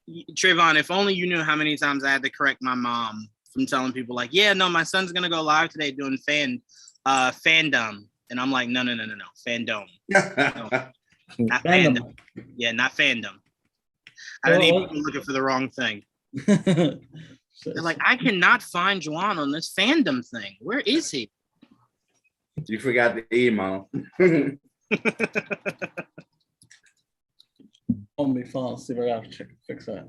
Trayvon, if only you knew how many times I had to correct my mom from telling people like, yeah, no, my son's gonna go live today doing FanDome, and I'm like, no, FanDome, no, not FanDome. Yeah, not FanDome. I don't need people looking for the wrong thing. They're like, I cannot find Juwan on this FanDome thing. Where is he? You forgot the email. On me phone, see if I gotta check fix that.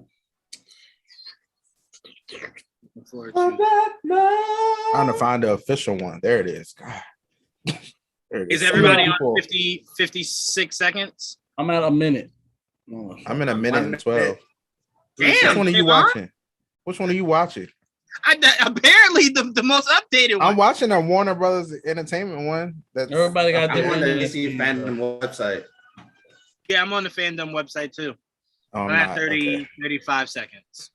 Trying to find the official one. There it is. God. There it Is everybody on 56 seconds? I'm at a minute. I'm in a minute and 12. Damn, which one are you watching? Which one are you watching? Apparently the most updated one. I'm watching a Warner Brothers Entertainment one. That's Everybody got I'm on the different. DC FanDome website. Yeah, I'm on the FanDome website too. Oh, I'm at 35 seconds.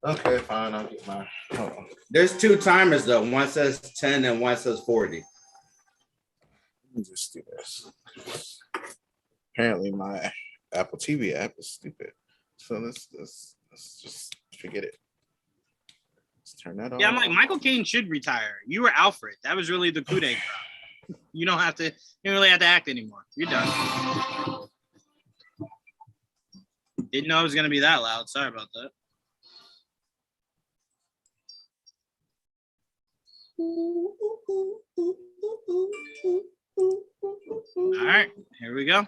Okay, fine. I'll get mine. Hold on. There's two timers though. One says 10 and one says 40. Let me just do this. Apparently, my Apple TV app is stupid. So let's just forget it. Let's turn that on. Yeah, I'm like, Michael Caine should retire. You were Alfred. That was really the coup d'etat. You don't really have to act anymore. You're done. Didn't know it was gonna be that loud. Sorry about that. All right, here we go.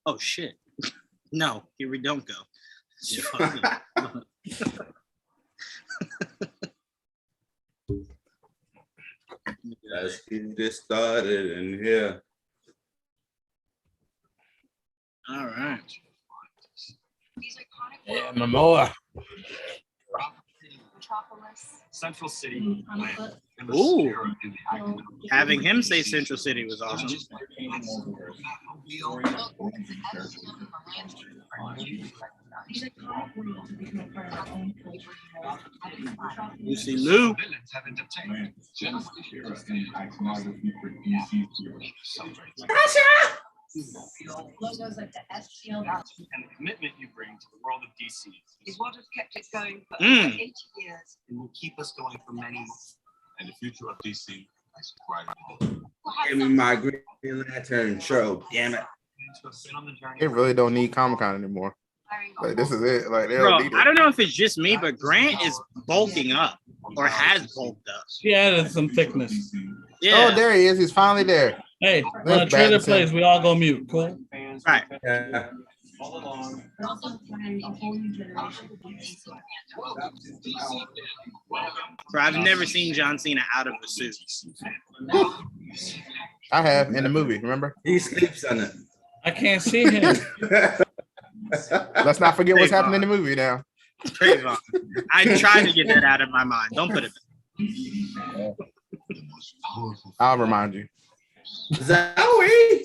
Oh shit. No, here we don't go. Let's get this started in here. All right. Yeah, Momoa. Central City. Ooh. Having him say Central City was awesome. Lucy Liu. Logos like the STL and the commitment you bring to the world of DC is what has kept it going for over 80 years and will keep us going for many more. And the future of DC is bright. Give me my Green Lantern show. Damn it. They really don't need Comic-Con anymore. Like this is it. Like they Bro, don't need it. I don't know if it's just me, but Grant is bulking up or has bulked up. He added some thickness. Yeah. Oh, there he is. He's finally there. Hey, when a trailer plays, we all go mute. Cool. Right. Yeah. Bro, I've never seen John Cena out of a suit. I have in the movie. Remember? He sleeps on it. I can't see him. Let's not forget what's happening in the movie now. Trayvon. I tried to get that out of my mind. Don't put it there. I'll remind you. Zoe.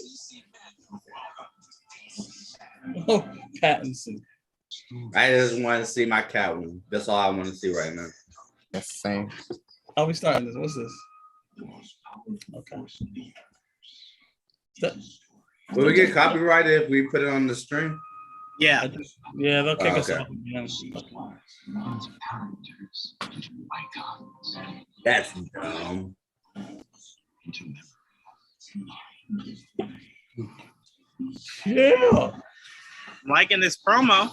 Oh, Pattinson. I just want to see my Catwoman. That's all I want to see right now. That's the same. How we starting this? What's this? Okay. Will we get copyrighted if we put it on the stream? Yeah. Yeah, they'll kick us okay. off. Yeah. That's dumb. Yeah. I'm liking this promo.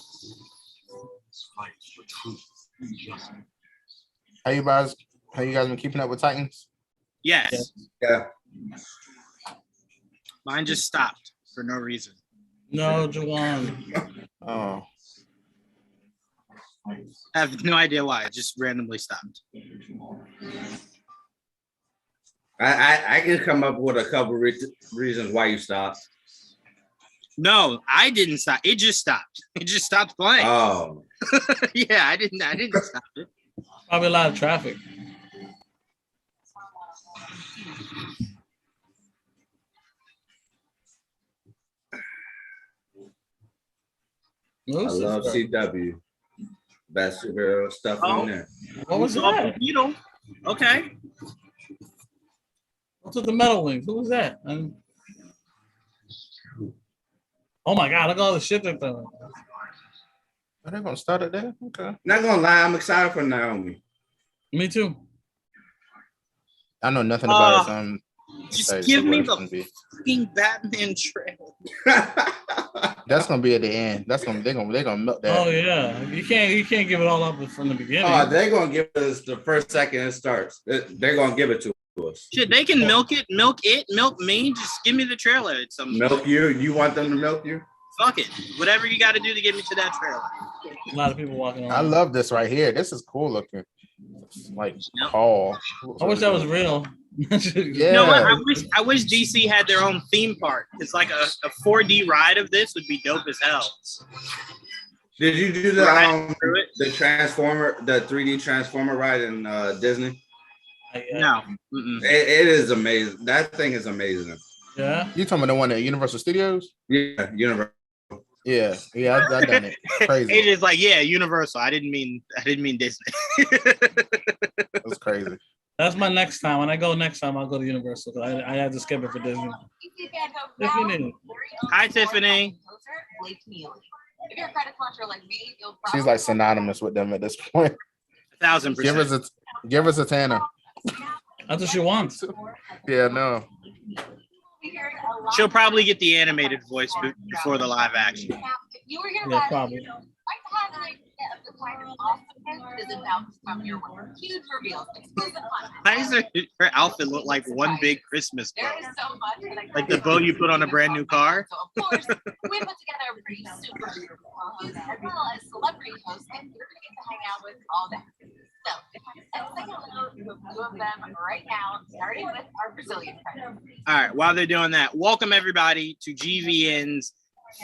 How you guys been keeping up with Titans? Yes. Yeah. Mine just stopped for no reason. No, Juwan. Oh. I have no idea why. It just randomly stopped. I can come up with a couple reasons why you stopped. No, I didn't stop. It just stopped. It just stopped playing. Oh. Yeah, I didn't stop it. Probably a lot of traffic. I love CW. Best superhero stuff on there. What was Oh, that? Beetle. Okay. What's with the metal wings? Who was that? Oh my God! Look at all the shit they're throwing. Are they gonna start it there? Okay. Not gonna lie, I'm excited for Naomi. Me too. I know nothing about it, so I'm Just excited to give see me what it's the gonna be. fucking Batman trailer. That's gonna be at the end. They're gonna milk that. Oh yeah, you can't give it all up from the beginning. Oh, they're gonna give us the first second it starts. They're gonna give it to us. Shit, they can milk me. Just give me the trailer at some Milk point. you? You want them to milk you? Fuck it. Whatever you got to do to get me to that trailer. A lot of people walking around. I love this right here. This is cool looking. It's like Yep. tall. I wish that was real. Yeah. You know what? I wish DC had their own theme park. It's like a 4D ride of this would be dope as hell. Did you do the 3D Transformer ride in Disney? No. It is amazing. That thing is amazing. Yeah. You talking about the one at Universal Studios? Yeah, Universal. Yeah, I've done it. Crazy. AJ's like, yeah, Universal. I didn't mean Disney. That's crazy. That's my next time. When I go next time, I'll go to Universal. I had to skip it for Disney. Tiffany. Hi, Tiffany. If you're a credit watcher like me, you'll probably She's like synonymous with them at this point. 1,000%. Give us a Tana. That's what she wants. Yeah, no. She'll probably get the animated voice before the live action. Yeah, probably. Is about to come your way. Huge reveals, exclusive content. Why does her outfit look like one big Christmas bow? There is so much. Like the bow you put on a brand new car? So of course, we put together a pretty super co-host as well as celebrity hosts, and you're gonna get to hang out with all that. So let's take a look at a few of them right now, starting with our Brazilian friends. All right, while they're doing that, welcome everybody to GVN's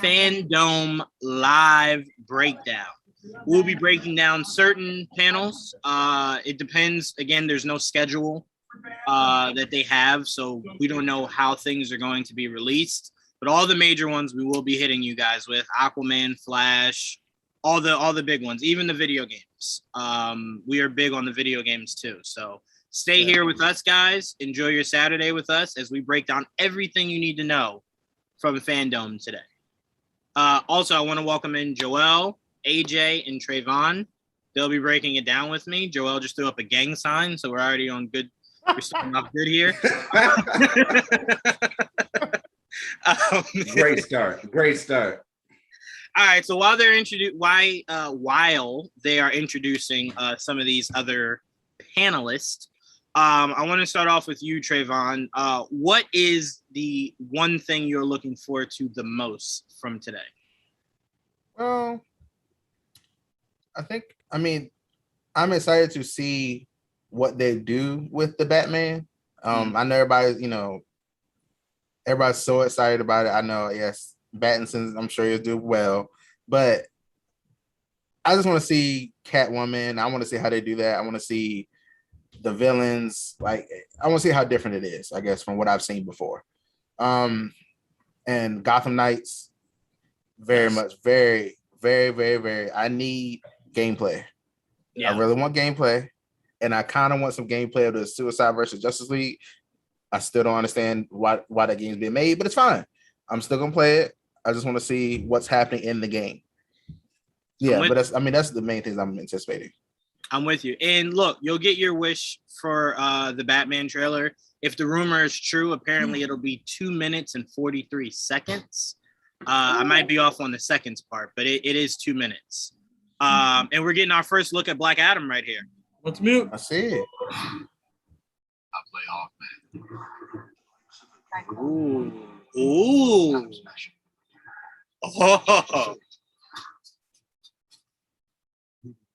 FanDome live breakdown. We'll be breaking down certain panels. It depends. Again, there's no schedule that they have, so we don't know how things are going to be released. But all the major ones we will be hitting you guys with: Aquaman, Flash, all the big ones, even the video games. We are big on the video games too. So stay here with us, guys. Enjoy your Saturday with us as we break down everything you need to know from FanDome today. Also, I want to welcome in Joel, AJ, and Trayvon. They'll be breaking it down with me. Joel just threw up a gang sign, so we're already on good. We're starting off good here. Great start. Great start. All right. So while they're while they are introducing some of these other panelists, I want to start off with you, Trayvon. What is the one thing you're looking forward to the most from today? Well, I'm excited to see what they do with the Batman. I know everybody's so excited about it. I know, yes, Pattinson, I'm sure he'll do well, but I just want to see Catwoman. I want to see how they do that. I want to see the villains. Like, I want to see how different it is, I guess, from what I've seen before. And Gotham Knights, very, very. I need gameplay. Yeah. I really want gameplay, and I kind of want some gameplay of the Suicide versus Justice League. I still don't understand why that game's being made, but it's fine. I'm still gonna play it. I just want to see what's happening in the game. Yeah, but that's the main things I'm anticipating. I'm with you. And look, you'll get your wish for the Batman trailer. If the rumor is true, apparently it'll be 2 minutes and 43 seconds. I might be off on the seconds part, but it is 2 minutes. And we're getting our first look at Black Adam right here. Let's mute. I see it. I play Hawkman. Ooh. Oh.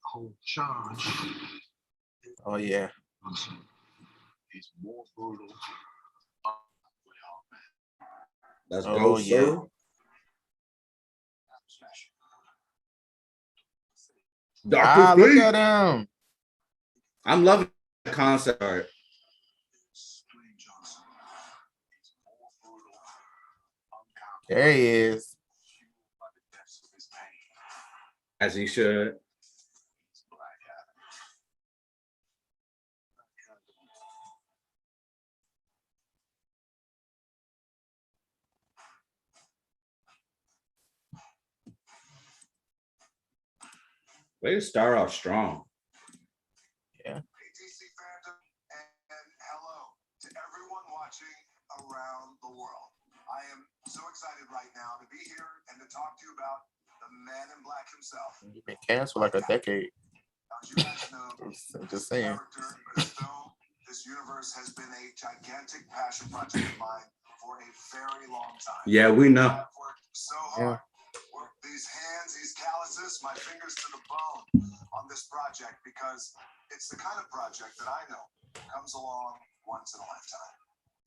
Whole charge. Oh yeah. He's more brutal. Let's Oh, go, yeah. sir. Dr. Look Fate. at him. I'm loving the concept art. There he is. As he should. Way to start off strong. Yeah. DC FanDome, and hello to everyone watching around the world. I am so excited right now to be here and to talk to you about the man in black himself. You've been canceled like a decade. As you guys know, Just saying. this film, this universe has been a gigantic passion project of mine for a very long time. Yeah, we know. I've worked so hard. Worked these hands, these calluses, my fingers to the bone on this project because it's the kind of project that I know comes along once in a lifetime.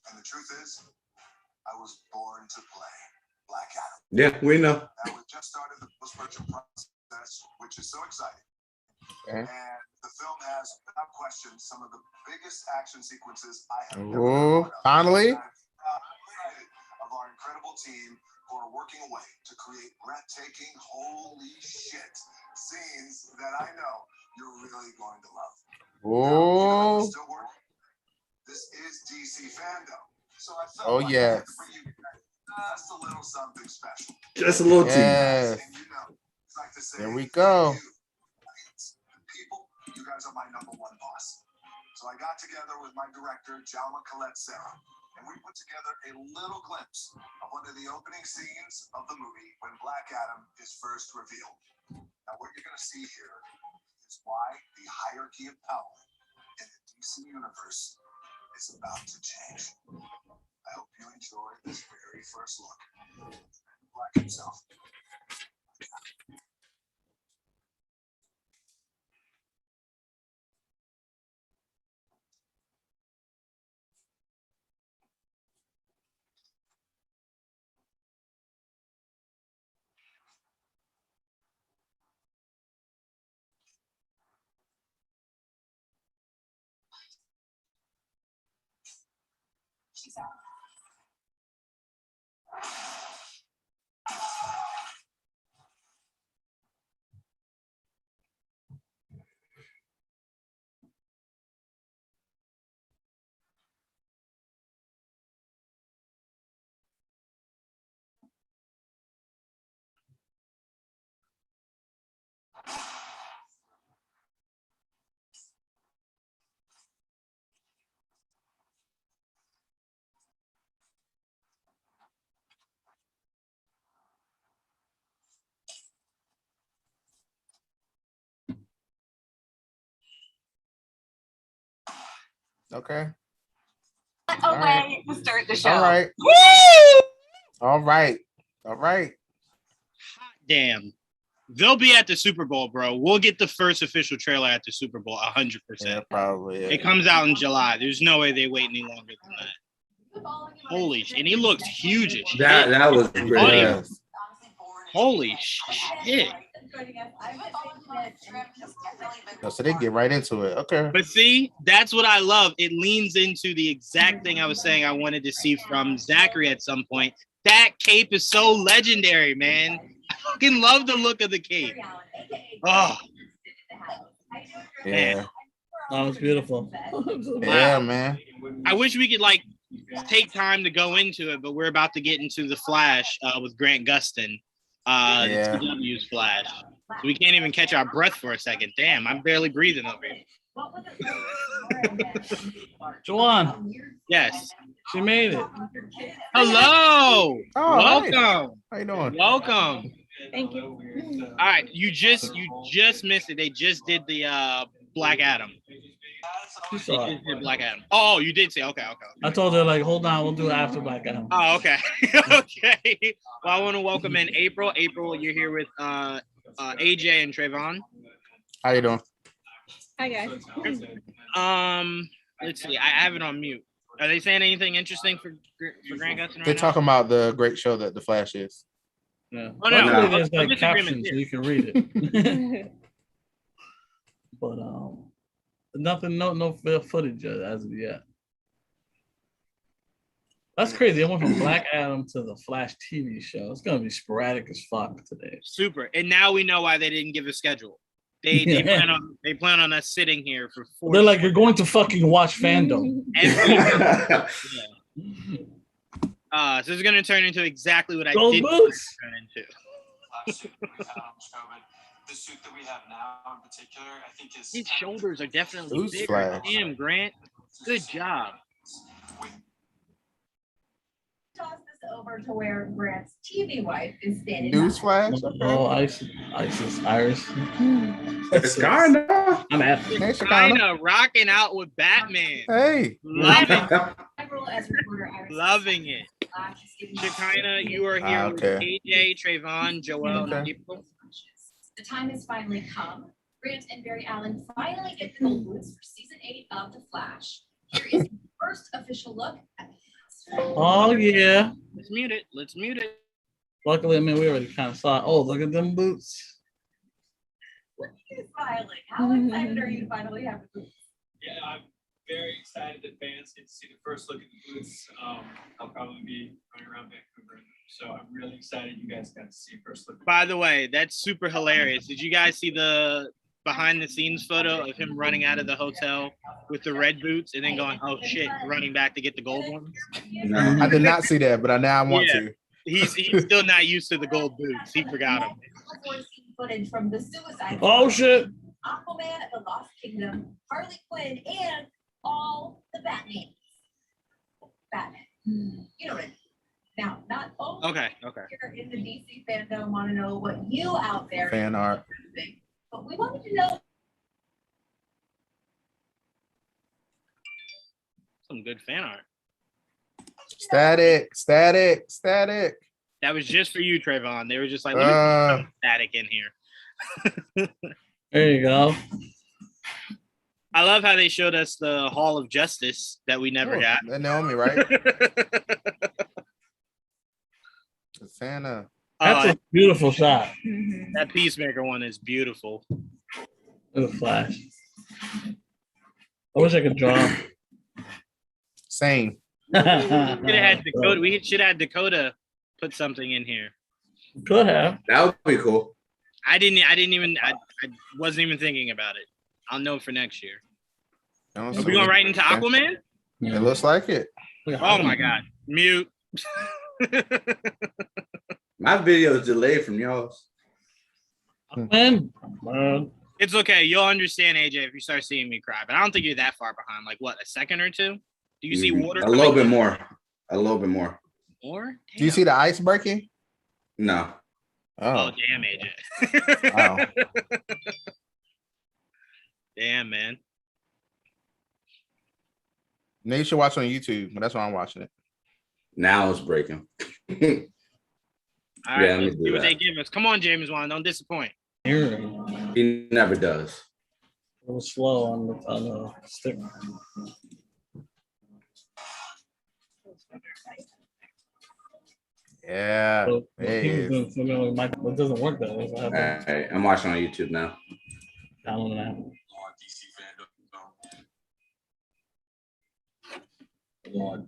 And the truth is, I was born to play Black Adam. Yeah, we know. Now we've just started the post-production process, which is so exciting. Okay. And the film has, without question, some of the biggest action sequences I have ever Oh, done. finally. I'm excited of our incredible team who are working away to create breathtaking, holy shit scenes that I know you're really going to love. Oh. Now, still working. This is DC FanDome, so I felt Oh, like I yes. had to bring you just a little something special. Just a little tease. Yes. And you know, it's like to say, There we go. thank you. People, you guys are my number one boss. So I got together with my director, Jalma Colette Sarah, and we put together a little glimpse of one of the opening scenes of the movie when Black Adam is first revealed. Now, what you're going to see here is why the hierarchy of power in the DC universe is about to change. I hope you enjoy this very first look at Black himself. She's out. Okay. A way to start the show. All right. Woo! All right. All right. Damn. They'll be at the Super Bowl, bro. We'll get the first official trailer at the Super Bowl, 100%. Yeah, probably. Yeah. It comes out in July. There's no way they wait any longer than that. Holy shit. And he looks huge as shit. That was Funny. great. Yes. Holy shit. Oh, so they get right into it. Okay. But see, that's what I love. It leans into the exact thing I was saying I wanted to see from Zachary at some point. That cape is so legendary, man. I fucking love the look of the cape. Oh, Yeah. Oh, it's beautiful. Yeah, man. I wish we could like take time to go into it, but we're about to get into the Flash with Grant Gustin, Yeah. CW's Flash. So we can't even catch our breath for a second. Damn, I'm barely breathing over here. Joanne, Yes. she made it. Hello. Oh, hi. Welcome. How you doing? Welcome. Thank you. All right, you just missed it. They just did the Black Adam. She They saw it. just did Black Adam. Oh, you did say okay. I told her, like, hold on, we'll do it after Black Adam. Oh, okay. Okay. Well, I want to welcome in April. April, you're here with AJ and Trayvon. How you doing? Hi guys. Let's see. I have it on mute. Are they saying anything interesting for Grant Gustin right They're now? talking about the great show that The Flash is. Yeah. Oh, no. Luckily, there's No like disagreement captions so here. you can read it. But nothing, no footage as of yet. That's crazy. I went from Black Adam to the Flash TV show. It's gonna be sporadic as fuck today. Super. And now we know why they didn't give a schedule. They plan on us sitting here for 4 They're like, you're going to fucking watch FanDome. So it's gonna turn into exactly what I Gold did boots. turn into. suit that we've had on the show, but the suit that we have now in particular, I think is His shoulders are definitely Who's bigger. flash? Damn, Grant. Good job. Toss this over to where Grant's TV wife is standing. Newsflash. Oh, ISIS, Iris. It's kind of. I'm at. Hey, Shekinah. Kinda rocking out with Batman. Hey. Loving, As reporter Iris loving it. Shekinah, you are here with Okay. AJ, Trayvon, Joel, and Okay. April. The time has finally come. Grant and Barry Allen finally get the gold boots for season 8 of The Flash. Here is the first official look at the Oh yeah. Let's mute it. Let's mute it. Luckily, I mean, we already kind of saw it. Oh, look at them boots. What are you smiling? How excited are you to finally have the boots? Yeah, I'm very excited that fans get to see the first look at the boots. I'll probably be running around Vancouver, so I'm really excited you guys got to see first look. By the way, that's super hilarious. Did you guys see the behind the scenes photo of him running out of the hotel with the red boots and then going, oh shit, running back to get the gold ones? No. I did not see that, but now I want Yeah. to. He's still not used to the gold boots. He forgot them. Footage from the Suicide Oh shit. Aquaman at the Lost Kingdom, Harley Quinn, and all the Batman. Batman. You know what I mean. Now, not only Okay. here in the DC FanDome want to know what you out there Fan art. think, but we wanted to know. Some good fan art. Static. That was just for you, Trayvon. They were just like, let me put some static in here. There you go. I love how they showed us the Hall of Justice that we never got. That Naomi, right? Santa. That's a beautiful shot. That Peacemaker one is beautiful. Look at the Flash. I wish I could draw. Same. Should have had Dakota. We should have had Dakota put something in here. Could have. That would be cool. I wasn't even thinking about it. I'll know for next year. Are we going right into Aquaman? It looks like it. Oh my God. Mute. My video is delayed from yours. Man. It's okay. You'll understand, AJ, if you start seeing me cry. But I don't think you're that far behind. Like, what, a second or two? Do you see water? A little bit more. A little bit more. More? Do you see the ice breaking? No. Oh, damn, AJ. Wow. Damn, man. Maybe you should watch on YouTube, but that's why I'm watching it. Now it's breaking. All right, Yeah, let's let me see do what that. they give us. Come on, James Wan. Don't disappoint. A He never does. little slow on the stick. Yeah. So, Hey. it doesn't work that way. So I have All to right, I'm watching on YouTube now. download an app. DC FanDome.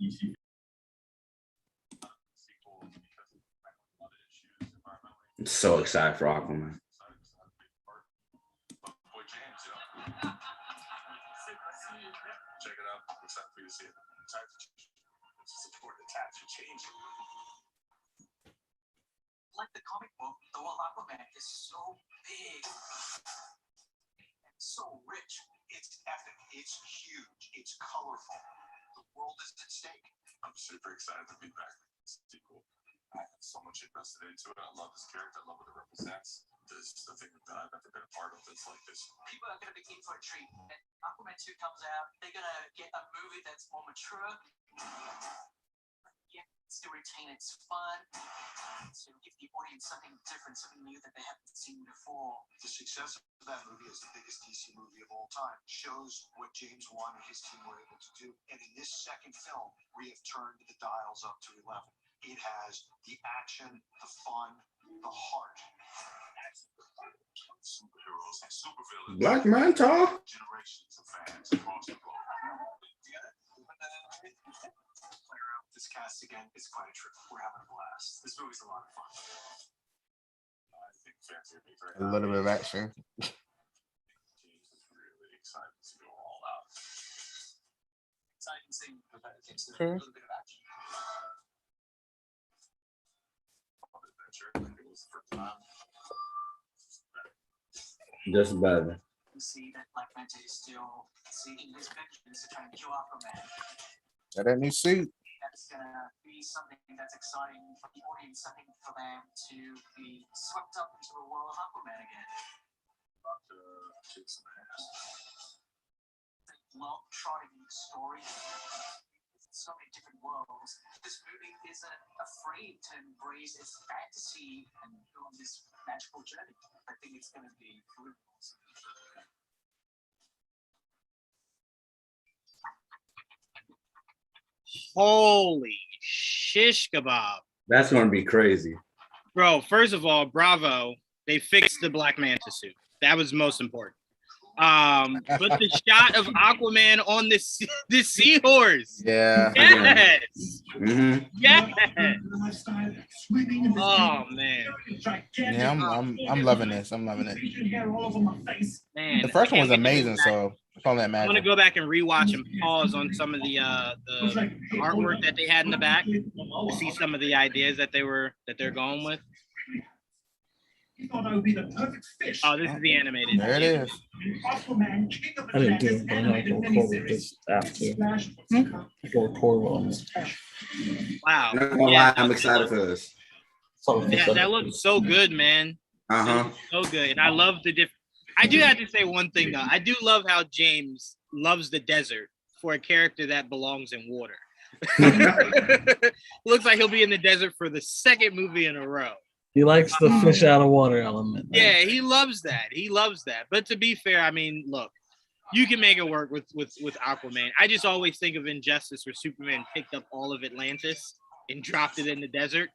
DC. I'm so excited for Aquaman. Check it out. I'm excited for you to see it. It's important to attach and change. Like the comic book, the whole Aquaman is so big and so rich. It's epic. It's huge. It's colorful. The world is at stake. I'm super excited to be back. It's cool. I have so much invested into it. I love this character. I love what it represents. This is the thing that I've never been a part of that's like this. People are going to be in for a treat. When Aquaman 2 comes out, they're going to get a movie that's more mature. Yet still retain its fun. So give the audience something different, something new that they haven't seen before. The success of that movie as the biggest DC movie of all time shows what James Wan and his team were able to do. And in this second film, we have turned the dials up to 11. It has the action, the fun, the heart. Superheroes and supervillains. Black Manta. Generations of fans across the globe. This cast again is quite a trip. We're having a blast. This movie's a lot of fun. I think fans are going to be very A little bit of action. James is really excited to go all out. Exciting scene, but a little bit of action. Adventure. I think it was the first time Just better. See that Black Manta is still seeking his vengeance to try and kill Aquaman. Got that new suit. That's gonna be something that's exciting for the audience. Something for them to be swept up into the world of Aquaman again. Long-trodden story. So many different worlds. This movie isn't afraid to embrace its fantasy and go on this magical journey. I think it's gonna be brutal. Holy shish kebab. That's gonna be crazy. Bro, first of all, bravo. They fixed the Black Manta suit. That was most important. But the shot of Aquaman on this seahorse. Yeah. Yes. Mm-hmm. Yes. Oh man. Yeah, I'm loving this. I'm loving it. Man, The first one was I can't wait to amazing, so it's all that I'm gonna matters. go back and rewatch and pause on some of the artwork that they had in the back to see some of the ideas that they're going with. Oh, this is the animated. There it is. I didn't do it, but I have to record with this app too. I can record on this. Wow. I'm not gonna lie, I'm excited for this. Yeah, that looks so good, man. Uh-huh. So good. And I love the different. I do have to say one thing though. I do love how James loves the desert for a character that belongs in water. Looks like he'll be in the desert for the second movie in a row. He likes the fish out of water element. Right? Yeah, he loves that. He loves that. But to be fair, I mean, look, you can make it work with Aquaman. I just always think of Injustice where Superman picked up all of Atlantis and dropped it in the desert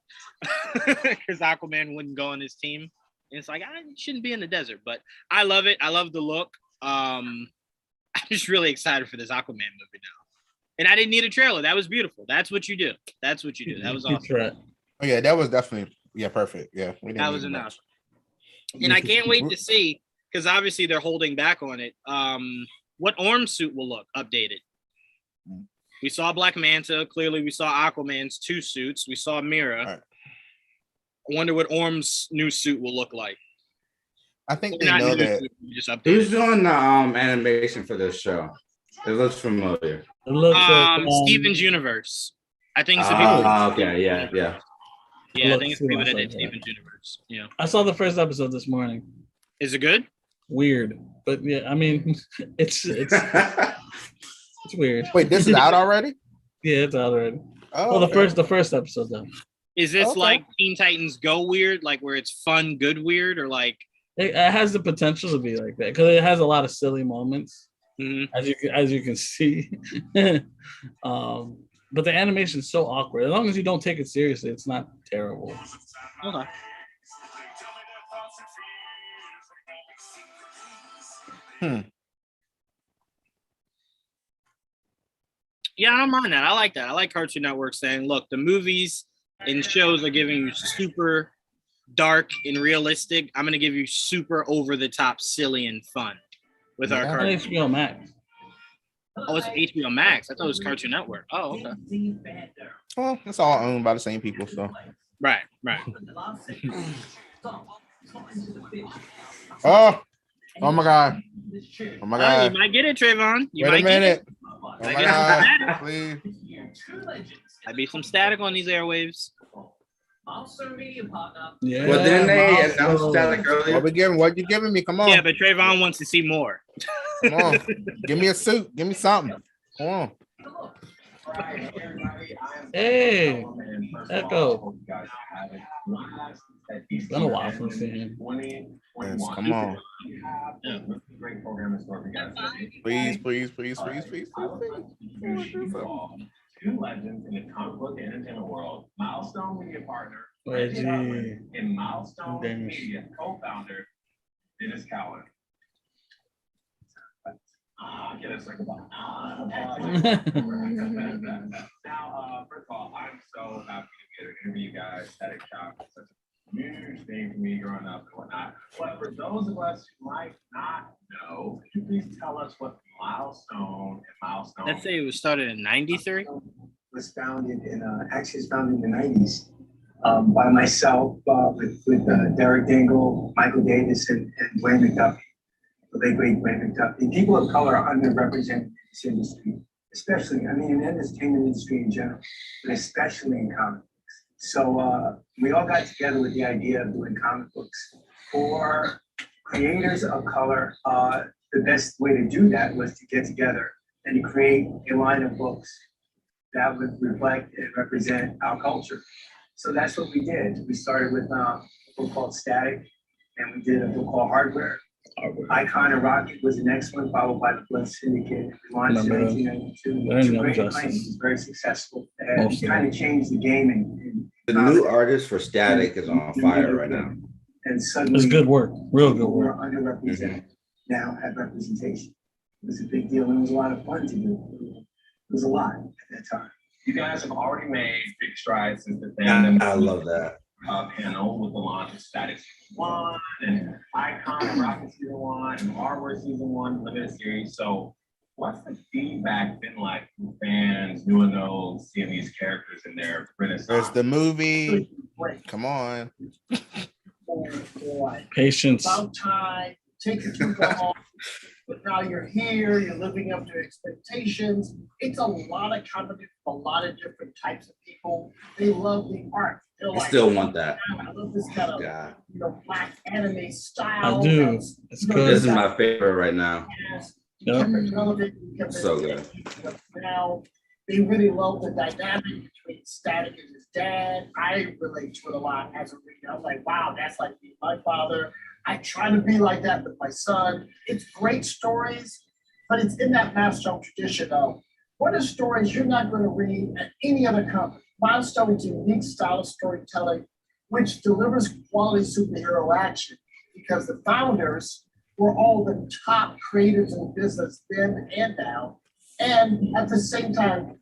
because Aquaman wouldn't go on his team. And it's like, I shouldn't be in the desert, but I love it. I love the look. I'm just really excited for this Aquaman movie now. And I didn't need a trailer. That was beautiful. That's what you do. That's what you do. That was awesome. Oh yeah, that was definitely perfect. Yeah, That was enough. And I can't wait to see, because obviously they're holding back on it. What Orm's suit will look updated. We saw Black Manta. Clearly, we saw Aquaman's 2 suits. We saw Mira. Right. I wonder what Orm's new suit will look like. I think they know that. Just updated. Who's doing the animation for this show? It looks familiar. It looks like Steven's Universe. I think it's the okay, yeah. Yeah, I think it's the people that did Steven's Universe. Yeah. I saw the first episode this morning. Is it good? Weird, but yeah, I mean, it's weird. Wait, this is out already? Yeah, it's out already. Oh, well, okay. the first episode though. Is this like Teen Titans Go weird, like where it's fun, good weird, or like? It has the potential to be like that because it has a lot of silly moments, as you can see. But the animation is so awkward. As long as you don't take it seriously, it's not terrible. Okay. Yeah, I don't mind that. I like that. I like Cartoon Network saying, look, the movies and shows are giving you super dark and realistic. I'm going to give you super over-the-top, silly, and fun with our cartoon. HBO Max. Oh, it's HBO Max. I thought it was Cartoon Network. Oh, okay. Well, it's all owned by the same people, so. Right. Oh my God. Oh my Oh, God. you might get it, Trayvon. You Wait might a minute. Get it. Oh my God. Please. Might be some static on these airwaves. Yeah. Well, didn't they announce static earlier? What you giving me? Come on. Yeah, but Trayvon wants to see more. Come on. Give me a suit. Give me something. Come on. Hey, Echo. It's been a while since I've seen him. Yes, come on. Yeah. Please. Two legends in the comic book and entertainment world. Milestone Media partner, Reggie. and Milestone Dennis. Media co-founder, Dennis Cowan. Get us like now, first of all, I'm so happy to get to interview you guys. Static Shock is such a huge thing for me growing up and whatnot. But for those of us who might not know, could you please tell us what Milestone. Let's say it was started in 93. Was founded actually it's founded in the 90s by myself with Derek Dingle, Michael Davis, and Dwayne McDuffie. the late great Dwayne McDuffie. People of color are underrepresented in this industry, especially, I mean, in the entertainment industry in general, but especially in comics. So we all got together with the idea of doing comic books for creators of color. The best way to do that was to get together and to create a line of books that would reflect and represent our culture. So that's what we did. We started with a book called Static, and we did a book called Hardware. Icon and Rocket was the next one, followed by the Blood Syndicate. We launched in 1992. It was a great claim. It was very successful. And it kind of changed the game. And the new artist for Static is on fire right now. And suddenly, it's good work, real good work. We're underrepresented now have representation. It was a big deal, and it was a lot of fun to do. It was a lot at that time. You guys have already made big strides since the FanDome. I love that. Panel with the launch of Static Season 1 and Icon and Rocket Season 1 and Hardware Season 1 limited series. So what's the feedback been like from fans, new and old, seeing these characters in their renaissance? There's the movie. Come on. Patience. About time, take it too long, but now you're here, you're living up to expectations. It's a lot of company, a lot of different types of people. They love the art. I still want that. I love this kind of black anime style. I do. It's good. This is my favorite right now. Yep. So good. Now they really love the dynamic between Static and his dad. I relate to it a lot as a reader. I'm like, wow, that's like me, my father. I try to be like that with my son. It's great stories, but it's in that Milestone tradition of what are stories you're not going to read at any other company. Milestone is a unique style of storytelling, which delivers quality superhero action because the founders were all the top creators in business then and now. And at the same time,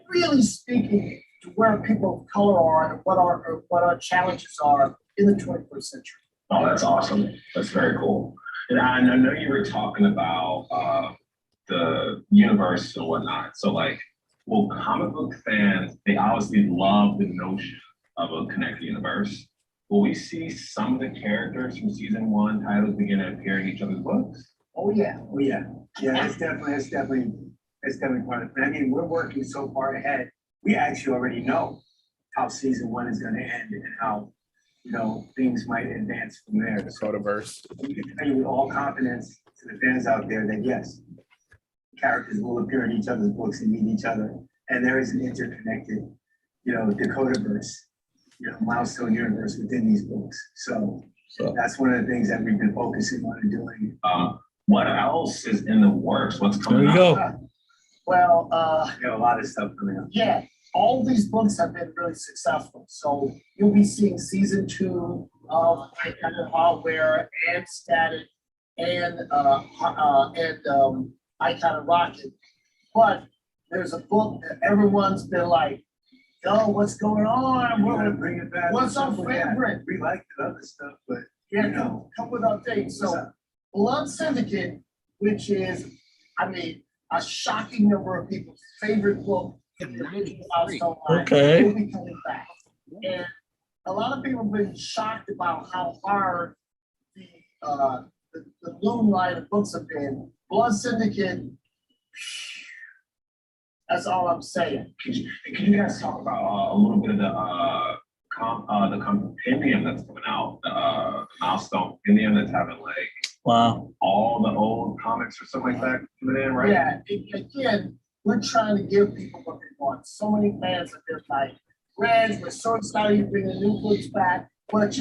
really speaking to where people of color are and what our challenges are in the 21st century. Oh, that's awesome. That's very cool. And I know you were talking about the universe and whatnot. So like, well, comic book fans, they obviously love the notion of a connected universe. Will we see some of the characters from season 1 titles begin to appear in each other's books? Oh yeah. Yeah, it's definitely part of it. I mean, we're working so far ahead. We actually already know how season 1 is going to end and how, things might advance from there. The Codeverse. We can tell you with all confidence to the fans out there that yes, characters will appear in each other's books and meet each other. And there is an interconnected, the Codeverse, Milestone universe within these books. So that's one of the things that we've been focusing on and doing. What else is in the works? What's coming up? There you go. Well, we have a lot of stuff coming up. Yeah, all these books have been really successful. So you'll be seeing season 2 of Icon and Hardware and Static and Icon and Rocket. But there's a book that everyone's been like, yo, what's going on? We're gonna bring it back. What's our favorite? We like the other stuff, but come with updates. So Blood Syndicate, which is, a shocking number of people's favorite book in the Milestone line, Okay. will be coming back. And a lot of people have been shocked about how hard the Loom line of books have been. Blood Syndicate, that's all I'm saying. Can you guys talk about a little bit of the compendium that's coming out, the Milestone compendium that's having all the old comics or something like that coming in, right? Yeah, again, we're trying to give people what they want. So many fans have been like, Reg, we're so excited you're bringing new books back. But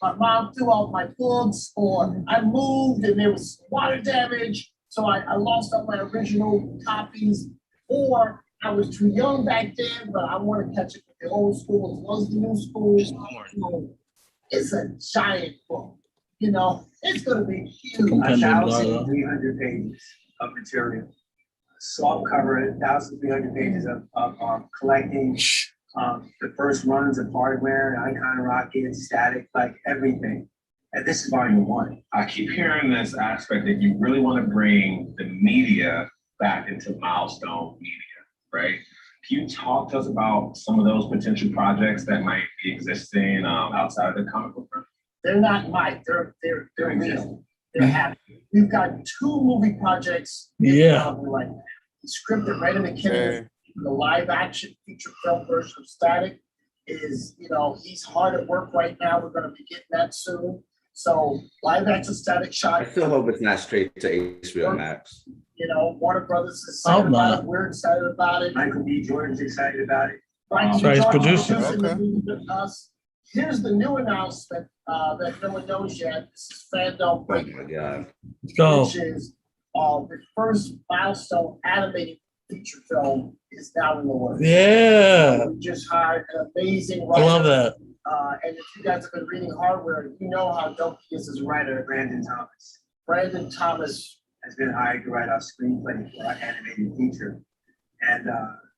my mom threw out my books, or I moved and there was water damage, so I lost all my original copies, or I was too young back then, but I want to catch it with the old school as well as the new school. It's a giant book. It's going to be huge. 1,300 pages of material. Soft cover, 1,300 pages of collecting the first runs of Hardware, Icon, Rocket, Static, like everything. And this is volume 1. I keep hearing this aspect that you really want to bring the media back into Milestone media, right? Can you talk to us about some of those potential projects that might be existing outside of the comic book? They're not might. They're real. They're happening. we've got 2 movie projects. Yeah. Like scripted Brandon McKinnon, the live action feature film version of Static is, he's hard at work right now. We're going to be getting that soon. So live action Static shot. I still hope it's not straight to HBO Max. Warner Brothers is excited about it. We're excited about it. Michael B. Jordan's excited about it. So he's producing. Here's the new announcement that no one knows yet. This is FanDome. Oh my God. Let's go. Which is the first milestone animated feature film is now in the works. Yeah. We just hired an amazing I writer. love that. And if you guys have been reading Hardware, you know how dope he is as a writer. Brandon Thomas. Brandon Thomas has been hired to write our screenplay for our animated feature, and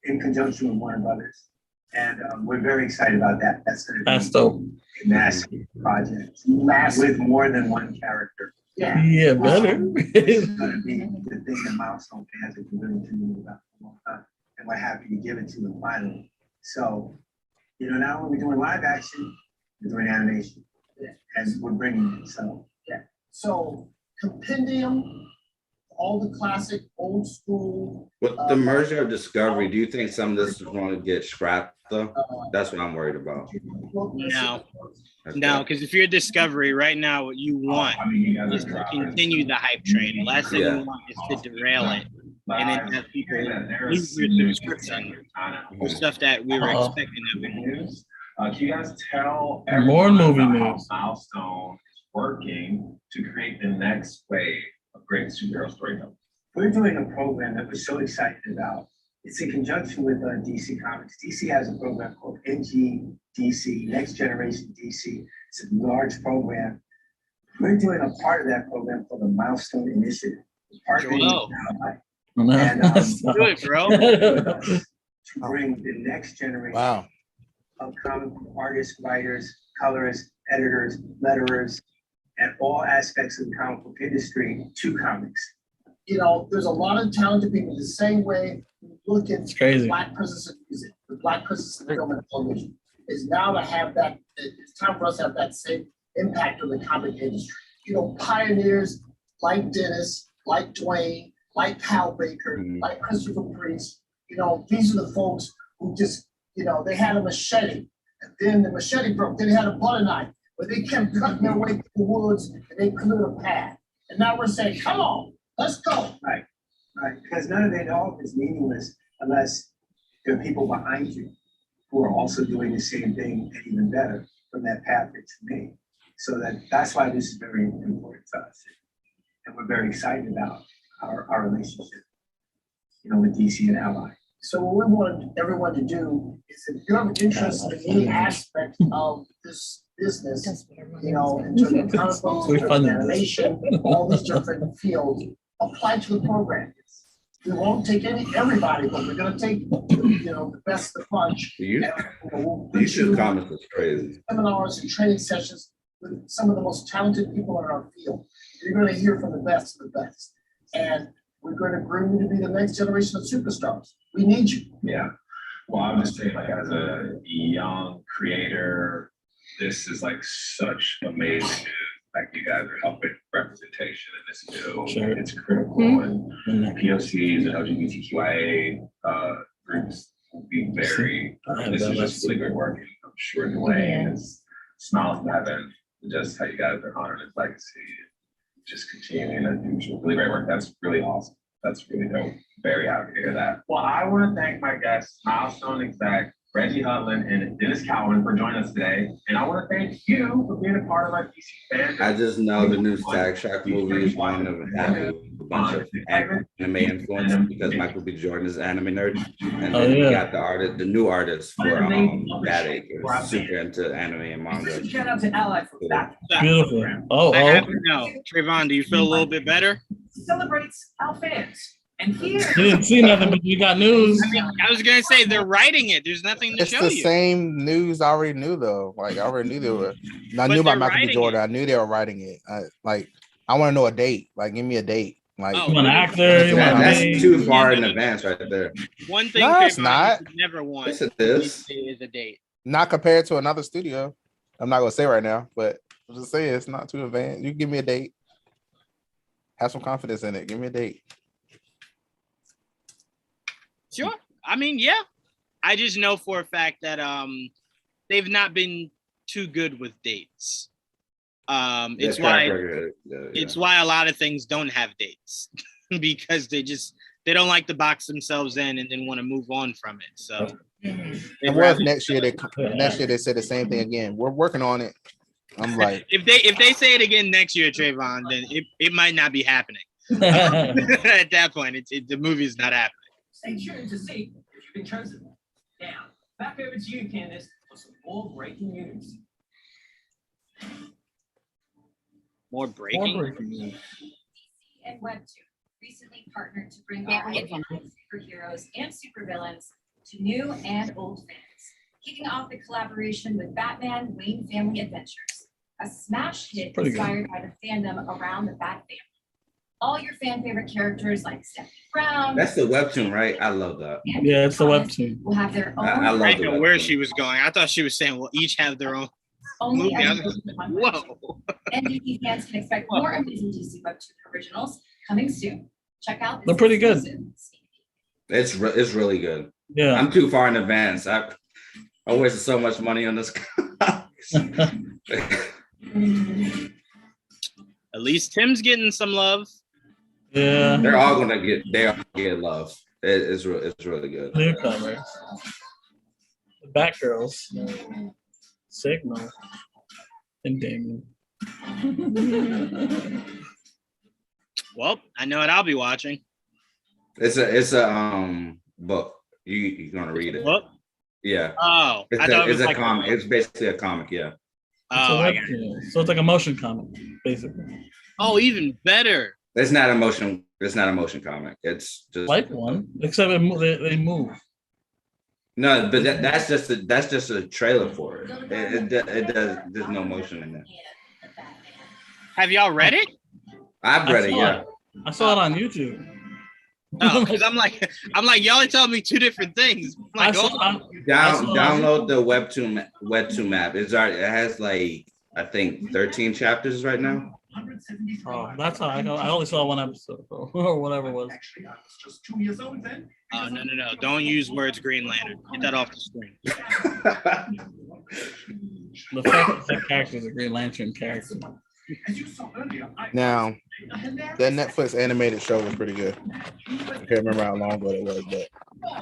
in conjunction with Warner Brothers. And we're very excited about that. That's going to be dope. A massive project, with more than one character. Yeah, better. It's going to be the thing that Milestone fans have been really tuning about for a long time, and we're happy to give it to them finally. So, now when we're doing live action, we're doing animation, and we're bringing it. So compendium, all the classic old school. With the merger of Discovery, do you think some of this is going to get scrapped though? That's what I'm worried about. No, because if you're Discovery right now, what you want is to continue the hype train. The last thing you want is to derail it and then have people lose your subscription for stuff that we were expecting of it. Can you guys tell More movie how news. Milestone is working to create the next wave of great superhero storytelling? We're doing a program that we're so excited about. It's in conjunction with DC Comics. DC has a program called NGDC, Next Generation DC. It's a large program. We're doing a part of that program called the Milestone Initiative. Partnering with Ally. And Do it, bro. to bring the next generation of comic book artists, writers, colorists, editors, letterers, and all aspects of the comic book industry to comics. There's a lot of talented people. The same way we look at Black presence in music, the Black presence in film and television, is now to have that. It's time for us to have that same impact on the comic industry. Pioneers like Dennis, like Dwayne, like Hal Baker, like Christopher Priest. These are the folks who just, they had a machete, and then the machete broke. Then they had a butter knife, but they kept cutting their way through the woods, and they cleared a path. And now we're saying, come on. Let's go. Right. Because none of it all is meaningless unless there are people behind you who are also doing the same thing and even better from that path that you made. So that's why this is very important to us. And we're very excited about our relationship, with DC and Ally. So what we want everyone to do is, if you have an interest in any aspect of this business, in terms of comic books, in terms of animation, all these different fields, apply to the program. We won't take everybody, but we're going to take the best of the bunch. These two comments was crazy. Seminars and training sessions with some of the most talented people in our field. You're going to hear from the best of the best, and we're going to groom you to be the next generation of superstars. We need you. Yeah. Well, I'm just saying, as a young creator, this is such amazing news. You guys are helping representation in this field. Sure. It's critical, and POCs and LGBTQIA groups will be very. This is just really great work. And I'm sure Dwayne is smiles to heaven. Just how you guys are honoring his legacy, just continuing to do really great work. That's really awesome. That's really dope. Very happy to hear that. Well, I want to thank my guests, Milestone exec Reggie Hudlin and Dennis Cowan, for joining us today. And I want to thank you for being a part of our DC FanDome. I just know the new Static Shock movie is going to have a bunch of anime influence because Michael B. Jordan is an anime nerd. And then we got the new artist for Static, who's super into anime and manga. Shout out to Ally for that. Beautiful. I have to know. Trayvon, do you feel a little bit better? Celebrates our fans. And here, You didn't see nothing, but you got news. I was gonna say they're writing it. There's nothing to It's show the you. same news I already knew though. I already knew they were. I knew about Michael B. Jordan. I knew they were writing it. I want to know a date. Give me a date. You want an actor? That's too far in advance, right there. One thing it's not. Never want Yes, it is. Is a date. Not compared to another studio. I'm not gonna say right now, but I'm just saying it's not too advanced. You give me a date. Have some confidence in it. Give me a date. Sure. I mean, yeah. I just know for a fact that they've not been too good with dates. It's why a lot of things don't have dates because they don't like to box themselves in and then want to move on from it. So and what if next year they say the same thing again? We're working on it. I'm like, if they say it again next year, Trayvon, then it might not be happening. At that point, the movie is not happening. Stay tuned to see if you've been chosen. Now, back over to you, Candace, for some more breaking news. More breaking DC and Webtoon recently partnered to bring our superheroes and supervillains to new and old fans, kicking off the collaboration with Batman Wayne Family Adventures, a smash hit inspired by the fandom around the Bat family. All your fan favorite characters like Stephanie Brown. That's the webtoon, right? I love that. Yeah, it's the webtoon. Will have their own. I love know where she was going. I thought she was saying we'll each have their own movie. Whoa. And DC fans can expect more amazing DC Webtoon originals coming soon. Check out. They're pretty good. It's really good. Yeah. I'm too far in advance. I wasted so much money on this. At least Tim's getting some love. Yeah. They're all gonna get love. It's really good. Newcomers. The Batgirls. Signal. And Damon. Well, I know what I'll be watching. It's a book. You're gonna read it. Book? Yeah. Oh, it's a comic. It's basically a comic. Yeah. Oh, so it's like a motion comic, basically. Oh, even better. It's not a motion comic. It's just like one, except they move. No, but that's just a trailer for it. It does. There's no motion in there. Have y'all read it? I've read it. Yeah. I saw it on YouTube. Oh, because I'm like, y'all are telling me two different things. I'm like, download the webtoon app. It has like I think 13 chapters right now. Oh, that's how I only saw one episode or whatever it was. Oh no! Don't use words Green Lantern. Get that off the screen. The fact that that character is a Green Lantern character. Now, that Netflix animated show was pretty good. I can't remember how long ago it was, but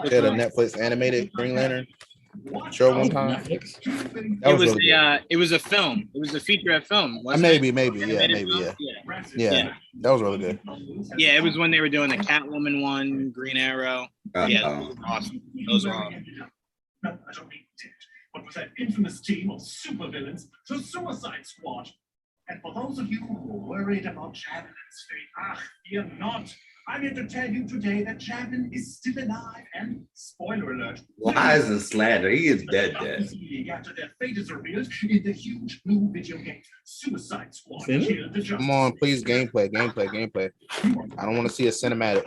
they had a Netflix animated Green Lantern show one time. It was a film. It was a featurette film. Maybe, yeah. That was really good. Yeah, it was when they were doing the Catwoman one, Green Arrow. Yeah, those were awesome. Those were awesome. What was that infamous team of supervillains, the Suicide Squad? And for those of you who were worried about Javelin's fate, fear not. I'm here to tell you today that Javelin is still alive, and spoiler alert. Lies and slander. He is dead. After their fate is revealed in the huge new video game Suicide Squad. Come on, please, gameplay. I don't want to see a cinematic.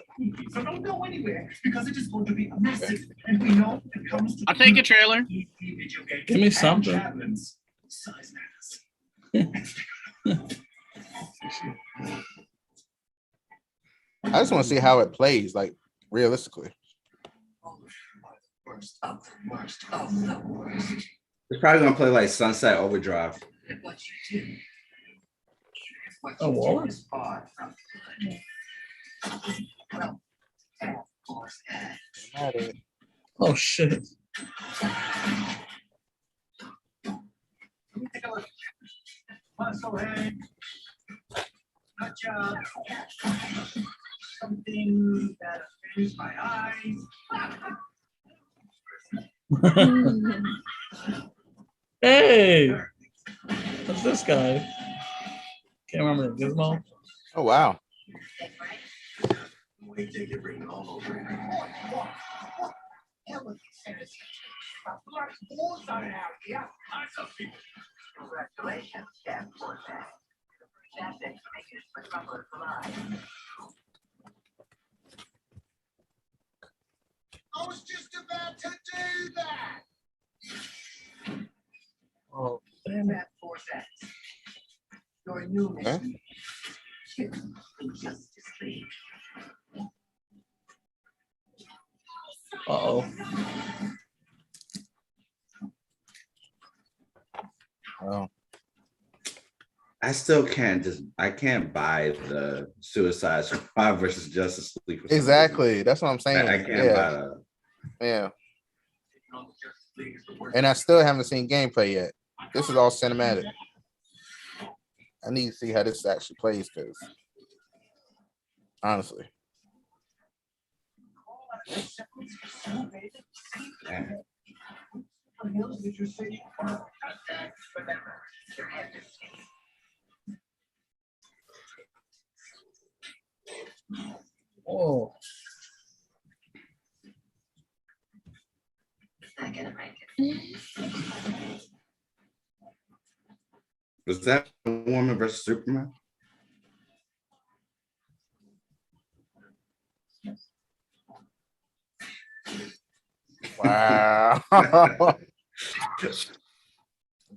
So don't go anywhere because it is going to be massive, and we know it comes to. I'll take a trailer. Give me something. Javelin's size matters. I just want to see how it plays, like realistically. It's probably gonna play like Sunset Overdrive. Oh, what? Oh shit. Good job. Something that offends my eyes. Hey, what's this guy? Can't remember Gizmo. Oh wow. Congratulations, Captain. I was just about to do that. Oh, damn that for that. Your new mission. Uh-oh. Oh. I still can't buy the Suicide Squad versus Justice League. Exactly. That's what I'm saying. I can't buy that. Yeah. And I still haven't seen gameplay yet. This is all cinematic. I need to see how this actually plays, because honestly. Oh. Was that Woman versus Superman? Wow.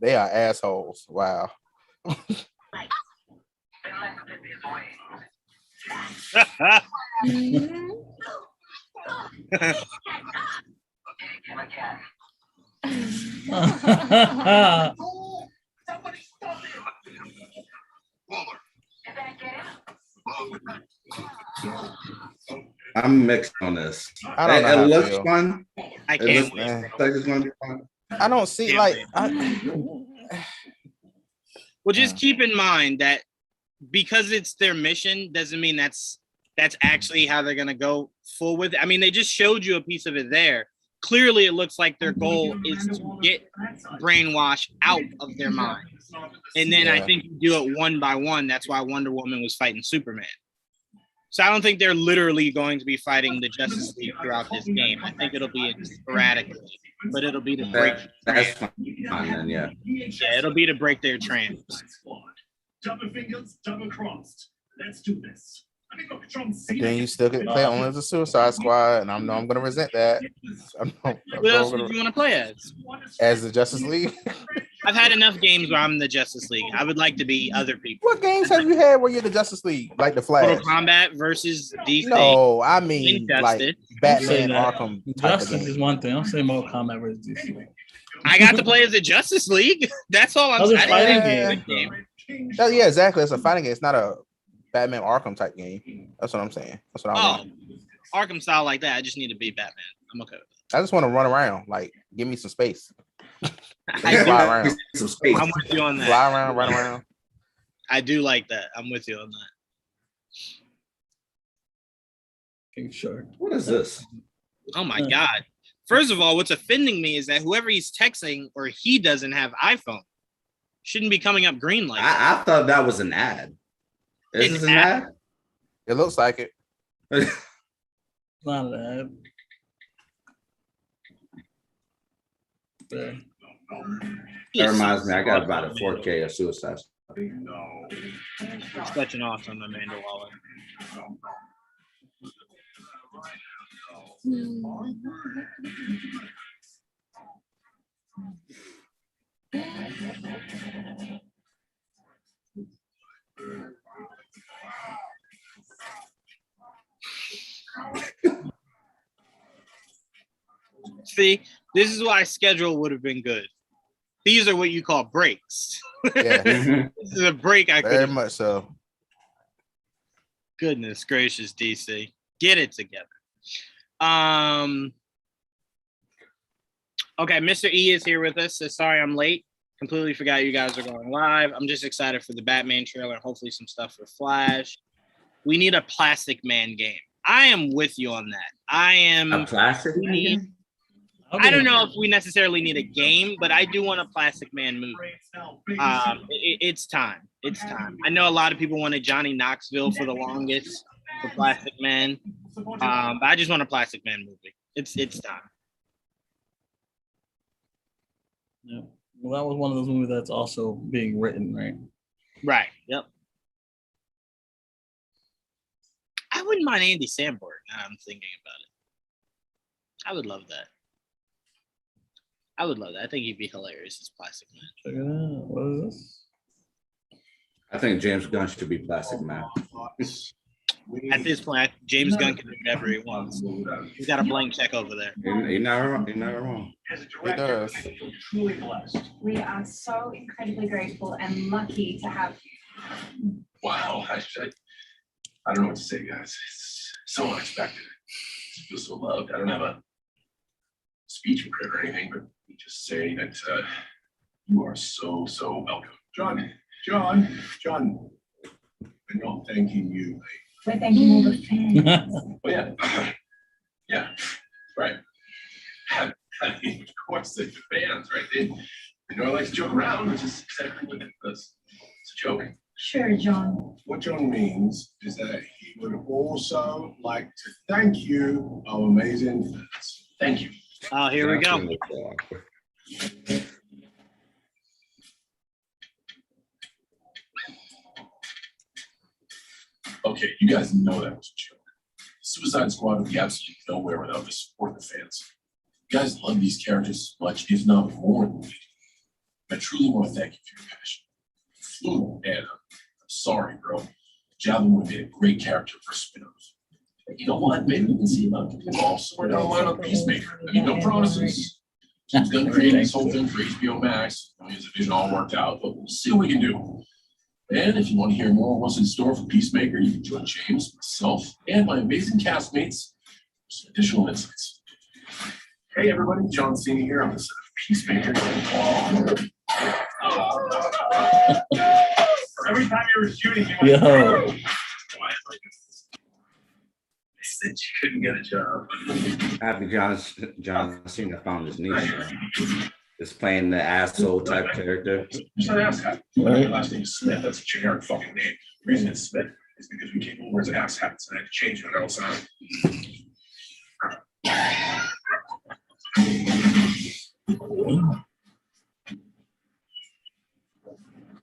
They are assholes. Wow. I'm mixed on this. I don't know how It I looks feel. fun. I It can't looks wait. like it's gonna be fun. I don't see Can't like wait. Well, just keep in mind that because it's their mission doesn't mean that's actually how they're gonna go full with it. I mean, they just showed you a piece of it there. Clearly, it looks like their goal is to get brainwash out of their mind. And then I think you do it one by one. That's why Wonder Woman was fighting Superman. So I don't think they're literally going to be fighting the Justice League throughout this game. I think it'll be sporadically, but it'll be to break. That's fine then, yeah. Yeah, it'll be to break their trance. Double fingers, double crossed. Let's do this. I mean, look, John Cena. then you still get to play only as a Suicide Squad, and I know I'm gonna resent that. What else would you want to play as the Justice League? I've had enough games where I'm the Justice League. I would like to be other people. What games have you had where you're the Justice League, like the Flash? Mortal Kombat versus DC. No, I mean like Batman that. Arkham type of Justice game. is one thing. I'm saying Mortal Kombat versus DC. I got to play as the Justice League. That's all I'm Other saying. fighting game. Oh, yeah, exactly. It's a fighting game. It's not a Batman Arkham type game. That's what I'm saying. That's what I want. Arkham style like that. I just need to be Batman. I'm okay with I just want to run around. Like, give me some space. I Fly do. around. Some space. I'm with you on that. Fly around, run around. I do like that. I'm with you on that. Okay, sure. What is this? Oh my God. First of all, what's offending me is that whoever he's texting or he doesn't have iPhone shouldn't be coming up green like that. I thought that was an ad. Is this an ad? It looks like it. Not an ad. That reminds me, I got about a 4K of Suicide Squad. Sketching off on Amanda Waller. See, this is why schedule would have been good. These are what you call breaks. Yeah. This is a break. I Very could much so. Goodness gracious, DC, get it together. Okay, Mr. E is here with us. So sorry I'm late. Completely forgot you guys are going live. I'm just excited for the Batman trailer and hopefully some stuff for Flash. We need a Plastic Man game. I am with you on that. I am a Plastic Man game? I don't know if we necessarily need a game, but I do want a Plastic Man movie. It's time. It's time. I know a lot of people wanted Johnny Knoxville for the longest for Plastic Man, but I just want a Plastic Man movie. It's time. Yeah. Well, that was one of those movies that's also being written, right? Right. Yep. I wouldn't mind Andy Samberg. Now I'm thinking about it. I would love that. I would love that. I think he'd be hilarious as Plastic Man. Check it out. What is this? I think James Gunn should be Plastic Man. At this point, James Gunn can do whatever he wants. He's got a blank check over there. You're not wrong. You're not wrong. As a director, I feel truly blessed. We are so incredibly grateful and lucky to have you. Wow, I don't know what to say, guys. It's so unexpected. I feel so loved. I don't have a speech or anything, but just say that you are so welcome. John, I'm not thanking you. We're thanking all the fans. Oh yeah, right. I mean, of course, the fans, right? They know I like to joke around, which is exactly what it does. It's a joke. Sure, John. What John means is that he would also like to thank you, our amazing fans. Thank you. Oh, here we go. Okay, you guys know that was a joke. Suicide Squad would be absolutely nowhere without the support of the fans. You guys love these characters as much, if not more than we do. I truly want to thank you for your passion. Flew, and I'm sorry, bro. Javelin would have made a great character for a spin-off. You know what? Maybe we can see about getting all somewhere down the line on Peacemaker. I mean, no promises. He's going to create this whole thing for HBO Max. I mean, his vision all worked out, but we'll see what we can do. And if you want to hear more of what's in store for Peacemaker, you can join James, myself, and my amazing castmates for some additional insights. Hey, everybody, John Cena here on the set of Peacemaker. Every time you were shooting, you went, I said you couldn't get a job. Happy John Cena found his niche. Just playing the asshole type character. Who's that asshat? My last name is Smith. That's a generic fucking name. The reason it's Smith is because we came over as asshats and I had to change it all the time.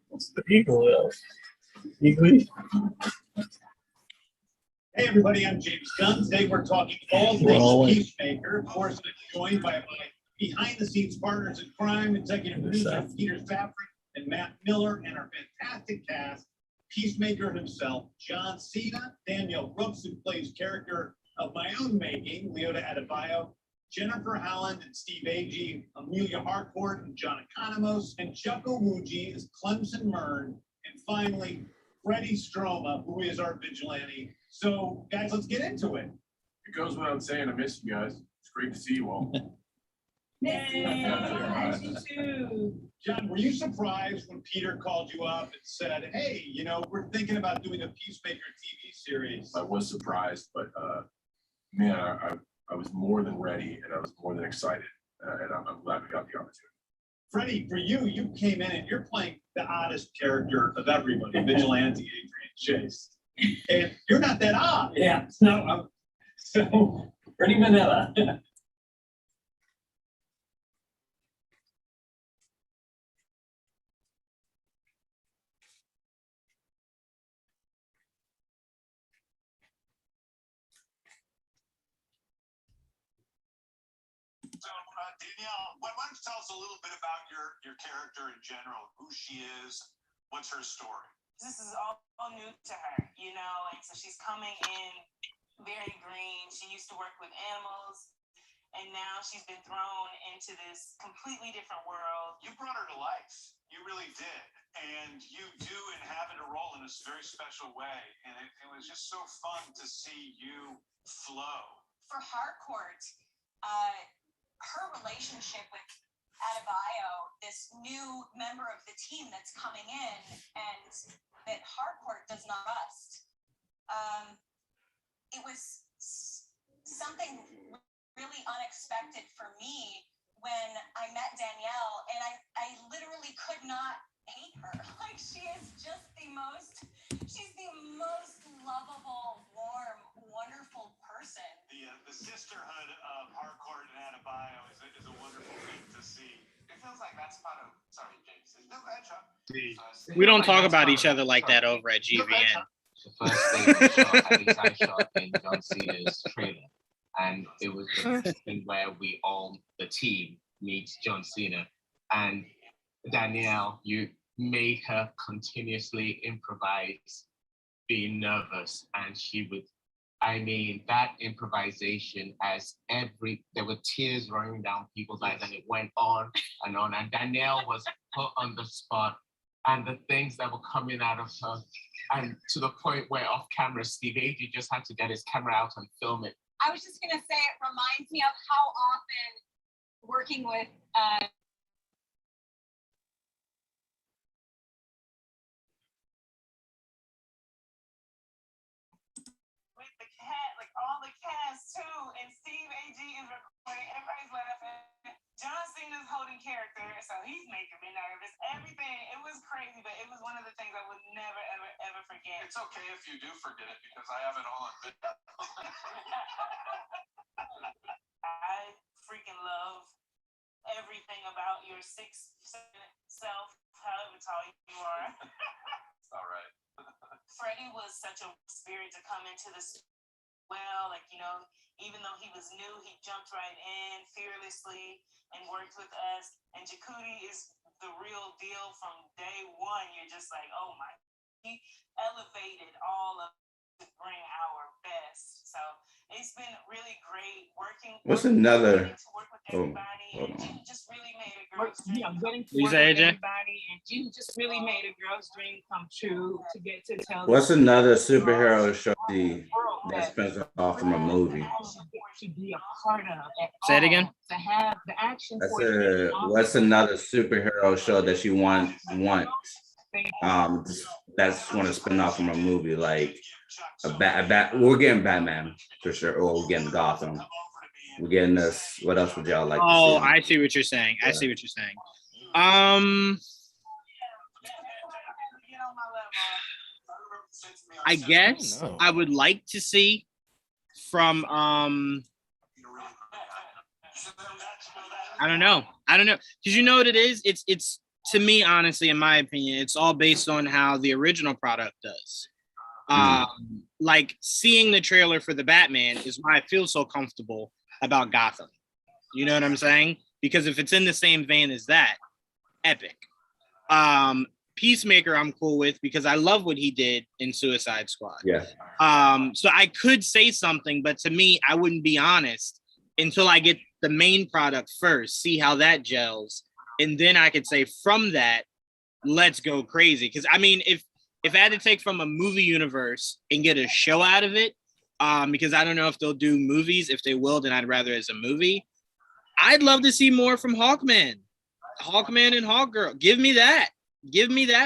What's the eagle? Eagle? Hey everybody, I'm James Gunn. Today we're talking all things Peacemaker. Of course, I'm joined by my behind-the-scenes partners in crime, executive producer Peter Safran and Matt Miller, and our fantastic cast, Peacemaker himself, John Cena, Danielle Brooks, who plays character of my own making, Leota Adebayo, Jennifer Howland and Steve Agee, Amelia Harcourt and John Economos, and Chuck Owuji as Clemson Mern, and finally, Freddie Stroma, who is our vigilante. So, guys, let's get into it. It goes without saying, I miss you guys. It's great to see you all. John, were you surprised when Peter called you up and said, hey, you know, we're thinking about doing a Peacemaker TV series? I was surprised, but man, I was more than ready and I was more than excited. And I'm glad we got the opportunity. Freddie, for you, you came in and you're playing the oddest character of everybody, Vigilante Adrian Chase. And you're not that odd. Yeah, no, so pretty vanilla. So, Danielle, why don't you tell us a little bit about your character in general, who she is, what's her story? This is all new to her, you know, and so she's coming in very green. She used to work with animals, and now she's been thrown into this completely different world. You brought her to life. You really did. And you do inhabit a role in this very special way. And it was just so fun to see you flow. For Harcourt, her relationship with Adebayo, this new member of the team that's coming in, and that Harcourt does not trust. It was something really unexpected for me when I met Danielle, and I literally could not hate her. Like, she's the most lovable, warm, wonderful person. The sisterhood of Harcourt and Adebayo is a wonderful thing to see. It feels like that's part of. Sorry, James. No, go ahead, Chuck. We don't talk about each other like that over at GVN. The first thing I shot in John Cena's trailer, and it was the thing where the team meets John Cena, and Danielle, you made her continuously improvise, being nervous, and she would, I mean, that improvisation there were tears running down people's eyes, and it went on, and Danielle was put on the spot, and the things that were coming out of her, and to the point where off camera, Steve Agee just had to get his camera out and film it. I was just gonna say, it reminds me of how often working with the cat, like all the cast too, and Steve Agee is recording, everybody's laughing. John Cena's holding character, so he's making me nervous. Everything, it was crazy, but it was one of the things I would never, ever, ever forget. It's okay if you do forget it because I have it all on video. I freaking love everything about your 6'7" self, however tall you are. It's all right. Freddie was such a spirit to come into this well, like, you know, even though he was new, he jumped right in fearlessly and worked with us. And Jakudi is the real deal from day one. You're just like, oh my, he elevated all of to bring our best. So it's been really great working. What's another? Oh, hold on. Just really made a girl's dream. Getting to work with everybody, and you just really made a girl's dream come true to get to tell. What's another superhero show that spins off from a movie? To be a part of. Say it again. To have the action. What's another superhero show that you want? That's want to spin off from a movie, like we're getting Batman for sure, or we're getting Gotham. We're getting this. What else would y'all like to see? Oh, I see what you're saying. I see what you're saying. I guess I would like to see from I don't know. Because you know what it is? It's to me, honestly, in my opinion, it's all based on how the original product does. Like seeing the trailer for the Batman is why I feel so comfortable about Gotham. You know what I'm saying? Because if it's in the same vein as that, epic. Peacemaker I'm cool with because I love what he did in Suicide Squad. Yeah. So I could say something, but to me, I wouldn't be honest until I get the main product first, see how that gels. And then I could say from that, let's go crazy. Because I mean, if I had to take from a movie universe and get a show out of it, because I don't know if they'll do movies. If they will, then I'd rather as a movie. I'd love to see more from Hawkman and Hawkgirl. Give me that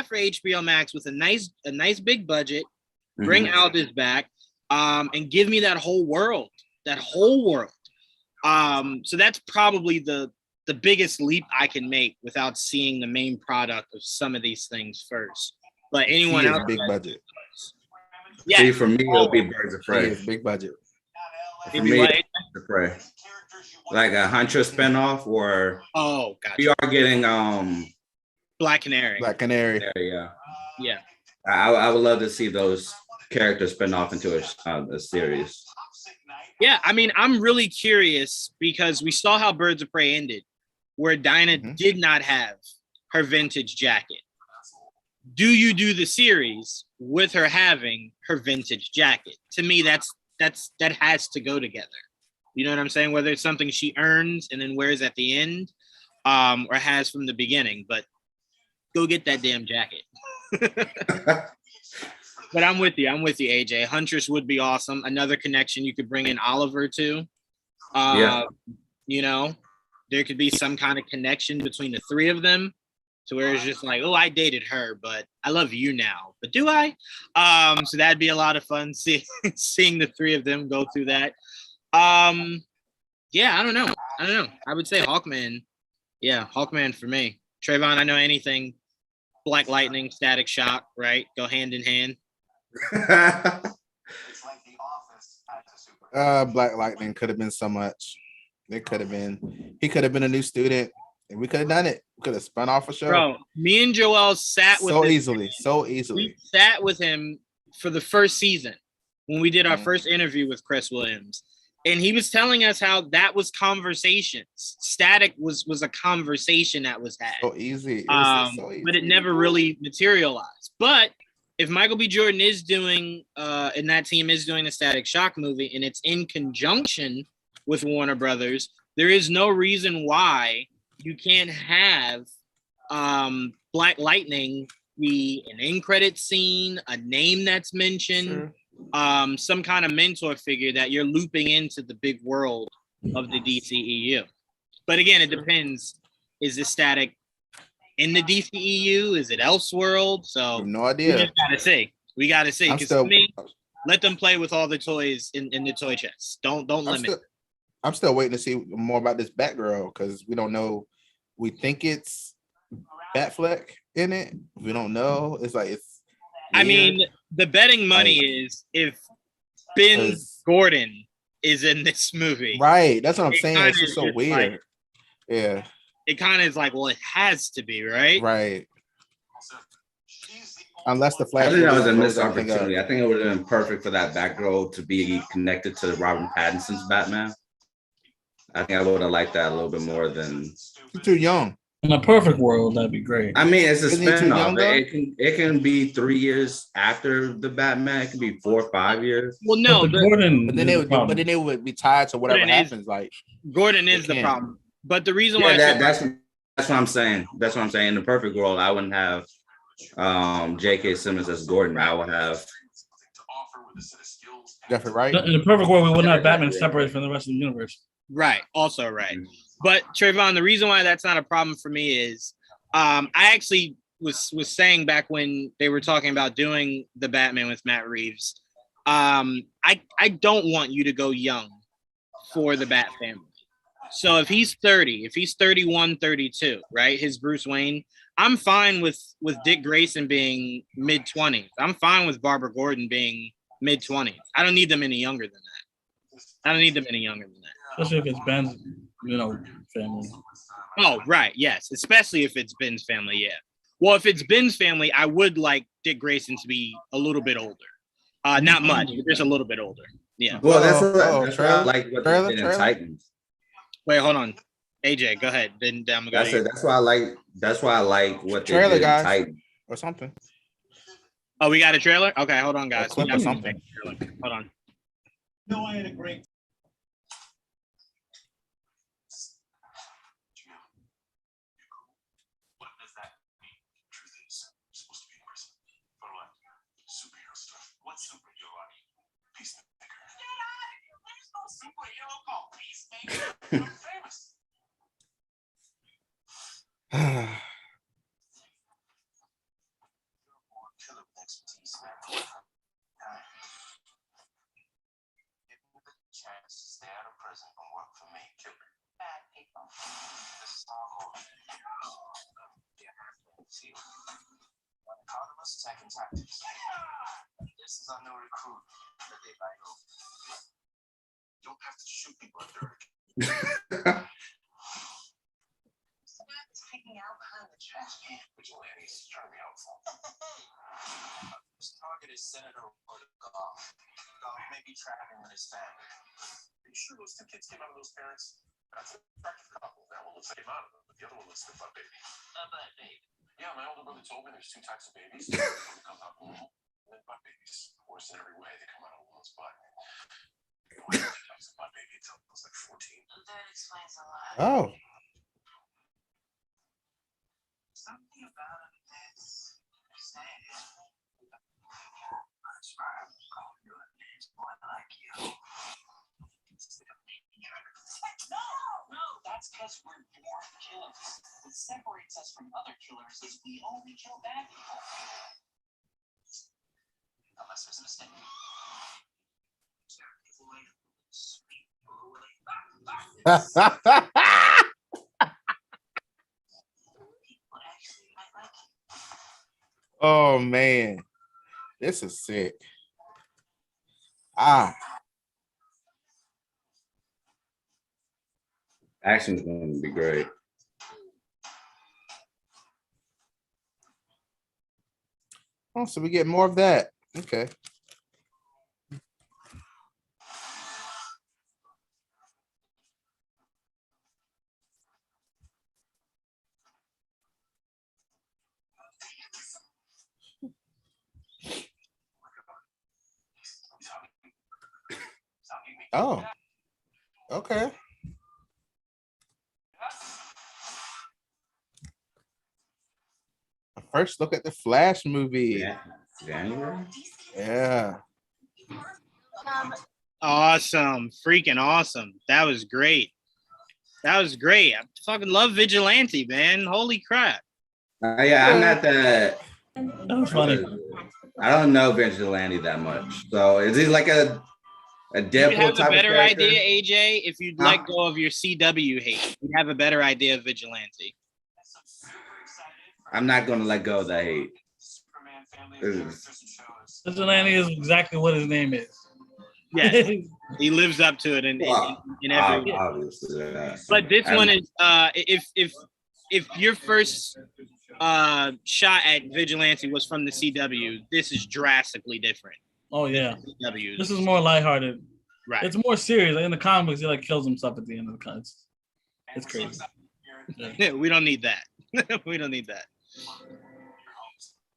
for HBO Max with a nice big budget. Bring Aldous back, and give me that whole world. So that's probably the biggest leap I can make without seeing the main product of some of these things first. But anyone else, big budget. Yeah. See, for me, it'll be Birds of Prey. Big budget. For me, Birds of Prey. Like a Huntress spinoff, or gotcha. We are getting Black Canary. Yeah. Yeah. I would love to see those characters spin off into a series. Yeah, I mean, I'm really curious because we saw how Birds of Prey ended, where Dinah did not have her vintage jacket. Do you do the series with her having her vintage jacket? To me, that has to go together. You know what I'm saying? Whether it's something she earns and then wears at the end, or has from the beginning. But go get that damn jacket. But I'm with you, AJ. Huntress would be awesome. Another connection you could bring in Oliver to. You know, there could be some kind of connection between the three of them to where it's just like, oh, I dated her, but I love you now. But do I? So that'd be a lot of fun seeing the three of them go through that. Yeah, I don't know. I would say Hawkman. Yeah, Hawkman for me. Trayvon, I know anything. Black Lightning, Static Shock, right? Go hand in hand. Black Lightning could have been so much. It could have been. He could have been a new student, and we could have done it. We could have spun off a show. Bro, me and Joel sat with him so easily. We sat with him for the first season when we did our first interview with Chris Williams, And he was telling us how that was conversations. Static was a conversation that was had. So easy. But it never really materialized. But if Michael B. Jordan is doing, and that team is doing the Static Shock movie, and it's in conjunction with Warner Brothers, there is no reason why you can't have Black Lightning be an end credit scene, a name that's mentioned. Sure. Some kind of mentor figure that you're looping into the big world of the DCEU. But again, it depends. Is this Static in the DCEU? Is it Elseworld? So no idea. We just gotta see. We gotta see. Because for me, let them play with all the toys in the toy chest. Don't limit. I'm still waiting to see more about this Batgirl because we don't know. We think it's Batfleck in it. We don't know. It's like it's. I mean, the betting money is if Ben Gordon is in this movie. Right. That's what I'm saying. It's just so weird. Like, yeah. It kind of is like, well, it has to be, right? Right. Unless the Flash. I think that was a missed opportunity. I think it would have been perfect for that Batgirl to be connected to Robert Pattinson's Batman. I think I would have liked that a little bit more than. You're too young. In a perfect world, that'd be great. I mean, it's a spin-off. It can be 3 years after the Batman. It can be 4 or 5 years. Well, no, but then they would be tied to whatever happens. Like Gordon is the problem. But the reason why that's what I'm saying. That's what I'm saying. In the perfect world, I wouldn't have J.K. Simmons as Gordon. I would have Jeffrey Wright. In the perfect world, we wouldn't have Batman separated from the rest of the universe. Right. Also right. But Trayvon, the reason why that's not a problem for me is I actually was saying back when they were talking about doing the Batman with Matt Reeves, I don't want you to go young for the Bat family. So if he's 30, if he's 31, 32, right, his Bruce Wayne, I'm fine with Dick Grayson being mid-20s. I'm fine with Barbara Gordon being mid-20s. I don't need them any younger than that. Especially if it's Ben's, family. Oh, right. Yes. Especially if it's Ben's family. Yeah. Well, if it's Ben's family, I would like Dick Grayson to be a little bit older. Not much, but just a little bit older. Yeah. Well, that's what I like what they did in Titans. Wait, hold on. AJ, go ahead. Then I'm gonna go. That's why I like what they did in Titans or something. Oh, we got a trailer? Okay, hold on, guys. Clip or something. Hold on. No, I had a great. What superhero are you? Peacemaker. Get out of here. There's no superhero called Peacemaker. I'm famous. Killer expertise. Give me the chance to stay out of prison and work for me, killer. Bad people. This is our home. Autonomous attacking tactics. This is our new recruit. You don't have to shoot people at dirt. Picking out behind the trash can. Vigilantes trying to be helpful. This target is Senator Goff. Goff may be traveling with his family. Are you sure those two kids came out of those parents? That's a attractive couple. That one looks like came out of them, but the other one looks like a butt baby. A butt baby. Yeah, my older brother told me there's 2 types of babies. One comes out normal, and then butt babies. Worse in every way, they come out of a woman's butt. Butt baby until I was like 14. That explains a lot. Oh. Something about him is saying, that's right, I'm calling you a man's boy like you. No, that's because we're born killers. What separates us from other killers is we only kill bad people. Unless there's a mistake. Oh man, this is sick. Action's going to be great. Oh, so we get more of that. Okay. Oh, okay. First look at the Flash movie. Yeah. January. Yeah. Awesome. Freaking awesome. That was great. That was great. I fucking love Vigilante, man. Holy crap. Yeah, I'm not that. That was funny. I don't know Vigilante that much. So is he like a You'd Deadpool have a type of better character? idea, AJ, if you'd let go of your CW hate. You'd have a better idea of Vigilante. I'm not going to let go of that hate. Vigilante is exactly what his name is. Yeah, he lives up to it in every. Obviously, but this one is if your first shot at Vigilante was from the CW, this is drastically different. Oh yeah, CW. This is more lighthearted. Right. It's more serious. In the comics, he like kills himself at the end of the comics. It's crazy. Yeah, we don't need that. We don't need that.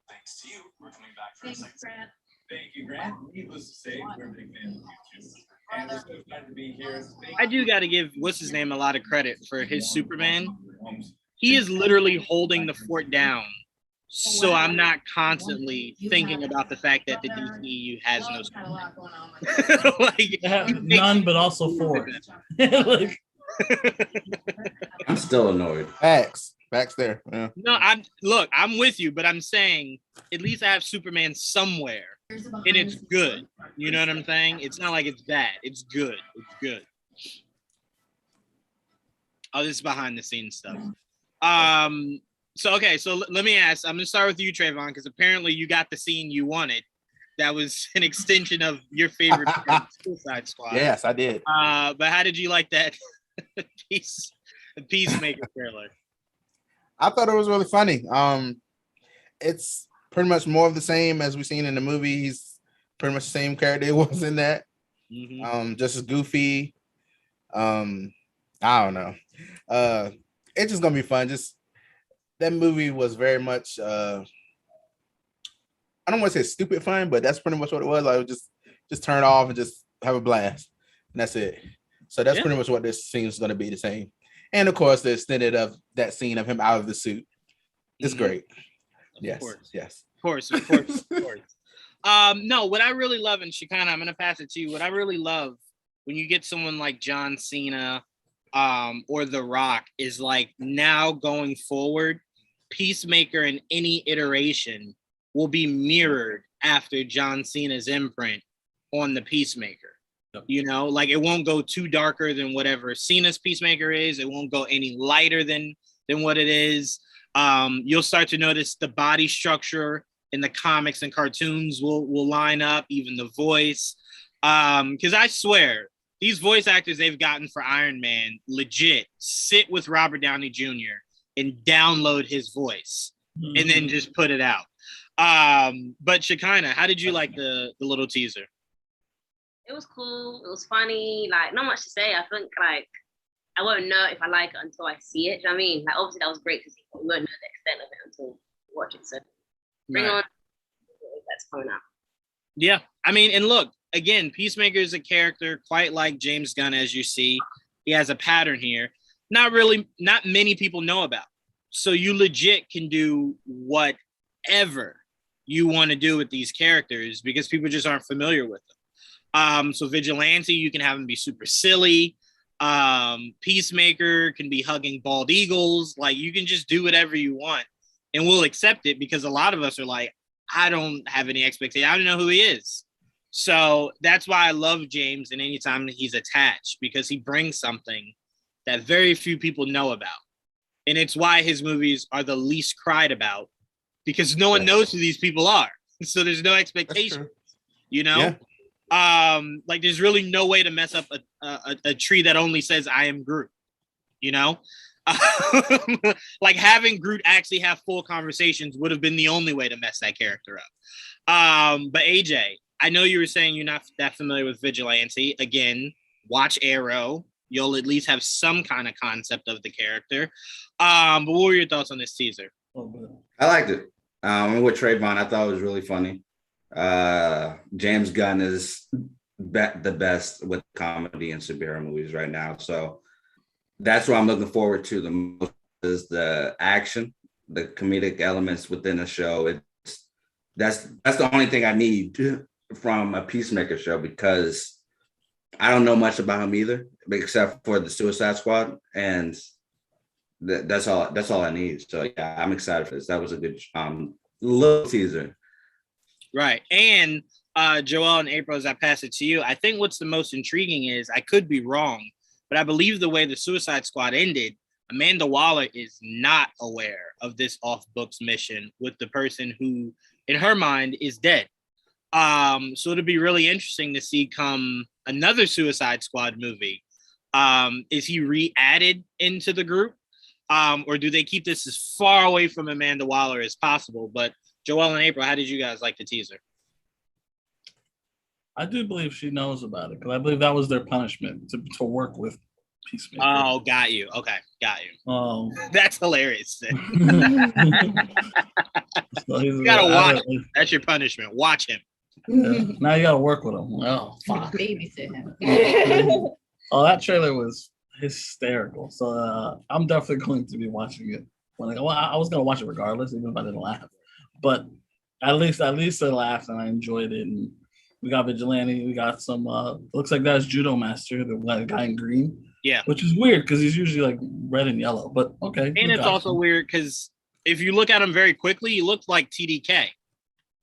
Thanks to you, we're coming back for a second. Grant. Thank you, Grant. Needless to say, we're a big fan of you too. And we're so glad to be here. I do got to give what's his name a lot of credit for his Superman. He is literally holding the fort down, so I'm not constantly thinking about the fact that the DCU has no Superman. Like none, but also four. Like, I'm still annoyed. Facts there. Yeah. No, I'm with you, but I'm saying at least I have Superman somewhere, and it's good. You know what I'm saying? It's not like it's bad. It's good. It's good. Oh, this is behind the scenes stuff. So let me ask. I'm gonna start with you, Trayvon, because apparently you got the scene you wanted. That was an extension of your favorite Suicide Squad. Yes, I did. But how did you like that Peacemaker trailer? I thought it was really funny. It's pretty much more of the same as we've seen in the movie. He's pretty much the same character he was in that. Mm-hmm. Just as goofy. I don't know. It's just gonna be fun. Just that movie was very much I don't want to say stupid fun, but that's pretty much what it was. I would just turn it off and just have a blast. And that's it. So that's pretty much what this scene is gonna be, the same. And of course, the extended of that scene of him out of the suit is great. Yes. Of course. No, what I really love, and Shekinah, I'm gonna pass it to you. What I really love when you get someone like John Cena or The Rock is like now going forward, Peacemaker in any iteration will be mirrored after John Cena's imprint on the Peacemaker. You know, like it won't go too darker than whatever Cena's Peacemaker is. It won't go any lighter than what it is. You'll start to notice the body structure in the comics and cartoons will line up, even the voice. Because I swear, these voice actors they've gotten for Iron Man legit sit with Robert Downey Jr. and download his voice and then just put it out. But Shekinah, how did you like the little teaser? It was cool. It was funny. Like, not much to say. I think, like, I won't know if I like it until I see it. Do you know what I mean? Like, obviously, that was great to see, but we won't know the extent of it until we watch it. So, bring on that's coming out. Yeah. I mean, and look, again, Peacemaker is a character quite like James Gunn, as you see. He has a pattern here. Not many people know about. So you legit can do whatever you want to do with these characters because people just aren't familiar with them. So Vigilante, you can have him be super silly. Peacemaker can be hugging bald eagles. Like, you can just do whatever you want and we'll accept it because a lot of us are like, I don't have any expectation. I don't know who he is. So that's why I love James and anytime he's attached because he brings something that very few people know about. And it's why his movies are the least cried about because no one knows who these people are. So there's no expectation, you know? Yeah. Like there's really no way to mess up a tree that only says I am Groot, you know? Like having Groot actually have full conversations would have been the only way to mess that character up. But AJ, I know you were saying you're not that familiar with Vigilante. Again, watch Arrow. You'll at least have some kind of concept of the character. But what were your thoughts on this teaser? I liked it. With Trayvon, I thought it was really funny. James Gunn is the best with comedy and superhero movies right now. So that's what I'm looking forward to the most, is the action, the comedic elements within the show. That's the only thing I need from a Peacemaker show, because I don't know much about him either, except for the Suicide Squad, and that's all I need. So yeah, I'm excited for this. That was a good little teaser. Right. And Joel and April, as I pass it to you, I think what's the most intriguing is, I could be wrong, but I believe the way the Suicide Squad ended, Amanda Waller is not aware of this off-books mission with the person who, in her mind, is dead. So it'll be really interesting to see come another Suicide Squad movie. Is he re-added into the group? Or do they keep this as far away from Amanda Waller as possible? But Joel and April, how did you guys like the teaser? I do believe she knows about it, because I believe that was their punishment, to work with Peacemaker. Oh, got you. Okay, got you. That's hilarious. So You gotta watch him. That's your punishment. Watch him. Yeah. Now you gotta work with him. Oh, fuck. Babysit him. Oh, that trailer was hysterical. So I'm definitely going to be watching it. I was gonna watch it regardless, even if I didn't laugh. But at least I laughed and I enjoyed it. And we got Vigilante. We got some. Looks like that's Judo Master, the guy in green. Yeah, which is weird because he's usually like red and yellow. But okay. And it's also weird because if you look at him very quickly, he looks like TDK.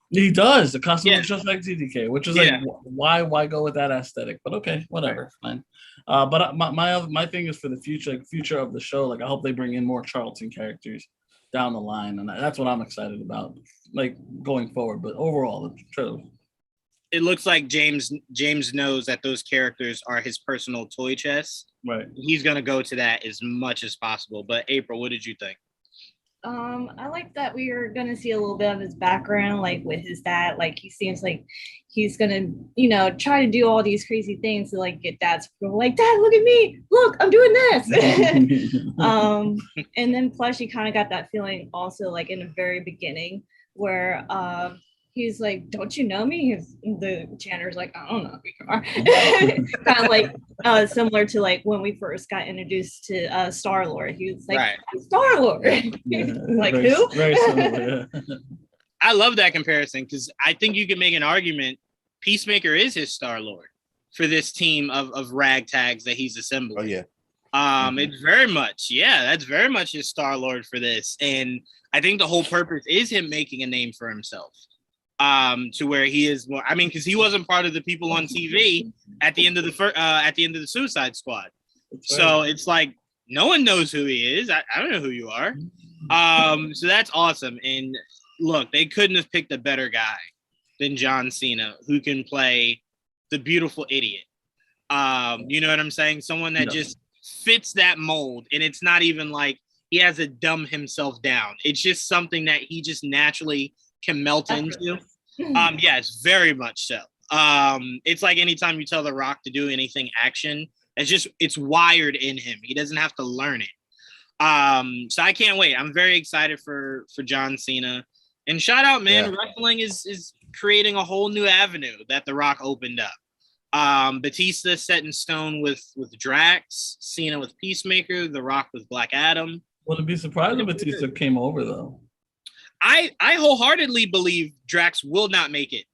He does. The costume looks just like TDK, which is like, why go with that aesthetic? But okay, whatever, fine. But my thing is for the future of the show. Like, I hope they bring in more Charlton characters down the line, and that's what I'm excited about, like, going forward. But overall, the trailer, it looks like James knows that those characters are his personal toy chest. Right. He's gonna go to that as much as possible. But April, what did you think? I like that we are gonna see a little bit of his background, like with his dad. Like, he seems like he's gonna, try to do all these crazy things to like get dad's approval. Like, Dad, look at me, look, I'm doing this. And then plus you kind of got that feeling also, like in the very beginning, where he's like, "Don't you know me?" The janitor's like, "I don't know who you are." Kind of like similar to like when we first got introduced to Star-Lord. He was like, right. Star-Lord. Like, very, who? Very similar, yeah. I love that comparison because I think you can make an argument Peacemaker is his Star-Lord for this team of ragtags that he's assembling. Oh, yeah. It's very much, that's very much his Star-Lord for this. And I think the whole purpose is him making a name for himself. To where he is more, because he wasn't part of the people on TV at the end of the Suicide Squad. So it's like no one knows who he is. I don't know who you are. So that's awesome. And look, they couldn't have picked a better guy than John Cena, who can play the beautiful idiot. You know what I'm saying? Someone that just fits that mold, and it's not even like he has to dumb himself down. It's just something that he just naturally can melt into. Yes, very much so. It's like anytime you tell The Rock to do anything action, it's wired in him. He doesn't have to learn it. So I can't wait. I'm very excited for John Cena. And shout out, man, wrestling is creating a whole new avenue that The Rock opened up. Batista set in stone with Drax, Cena with Peacemaker, The Rock with Black Adam. Wouldn't be surprised if Batista came over though. I wholeheartedly believe Drax will not make it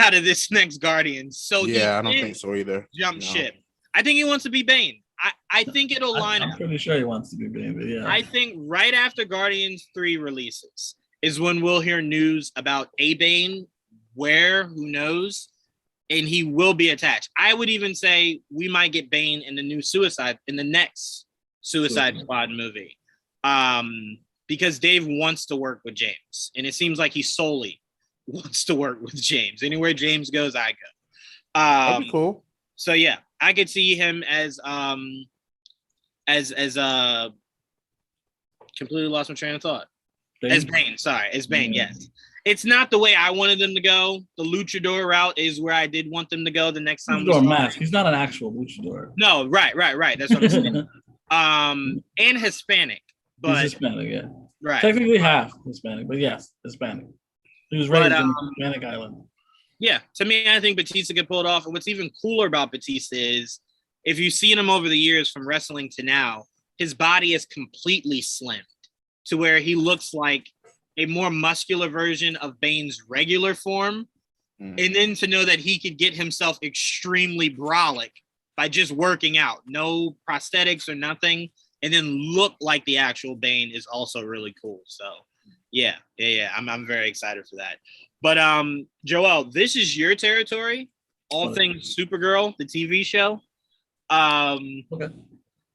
out of this next Guardians. So I don't think so either. Jump ship. I think he wants to be Bane. I think it'll line up. I'm pretty sure he wants to be Bane, but yeah. I think right after Guardians 3 releases is when we'll hear news about a Bane, where, who knows, and he will be attached. I would even say we might get Bane in the next Suicide Squad movie. Because Dave wants to work with James, and it seems like he solely wants to work with James. Anywhere James goes, I go. That'd be cool. So yeah, I could see him as completely lost my train of thought. Bane. As Bane. Yes, it's not the way I wanted them to go. The luchador route is where I did want them to go. The next time, mask. He's not an actual luchador. No, right. That's what I'm saying. And Hispanic. But, he's Hispanic, yeah. Right. Technically half Hispanic, but yes, Hispanic. He was raised in Hispanic Island. Yeah, to me, I think Batista could pull it off. And what's even cooler about Batista is if you've seen him over the years from wrestling to now, his body is completely slimmed to where he looks like a more muscular version of Bane's regular form. And then to know that he could get himself extremely brolic by just working out, no prosthetics or nothing, and then look like the actual Bane is also really cool. So yeah. I'm very excited for that. But Joel, this is your territory. All things Supergirl, the TV show. Okay.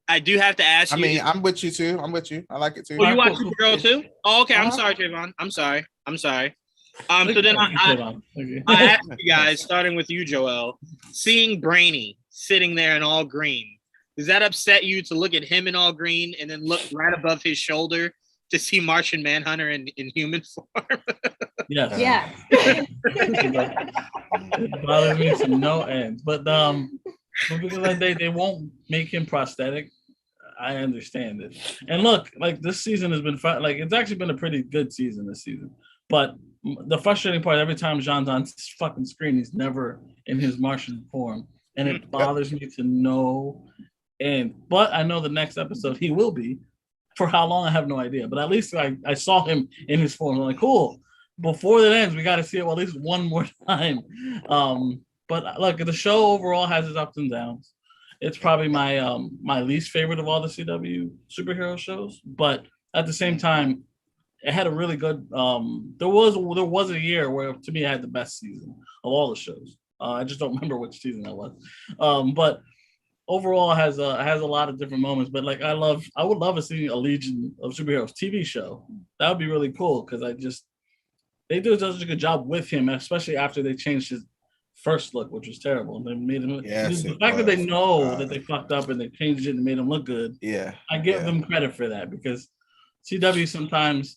I do have to ask you. I mean, I'm with you too. I'm with you. I like it too. Oh, you watch Supergirl too? Oh, okay. I'm sorry, Trayvon. I'm sorry. So then I asked you guys, starting with you, Joel, seeing Brainy sitting there in all green, does that upset you to look at him in all green and then look right above his shoulder to see Martian Manhunter in human form? Yes. Yeah. It bothers me to no end. But because they won't make him prosthetic, I understand it. And look, like this season has been fun. Like it's actually been a pretty good season this season. But the frustrating part, every time Jean's on fucking screen, he's never in his Martian form. And it bothers me to no end. But I know the next episode he will be. For how long, I have no idea. But at least I saw him in his form. I'm like, cool. Before it ends, we got to see it at least one more time. But look, the show overall has its ups and downs. It's probably my my least favorite of all the CW superhero shows. But at the same time, it had a really good. There was a year where to me it had the best season of all the shows. I just don't remember which season that was. But overall, has a lot of different moments. But like I would love to see a Legion of Superheroes TV show. That would be really cool because they do such a good job with him, especially after they changed his first look, which was terrible. And they made him the fact that they know that they fucked up and they changed it and made him look good. Yeah, I give them credit for that because CW sometimes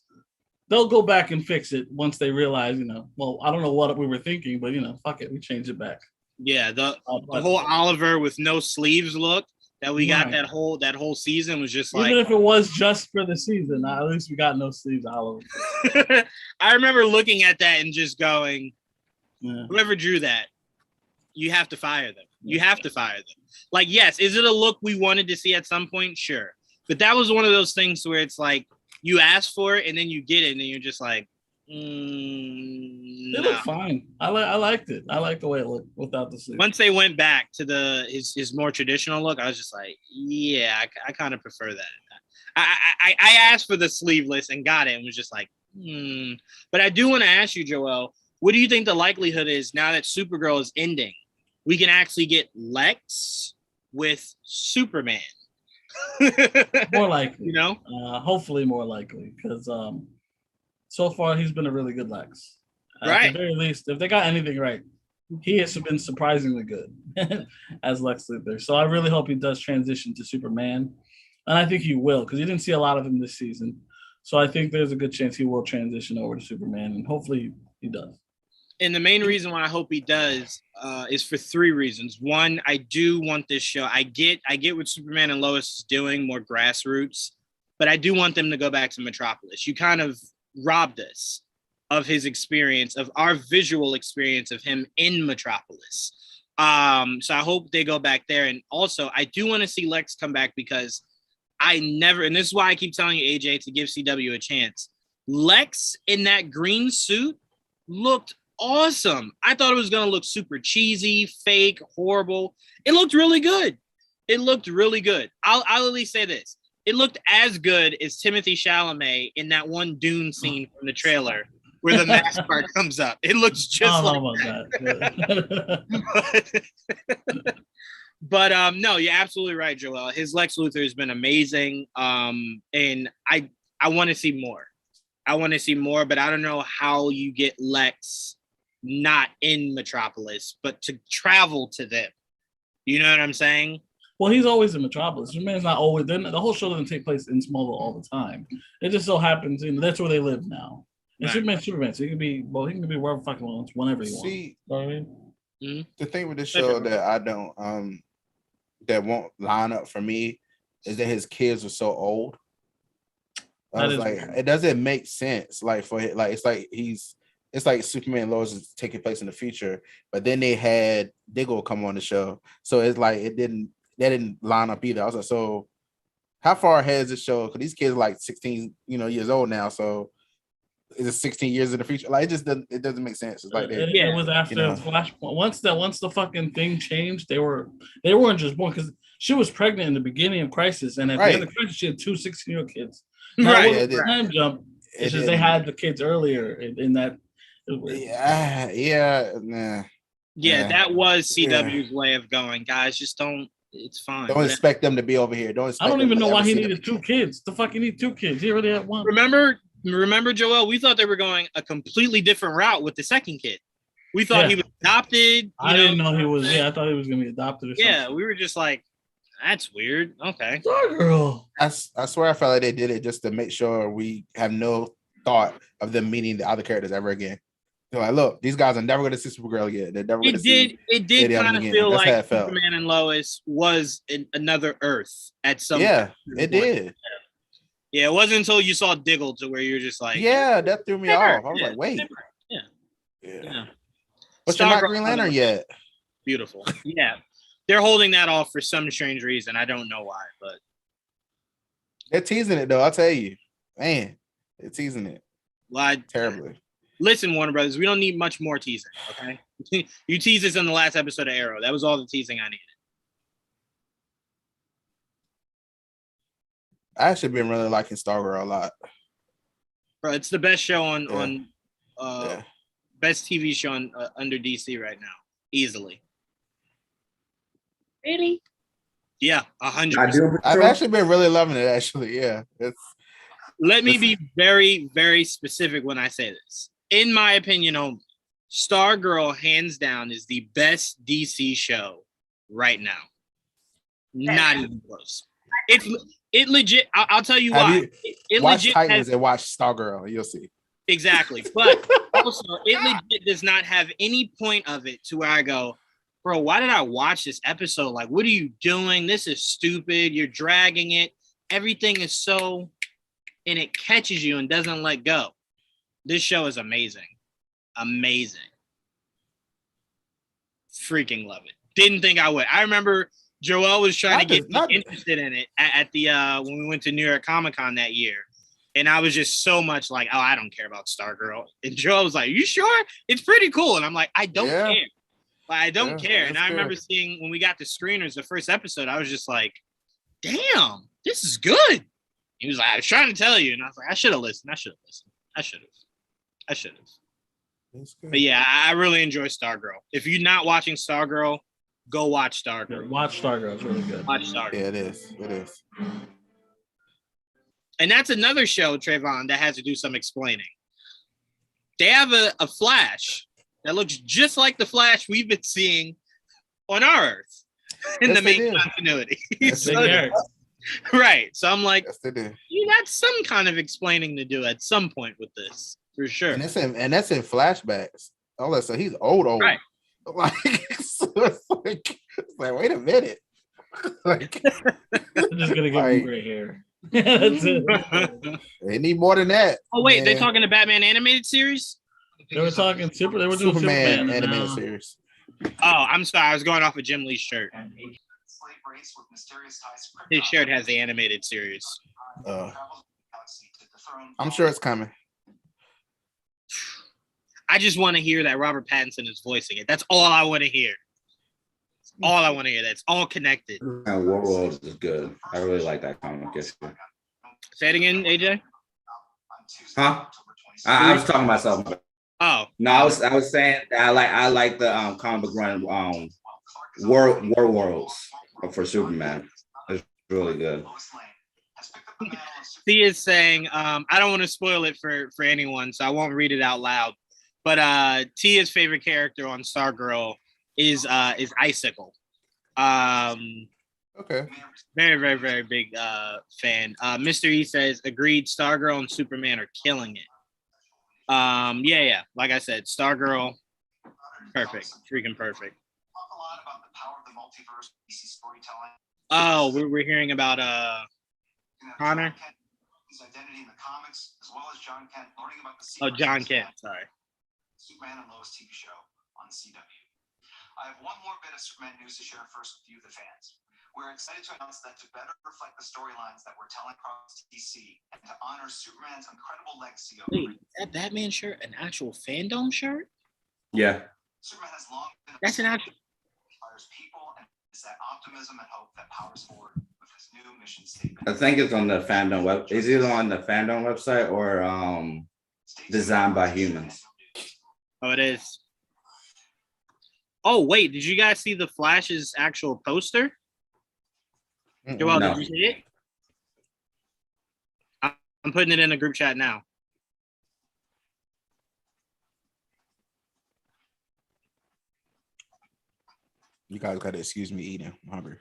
they'll go back and fix it once they realize, well, I don't know what we were thinking, but fuck it, we changed it back. Yeah, the whole Oliver with no sleeves look that we got that whole season was just like, even if it was just for the season, at least we got no sleeves Oliver. I remember looking at that and just going, whoever drew that, you have to fire them. You have to fire them. Like, yes, is it a look we wanted to see at some point? Sure. But that was one of those things where it's like you ask for it and then you get it and then you're just like, It looked fine. I liked it. I liked the way it looked without the sleeves. Once they went back to his more traditional look, I was just like, yeah, I kind of prefer that. I asked for the sleeveless and got it and was just like, But I do want to ask you, Joel, what do you think the likelihood is now that Supergirl is ending? We can actually get Lex with Superman. More likely, hopefully more likely, because so far he's been a really good Lex. Right. At the very least, if they got anything right, he has been surprisingly good as Lex Luthor. So I really hope he does transition to Superman, and I think he will because you didn't see a lot of him this season. So I think there's a good chance he will transition over to Superman, and hopefully he does. And the main reason why I hope he does is for three reasons. One, I do want this show. I get what Superman and Lois is doing, more grassroots, but I do want them to go back to Metropolis. You kind of robbed us of his experience, of our visual experience of him in Metropolis. So I hope they go back there. And also, I do want to see Lex come back because and this is why I keep telling you, AJ, to give CW a chance. Lex in that green suit looked awesome. I thought it was going to look super cheesy, fake, horrible. It looked really good. I'll at least say this. It looked as good as Timothée Chalamet in that one Dune scene from the trailer where the mask part comes up. It looks just like that. But no, you're absolutely right, Joel. His Lex Luthor has been amazing. And I want to see more. But I don't know how you get Lex not in Metropolis, but to travel to them. You know what I'm saying? Well, he's always in Metropolis. Superman's not always. The whole show doesn't take place in Smallville all the time. It just so happens, that's where they live now. And Superman, so he can be wherever fucking wants, whenever he wants. See, you know what I mean? Mm-hmm. The thing with this show that I don't, that won't line up for me is that his kids are so old. I was like, it doesn't make sense. Like it's like he's it's like Superman and Lois is taking place in the future, but then they had Diggle come on the show, so it's like that didn't line up either. I was like, so how far ahead is this show? Because these kids are like 16, years old now, so is it 16 years in the future? Like it doesn't make sense. It's like it was after Flashpoint. Once the fucking thing changed, they weren't just born because she was pregnant in the beginning of Crisis, and at the end of Crisis, she had two 16-year-old kids. Now, it was a time jump. It's just they had the kids earlier in that. That was CW's way of going, guys. Just don't. It's fine. Don't expect them to be over here. I don't even know why he needed two kids. The fuck, he need two kids. He already had one. Remember, Joel? We thought they were going a completely different route with the second kid. We thought he was adopted. I didn't know he was. Yeah, I thought he was gonna be adopted or something. Yeah, we were just like, that's weird. Okay. Stargirl. I swear I felt like they did it just to make sure we have no thought of them meeting the other characters ever again. They're like, look, these guys are never going to see Supergirl again. They're never going to see. It did kind of feel like Superman and Lois was in another Earth at some point. Yeah, it did. Yeah, it wasn't until you saw Diggle to where you're just like, yeah, that threw me off. I was like, wait, yeah. But you're not Green Lantern yet. Beautiful. Yeah, they're holding that off for some strange reason. I don't know why, but they're teasing it though. I'll tell you, man, they're teasing it. Terribly. Listen, Warner Brothers, we don't need much more teasing, okay? You teased us in the last episode of Arrow. That was all the teasing I needed. I actually been really liking Stargirl a lot. Bro, it's the best show on best TV show under DC right now, easily. Really? Yeah, 100%. I've actually been really loving it. Actually, yeah. Let me be very, very specific when I say this. In my opinion only, Stargirl, hands down, is the best DC show right now. Not even close. It legit. I'll tell you why. Watch Titans and watch Stargirl. You'll see. Exactly, but also it legit does not have any point of it to where I go, bro, why did I watch this episode? Like, what are you doing? This is stupid. You're dragging it. Everything is so, and it catches you and doesn't let go. This show is amazing. Amazing. Freaking love it. Didn't think I would. I remember Joel was trying to get me interested in it at the when we went to New York Comic Con that year. And I was just so much like, oh, I don't care about Stargirl. And Joel was like, you sure? It's pretty cool. And I'm like, I don't care. Like, I don't care. And I remember seeing when we got the screeners, the first episode, I was just like, damn, this is good. He was like, I was trying to tell you. And I was like, I should have listened. But yeah, I really enjoy Stargirl. If you're not watching Stargirl, go watch Stargirl. Watch Stargirl. It's really good. Watch Stargirl. Yeah, it is. It is. And that's another show, Trayvon, that has to do some explaining. They have a Flash that looks just like the Flash we've been seeing on our Earth in the main continuity. Right. So I'm like, you got some kind of explaining to do at some point with this, for sure. And that's in flashbacks. All that stuff. He's old. Right. Like, it's like, wait a minute. Like, I'm just gonna give him gray hair. That's it. They need more than that. Oh wait, they're talking the Batman animated series? They were talking They were doing Superman animated series. Oh, I'm sorry. I was going off of Jim Lee's shirt. His shirt has the animated series. I'm sure it's coming. I just want to hear that Robert Pattinson is voicing it. That's all I want to hear. All I want to hear. That's all connected. And World is good. I really like that comic. Say it again, AJ. Huh? I was talking about something. Oh no, I was saying I like the comic run Worlds for Superman. It's really good. He is saying, I don't want to spoil it for anyone, so I won't read it out loud. But Tia's favorite character on Stargirl is Icicle. Okay. Very, very, very big fan. Mr. E says, agreed, Stargirl and Superman are killing it. Yeah. Like I said, Stargirl, perfect. Freaking perfect. Oh, we're hearing about Connor. Oh, John Kent, sorry. Superman and Lois TV show on CW. I have one more bit of Superman news to share first with you, the fans. We're excited to announce that to better reflect the storylines that we're telling across DC and to honor Superman's incredible legacy of Wait, that Batman shirt, an actual FanDome shirt? Yeah. Superman has long been That's an actual. inspires people, and it's that optimism and hope that powers forward with his new mission statement. I think it's on the FanDome web. It's either on the FanDome website or designed by humans. Oh, it is. Oh, wait, did you guys see the Flash's actual poster? Joel, No. did you see it? I'm putting it in a group chat now. You guys got to excuse me eating. I'm hungry.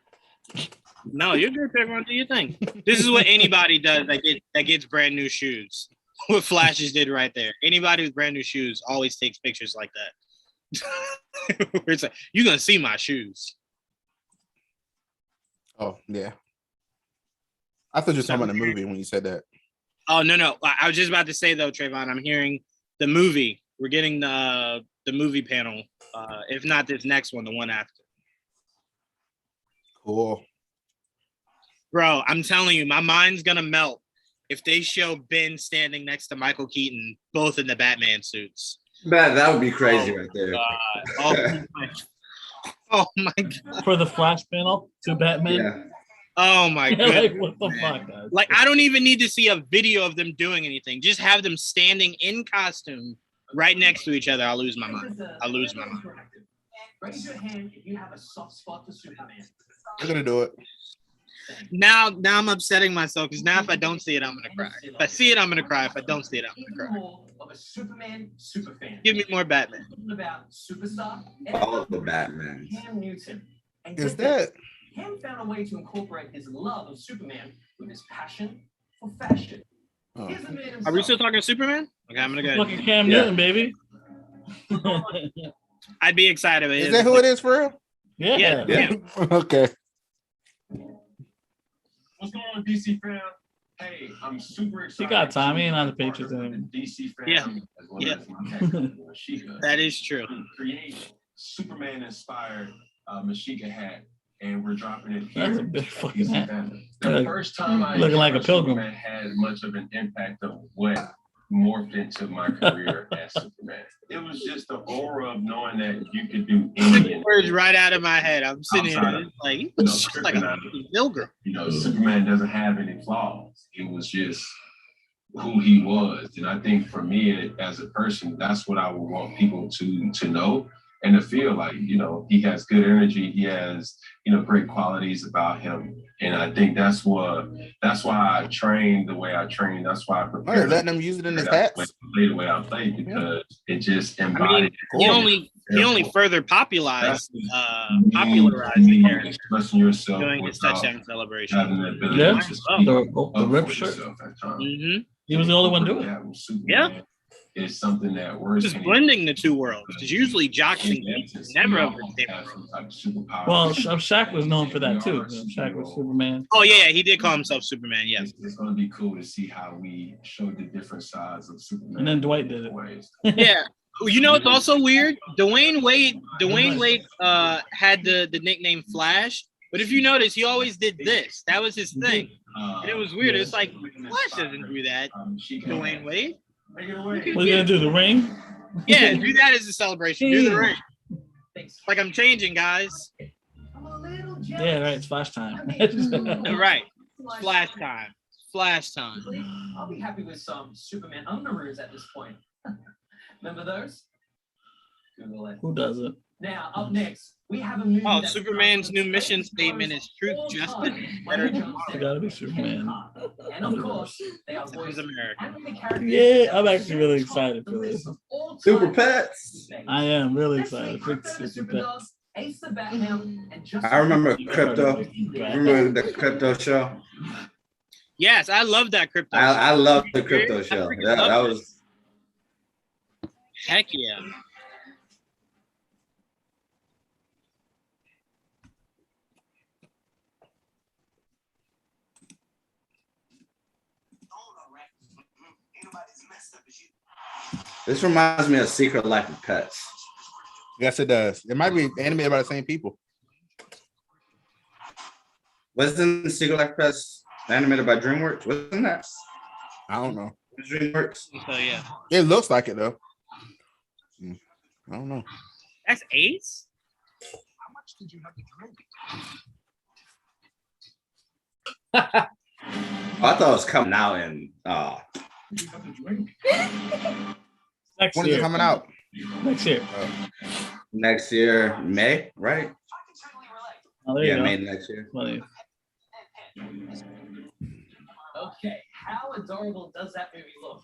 No, you're good, everyone. Do your thing. This is what anybody does that gets brand new shoes. What Flashes did right there. Anybody with brand new shoes always takes pictures like that. It's like, you're gonna see my shoes. Oh yeah. I thought you were talking about the movie when you said that. Oh no. I was just about to say though, Trayvon, I'm hearing the movie. We're getting the movie panel. If not this next one, the one after. Cool. Bro, I'm telling you, my mind's gonna melt if they show Ben standing next to Michael Keaton, both in the Batman suits. That would be crazy right there. Oh my God. For the Flash panel to Batman. Yeah. Oh my God. Like, what the fuck, guys? Like, I don't even need to see a video of them doing anything. Just have them standing in costume right next to each other. I'll lose my mind. Raise your hand if you have a soft spot for Superman. We're gonna do it. Now I'm upsetting myself because now if I don't see it, I'm gonna cry. If I see it, I'm gonna cry. If I don't see it, I'm gonna cry. More of a Superman superfan. Give me more Batman. About superstar. All the Batman. Cam Newton. And Is that? Cam found a way to incorporate his love of Superman with his passion for fashion. Oh. Here's the man himself. Are we still talking Superman? Okay, I'm gonna go. Fucking Cam Newton, baby. I'd be excited. Is that who it is for real? Yeah. Okay. What's going on, DC fan? Hey, I'm super excited. He got time. He ain't on the Patriots anymore. DC fan. Yeah. As well Yeah. as my cat, Mashika. That is true. Create Superman-inspired Mashika hat, and we're dropping it here. That's a big fucking hat. The first time I Looking like a pilgrim. Superman had much of an impact of what morphed into my career as Superman. It was just the aura of knowing that you could do anything. Words right out of my head. I'm sitting here Outside of, like, he you know, was just like a kryptonite. pilgrim. You know, Superman doesn't have any flaws. It was just who he was. And I think for me as a person, that's what I would want people to know and to feel like, you know, he has good energy. He has, you know, great qualities about him. And I think that's why I train the way I train. That's why I prepare. They're letting them use it in his That's hats. Play the way I play because it just I embodied. mean, he only further popularized the character Expressing yourself doing his without touchdown celebration. having the ability Yeah. to speak The rip for shirt. yourself at times. Mm-hmm. He was the only one doing it. That was Superman. Yeah. It's something that works. Just blending the two worlds. Because usually Jocks and Geeks never over the same world. Well, Shaq was known for that too. Shaq was Superman. Oh yeah, he did call himself Superman. Yes. It's going to be cool to see how we show the different sides of Superman. And then Dwight did it. Yeah. You know, it's also weird. Dwayne Wade had the nickname Flash, but if you notice, he always did this. That was his thing. And it was weird. It's like Flash doesn't do that. Dwayne Wade. What are you gonna do? The ring? Yeah, do that as a celebration. Do the ring. Like I'm changing, guys. Yeah, right. It's Flash time. Right. Flash time. Flash time. I'll be happy with some Superman underoos at this point. Remember those? Google it. Who does it? Now, up next, we have a movie. Oh, Superman's new mission statement is truth, justice, better You gotta be Superman. And of course, they are is America. Yeah, I'm actually really excited for this. Super Pets. I am really excited for Super Pets. Ace the Batman and just I remember Crypto. Remember the Crypto show? Yes, I love that crypto. I love the Crypto show. That was. Heck yeah. This reminds me of Secret Life of Pets. Yes, it does. It might be animated by the same people. Wasn't Secret Life of Pets animated by DreamWorks? Wasn't that? I don't know. DreamWorks. So yeah, it looks like it though. I don't know. That's Ace. How much did you have to drink? I thought it was coming out in Next when year. is it coming out? Next year. Next year, May, right? Oh, there you Yeah, go. May next year. Funny. Okay, how adorable does that movie look?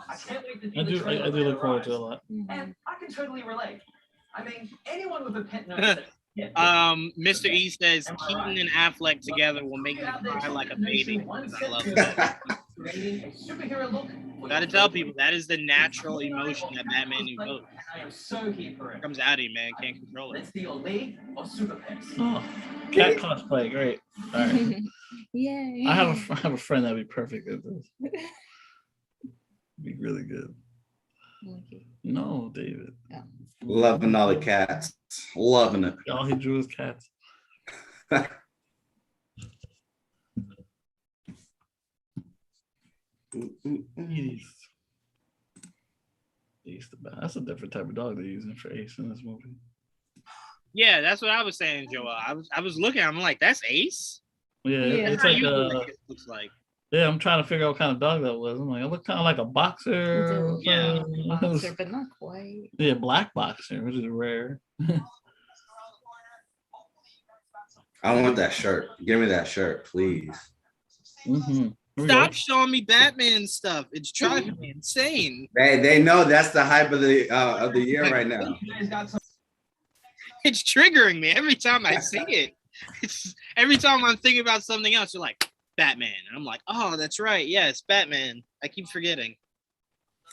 I can't wait to see I the do. trailer I do when it look forward to it a arrives. lot. And I can totally relate. I mean, anyone with a pet knows that. Yeah, Mr. E says Keaton and Affleck together will make me cry like a baby. Because I love that. superhero look. Gotta tell people that is the natural emotion that Batman evokes. I am so here for it. Comes out of you, man. Can't control it. Let's see your league or super pets. Oh, cat cosplay, great. All right. Yay. I have a friend that'd be perfect at this. Be really good. No, David. Loving all the cats. Loving it. All he drew was cats. That's a different type of dog they're using for Ace in this movie. Yeah, that's what I was saying, Joel. I was looking. I'm like, that's Ace. Yeah, That's it's how like you feel like it looks like. Yeah, I'm trying to figure out what kind of dog that was. I'm like, it looked kind of like a boxer. Yeah, boxer, but not quite. Yeah, black boxer, which is rare. I want that shirt. Give me that shirt, please. Stop showing me Batman stuff. It's driving me insane. They know that's the hype of the year right now. It's triggering me every time I see it. It's every time I'm thinking about something else. You're like Batman, and I'm like, oh, that's right. Yes, Batman. I keep forgetting.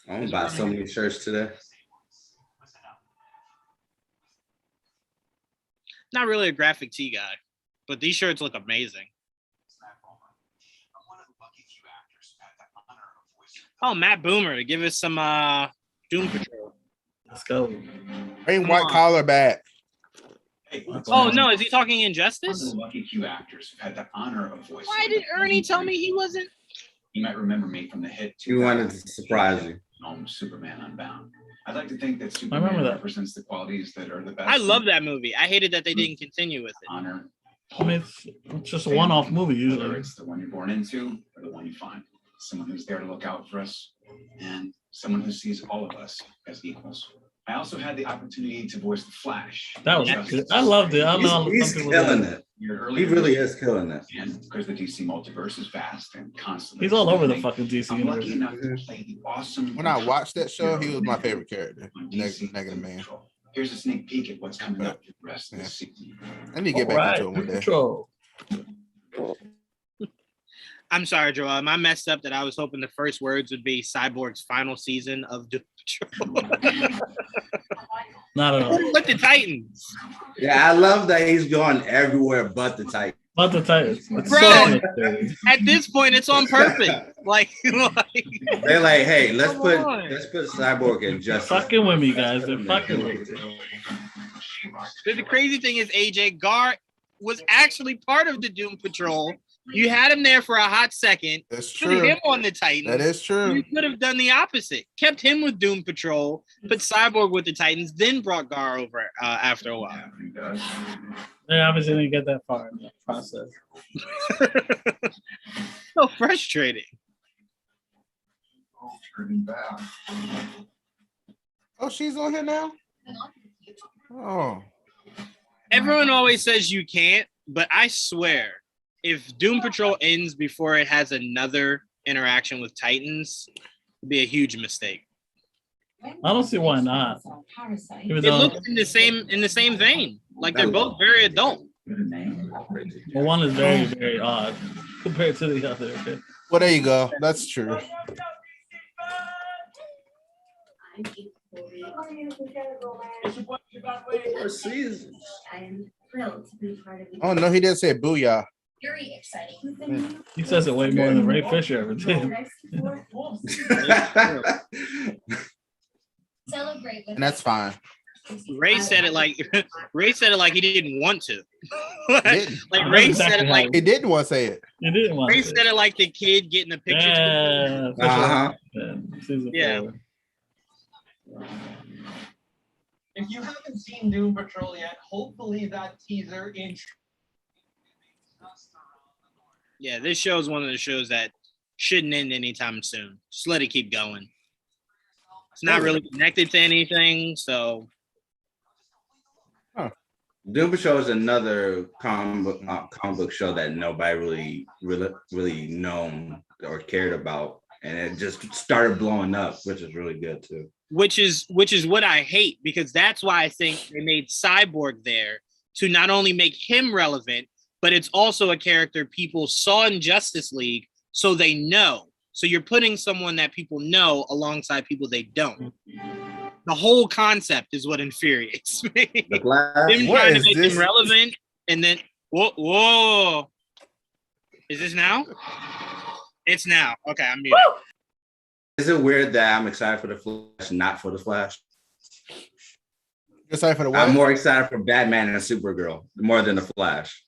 I'm gonna buy so many shirts today. Not really a graphic tee guy, but these shirts look amazing. Oh, Matt Boomer to give us some Doom Patrol. Let's go. Bring White Collar back. Oh no, is he talking Injustice? Lucky few actors who've had the honor of voicing. Why did Ernie tell me he wasn't? You might remember me from the hit. He wanted to surprise you. Superman Unbound. I'd like to think that I Superman remember that. represents the qualities that are the best. I love that movie. I hated that they didn't continue with it. Honor. I mean, it's just a one-off movie Whether usually. it's the one you're born into or the one you find. Someone who's there to look out for us and someone who sees all of us as equals. I also had the opportunity to voice the Flash. That was good. I loved it. I know He's some people killing did. it. He really is killing it. And because the DC multiverse is vast and constantly. He's all over the fucking DC I'm lucky universe. enough to play the awesome. When I watched that show, he was my favorite character. Negative Man. Here's a sneak peek at what's coming up for the rest of the season. I need to get back into it one day. Control. I'm sorry, Joel. Am I messed up that I was hoping the first words would be Cyborg's final season of Doom Patrol? Not at all. But the Titans. Yeah, I love that he's going everywhere but the Titans. But the Titans. It's Bro, so at this point, it's on purpose. Like They're like, hey, let's put Cyborg in Justice. fucking with me, guys. They're fucking with me. The crazy thing is, AJ Gar was actually part of the Doom Patrol. You had him there for a hot second. That's Put true. him on the Titans. That is true. You could have done the opposite. Kept him with Doom Patrol, put Cyborg with the Titans, then brought Gar over after a while. They obviously didn't get that far in the process. So frustrating. Oh, she's on here now? Oh. Everyone always says you can't, but I swear, if Doom Patrol ends before it has another interaction with Titans, it'd be a huge mistake. I don't see why not. Even It though, looks in the same vein. Like they're both very adult. well, one is very, very odd compared to the other. Well, there you go. That's true. I am thrilled to be part of the Oh, no, he didn't say booyah. very exciting. He says it way more than Ray Fisher ever did. Celebrate with and that's fine. Ray said it like he didn't want to. Like That's Ray exactly said it how like He didn't want to say it. He didn't want Ray to. said it like the kid getting a picture. Yeah, for Uh-huh. sure. Season Yeah. 4. If you haven't seen Doom Patrol yet, hopefully that teaser in. Yeah, this show is one of the shows that shouldn't end anytime soon. Just let it keep going. It's not really connected to anything, so. Doom Patrol is another comic book show that nobody really known or cared about, and it just started blowing up, which is really good too. Which is what I hate, because that's why I think they made Cyborg there to not only make him relevant, but it's also a character people saw in Justice League, so they know. So you're putting someone that people know alongside people they don't. The whole concept is what infuriates me. Them trying to make him relevant, and then whoa. Is this now? It's now. Okay, I'm muted. Is it weird that I'm excited for the Flash, not for the Flash? Excited for the what? I'm more excited for Batman and Supergirl more than the Flash.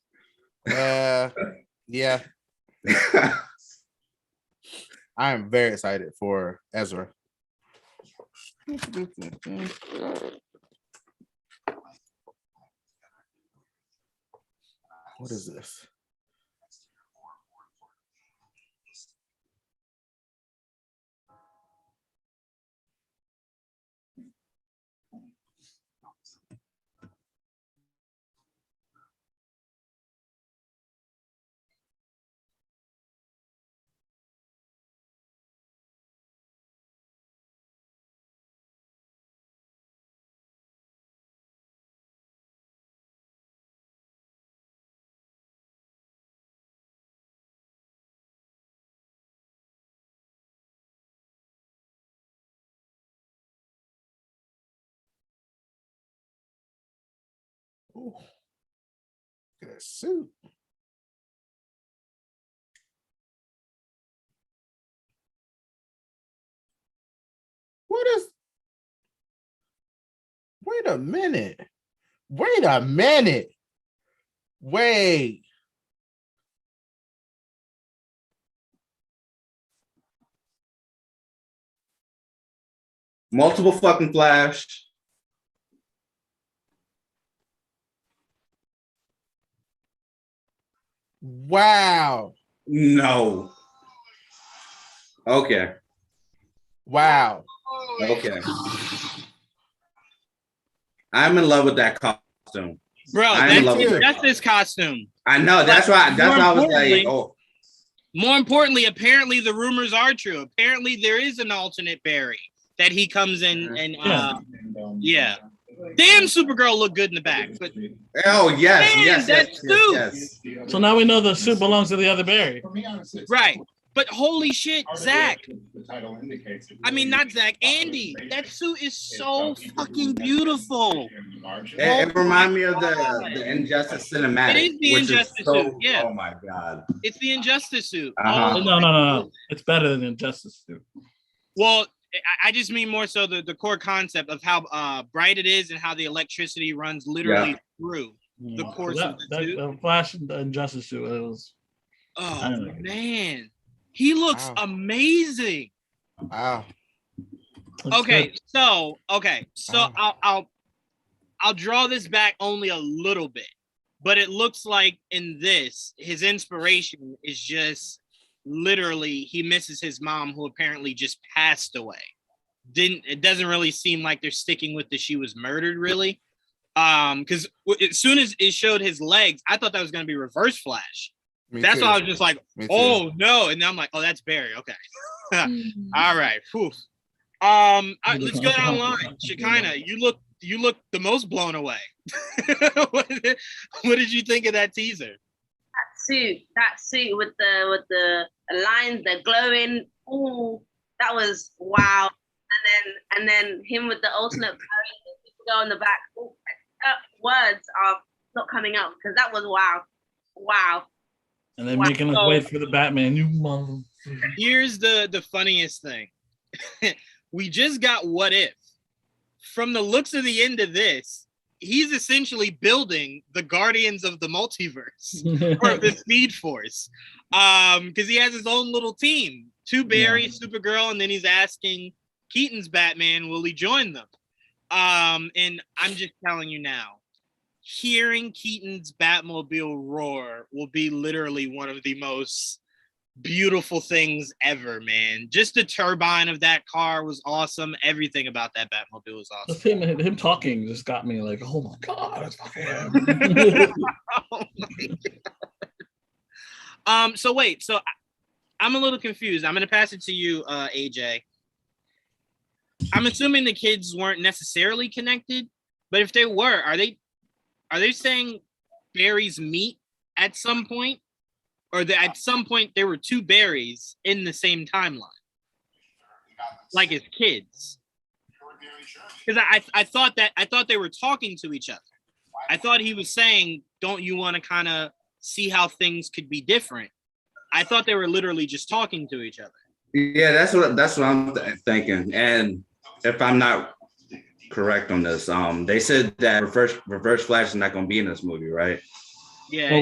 Yeah. I am very excited for Ezra. What is this? Ooh. Look at that suit. What is? Wait a minute. Wait. Multiple fucking Flash. Wow. No. Okay. Wow. Okay. I'm in love with that costume. Bro, that's this costume. I know. That's why I was like, oh. More importantly, apparently the rumors are true. Apparently there is an alternate Barry that he comes in and yeah. Damn, Supergirl looked good in the back. But oh yes, that suit. Yes. So now we know the suit belongs to the other Barry. Right. But holy shit, Zach. I mean, not Zach, Andy. That suit is so fucking beautiful. It reminds me of the Injustice cinematic. It is the Injustice suit, yeah. Oh my god. It's the Injustice suit. Uh-huh. No. It's better than the Injustice suit. Well, I just mean more so the core concept of how bright it is and how the electricity runs literally through the course of the suit. The Flash and the Injustice suit, it was. Oh man, he looks amazing. Wow. Okay, so I'll draw this back only a little bit, but it looks like in this, his inspiration is just literally he misses his mom, who apparently just passed away. It doesn't really seem like they're sticking with she was murdered, really. Because as soon as it showed his legs, I thought that was going to be Reverse Flash. That's why I was just like, oh no, and then I'm like, oh, that's Barry. Okay, all right. Whew. Let's go down the line. Shekinah, you look the most blown away. What did you think of that teaser? That suit with the lines, the glowing. Oh, that was wow. And then him with the alternate go on the back. Ooh, words are not coming out because that was wow. And then making us wait for the Batman. You mother. Here's the funniest thing. We just got What If, from the looks of the end of this, he's essentially building the Guardians of the Multiverse or the Speed Force, because he has his own little team. 2 Barry, Supergirl, and then he's asking Keaton's Batman, will he join them? And I'm just telling you now, hearing Keaton's Batmobile roar will be literally one of the most beautiful things ever, man. Just the turbine of that car was awesome. Everything about that Batmobile was awesome. Just him talking just got me like, oh my god, it's fucking him. Oh my god. So wait, so I'm a little confused. I'm gonna pass it to you, AJ. I'm assuming the kids weren't necessarily connected, but if they were, are they saying Barry's meet at some point? Or that at some point there were 2 Barrys in the same timeline, like as kids. Because I thought they were talking to each other. I thought he was saying, "Don't you want to kind of see how things could be different?" I thought they were literally just talking to each other. Yeah, that's what I'm thinking. And if I'm not correct on this, they said that Reverse Flash is not going to be in this movie, right? Yeah,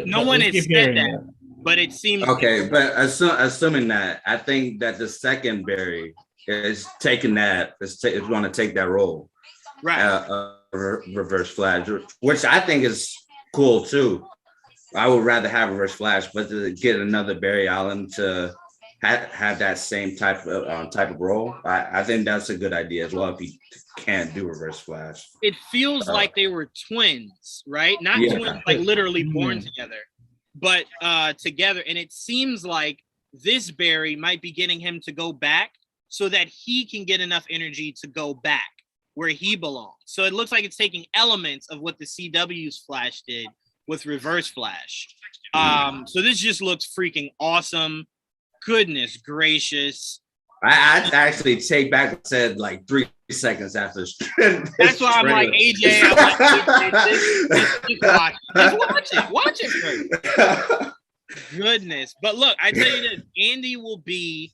no one has said that, but it seems okay. But assuming that, I think that the second Barry is taking that is going to take that role, right? Reverse Flash, which I think is cool too. I would rather have Reverse Flash, but to get another Barry Allen to have that same type of role, I think that's a good idea as well. If he can't do Reverse Flash, it feels like they were twins, right? Not twins, like literally born together, but together. And it seems like this Barry might be getting him to go back so that he can get enough energy to go back where he belongs. So it looks like it's taking elements of what the CW's Flash did with Reverse Flash. So this just looks freaking awesome. Goodness gracious. I actually take back what I said like 3 seconds after this. That's why I'm like, AJ, just watch it first. Goodness. But look, I tell you this, Andy will be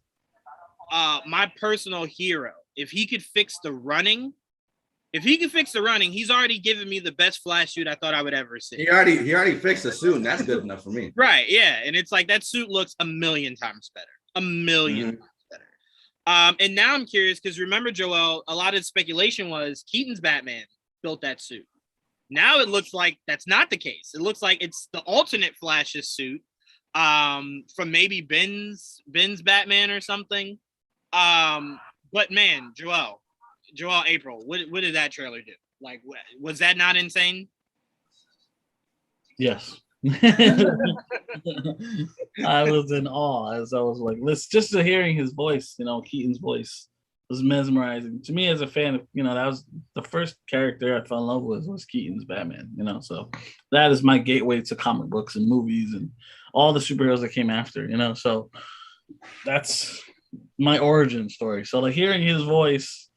my personal hero. If he could fix the running, he's already given me the best Flash suit I thought I would ever see. He already fixed the suit, and that's good enough for me. Right, yeah. And it's like that suit looks a million times better. A million times better. And now I'm curious because remember, Joel, a lot of speculation was Keaton's Batman built that suit. Now it looks like that's not the case. It looks like it's the alternate Flash's suit from maybe Ben's Batman or something. But man, Joel, April, what did that trailer do? Like, was that not insane? Yes. I was in awe as I was like, just hearing his voice, Keaton's voice was mesmerizing to me as a fan of, that was the first character I fell in love with was Keaton's Batman, so that is my gateway to comic books and movies and all the superheroes that came after, so that's my origin story. So like hearing his voice,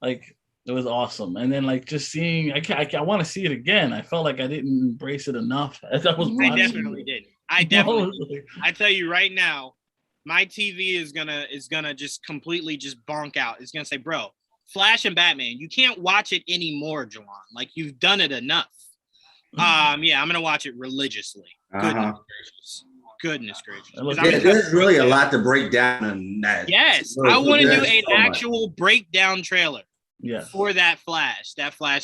like it was awesome. And then like just seeing, I want to see it again. I felt like I didn't embrace it enough as I was watching. I definitely did. I tell you right now, my TV is gonna just completely just bonk out. It's gonna say, bro, Flash and Batman, you can't watch it anymore, Juwan. Like you've done it enough. Yeah, I'm gonna watch it religiously. Goodness gracious. There's really a lot to break down in that. Yes, I want to do an actual breakdown trailer. For that Flash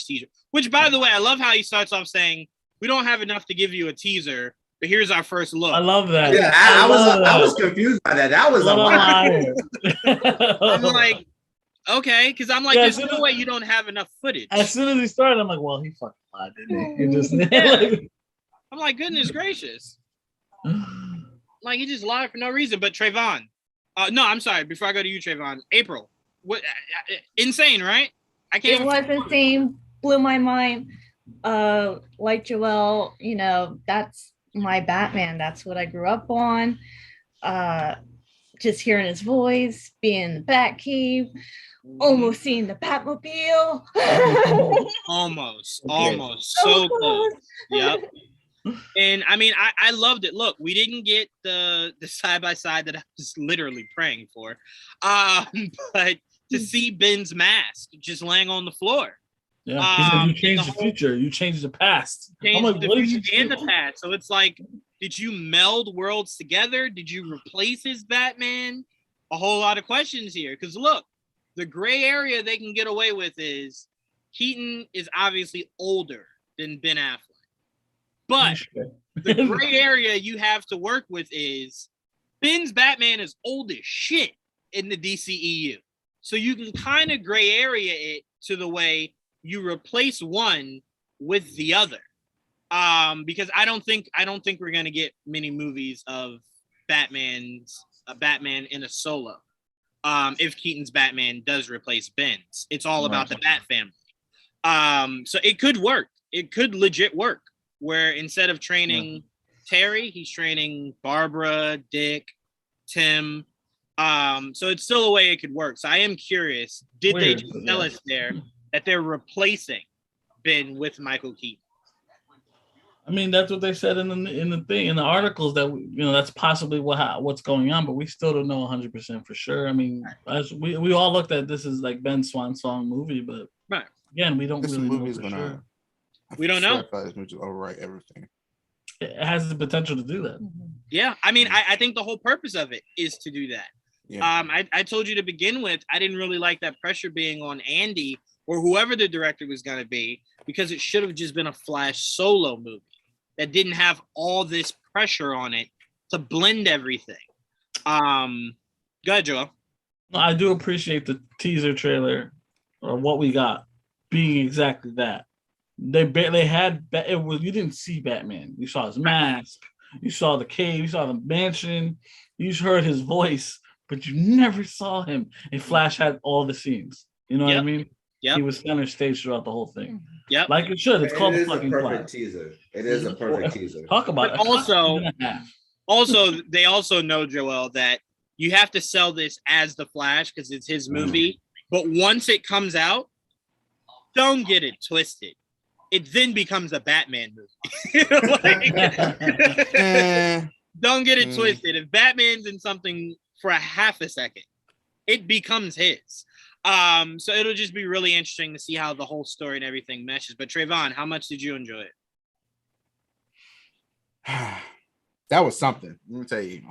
teaser. Which, by the way, I love how he starts off saying, "We don't have enough to give you a teaser, but here's our first look." I love that. Yeah, I was confused by that. That was a lie. I'm like, okay, because I'm like, there's no way you don't have enough footage. As soon as he started, I'm like, well, he fucking lied, didn't he? He just I'm like, goodness gracious. Like he just lied for no reason. But Trayvon, no, I'm sorry. Before I go to you, Trayvon, April, what? Insane, right? I can't. It was insane. Blew my mind. Like Joel, that's my Batman. That's what I grew up on. Just hearing his voice, being in the Batcave, almost seeing the Batmobile. almost so close. Yep. And I mean, I loved it. Look, we didn't get the side by side that I was literally praying for, but to see Ben's mask just laying on the floor. Yeah, he said you changed the future, you changed the past. I'm like, what did you and the past? So it's like, did you meld worlds together? Did you replace his Batman? A whole lot of questions here. Because look, the gray area they can get away with is Keaton is obviously older than Ben Affleck. But the gray area you have to work with is Ben's Batman is old as shit in the DCEU. So you can kind of gray area it to the way you replace one with the other. Because I don't think we're gonna get many movies of Batman in a solo. If Keaton's Batman does replace Ben's, it's all about the Bat family. So it could work. It could legit work. Where instead of training Terry, he's training Barbara, Dick, Tim. So it's still a way it could work. So I am curious, did they just tell us there that they're replacing Ben with Michael Keaton? I mean, that's what they said in the articles that that's possibly what's going on, but we still don't know 100% for sure. I mean, as we all looked at this as like Ben's swan song movie, but again, we don't really know for sure. We don't know. I thought this movie will overwrite everything. It has the potential to do that. Yeah, I mean, I think the whole purpose of it is to do that. Yeah. I told you to begin with, I didn't really like that pressure being on Andy or whoever the director was going to be, because it should have just been a Flash solo movie that didn't have all this pressure on it to blend everything. Go ahead, Joel. I do appreciate the teaser trailer or what we got being exactly that. They had you didn't see Batman. You saw his mask, you saw the cave, you saw the mansion, you heard his voice, but you never saw him. And Flash had all the scenes. You know what I mean? Yeah. He was center stage throughout the whole thing. Yep. Like it should. It's called a fucking perfect teaser. It is a perfect teaser. Talk about it. Also, they also know, Joel, that you have to sell this as the Flash because it's his movie. But once it comes out, don't get it twisted. It then becomes a Batman movie. Don't get it twisted. If Batman's in something for a half a second, it becomes his. So it'll just be really interesting to see how the whole story and everything meshes. But Trayvon, how much did you enjoy it? That was something. Let me tell you.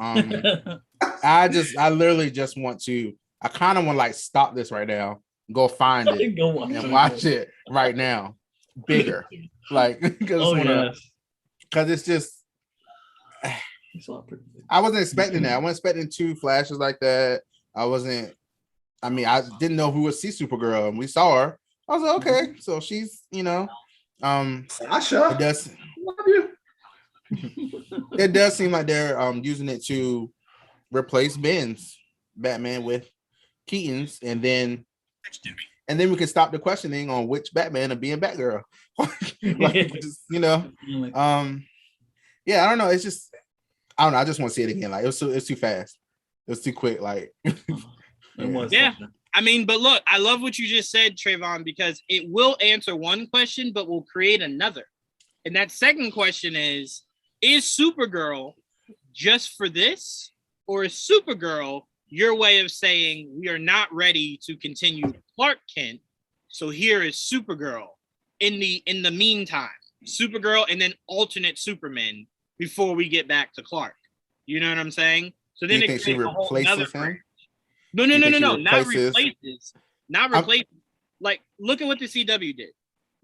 I literally just want to. I kind of want to like stop this right now, go find it, and watch it right now. Bigger, like because it's just. I wasn't expecting that. I wasn't expecting 2 Flashes like that. I didn't know who would see Supergirl, and we saw her. I was like, okay, so she's, Sasha. It does seem like they're using it to replace Ben's Batman with Keaton's, and then we can stop the questioning on which Batman to be in Batgirl. Yeah, I don't know. It's just, I don't know. I just want to see it again. Like it's too fast. It was too quick. Like yeah. I mean, but look, I love what you just said, Trayvon, because it will answer one question, but will create another. And that second question is Supergirl just for this, or is Supergirl your way of saying we are not ready to continue Clark Kent? So here is Supergirl in the meantime, Supergirl, and then alternate Superman before we get back to Clark. You know what I'm saying? So then it creates a whole another him? No. Not replaces. Like, look at what the CW did.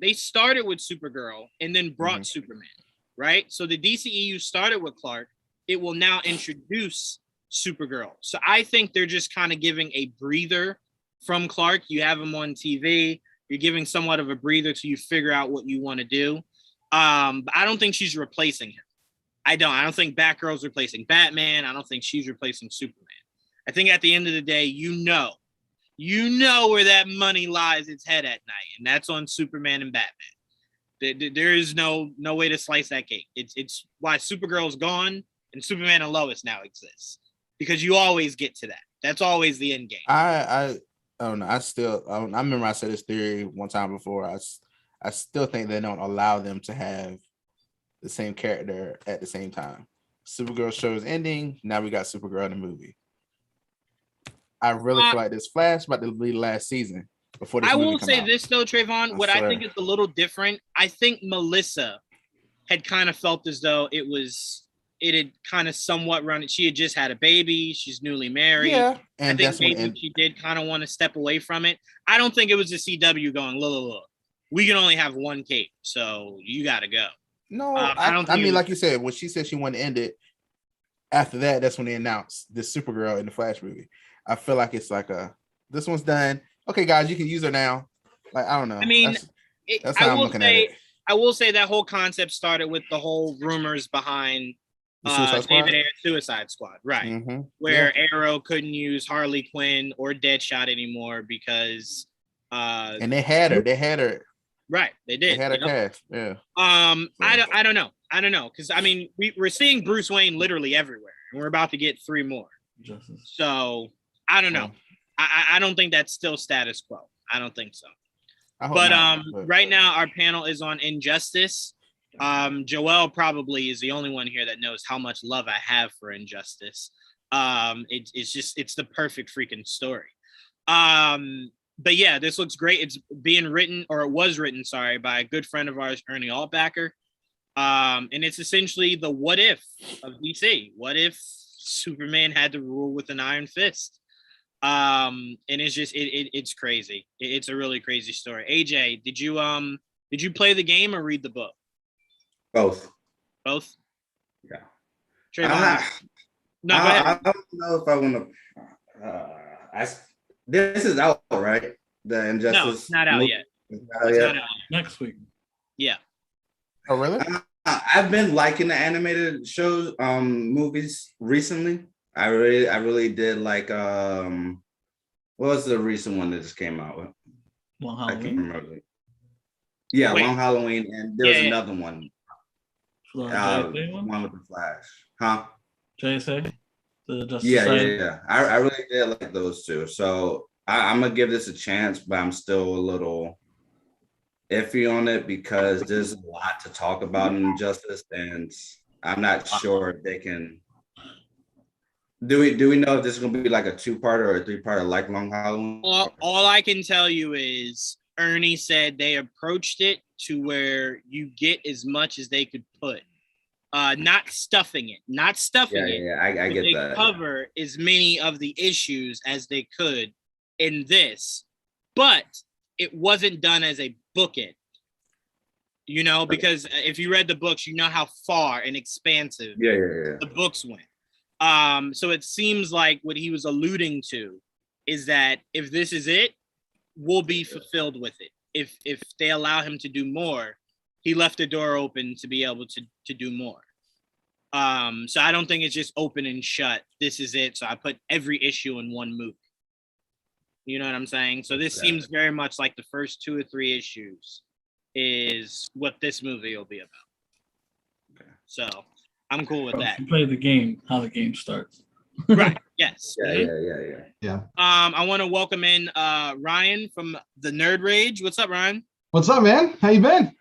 They started with Supergirl and then brought Superman, right? So the DCEU started with Clark. It will now introduce Supergirl. So I think they're just kind of giving a breather from Clark. You have him on TV. You're giving somewhat of a breather till you figure out what you want to do. But I don't think she's replacing him. I don't think Batgirl's replacing Batman. I don't think she's replacing Superman. I think at the end of the day, you know where that money lies its head at night, and that's on Superman and Batman. There is no way to slice that cake. It's why Supergirl's gone and Superman and Lois now exists, because you always get to that. That's always the end game. I don't know. I remember I said this theory one time before. I still think they don't allow them to have the same character at the same time. Supergirl show is ending. Now we got Supergirl in the movie. I really feel like this Flash about to be last season before this I movie will come say out. this though, Trayvon. What I think is a little different. I think Melissa had kind of felt as though it had kind of somewhat run it. She had just had a baby. She's newly married. Yeah, and I think maybe she did kind of want to step away from it. I don't think it was the CW going, look, we can only have one cape, so you got to go. No, I mean, like you said, when she said she wanted to end it, after that, that's when they announced this Supergirl in the Flash movie. I feel like it's like this one's done. Okay, guys, you can use her now. Like, I don't know. I mean, that's how I'm looking at it. I will say that whole concept started with the whole rumors behind David Ayer's Suicide Squad, right? Where Arrow couldn't use Harley Quinn or Deadshot anymore because and they had her. Right, they did. They had her cast. Yeah. I don't know because I mean we're seeing Bruce Wayne literally everywhere, and we're about to get 3 more. So I don't know. I don't think that's still status quo. I don't think so. But right now our panel is on Injustice. Joel probably is the only one here that knows how much love I have for Injustice. It's the perfect freaking story. But yeah, this looks great. It's being written, or it was written, sorry, by a good friend of ours, Ernie Altbacker. And it's essentially the what if of DC. What if Superman had to rule with an iron fist? And it's just it's crazy. It's a really crazy story. AJ, did you play the game or read the book? Both. Yeah. No, I don't know if I want to. This is out, right? The Injustice. No, it's not out yet. It's not out yet. Next week. Yeah. Oh, really? I've been liking the animated shows, movies recently. I really did like. What was the recent one that just came out with? Long Halloween. I can't remember. Yeah, Long Halloween, and there was another one. One with the Flash, huh? JSA, the Justice Society. Yeah. I really did like those two. So I'm gonna give this a chance, but I'm still a little iffy on it because there's a lot to talk about in Injustice, and I'm not sure if they can. Do we know if this is gonna be like a 2-part or a 3-part like Long Halloween? All I can tell you is Ernie said they approached it to where you get as much as they could put. Not stuffing it. Yeah, I get that. They cover as many of the issues as they could in this, but it wasn't done as a bookend. You know, because if you read the books, you know how far and expansive the books went. So it seems like what he was alluding to is that if this is it, we'll be fulfilled with it. If they allow him to do more, he left the door open to be able to do more. So I don't think it's just open and shut. This is it. So I put every issue in one movie. You know what I'm saying? So this seems very much like the first 2 or 3 issues is what this movie will be about. Okay. So I'm cool with that. You play the game, how the game starts. Right. Yes. Yeah. I want to welcome in Ryan from the Nerd Rage. What's up, Ryan? What's up, man? How you been?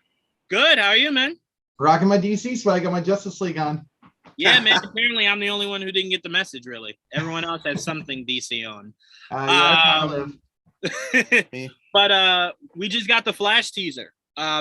Good. How are you, man? Rocking my DC swag. I got my Justice League on. Yeah, man. Apparently, I'm the only one who didn't get the message. Really, everyone else has something DC on. But we just got the Flash teaser.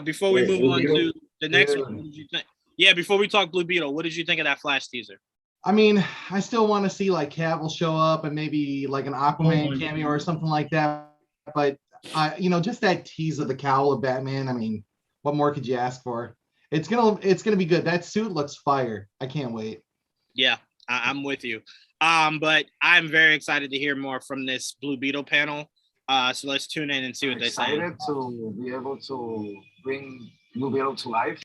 Before we move on to the next one, what did you think? Yeah, before we talk Blue Beetle, what did you think of that Flash teaser? I mean, I still want to see like Cavill show up and maybe like an Aquaman cameo or something like that. But just that tease of the cowl of Batman. I mean, what more could you ask for? It's gonna be good. That suit looks fire. I can't wait. Yeah, I'm with you. But I'm very excited to hear more from this Blue Beetle panel. So let's tune in and see what they say. Excited to be able to bring Blue Beetle to life.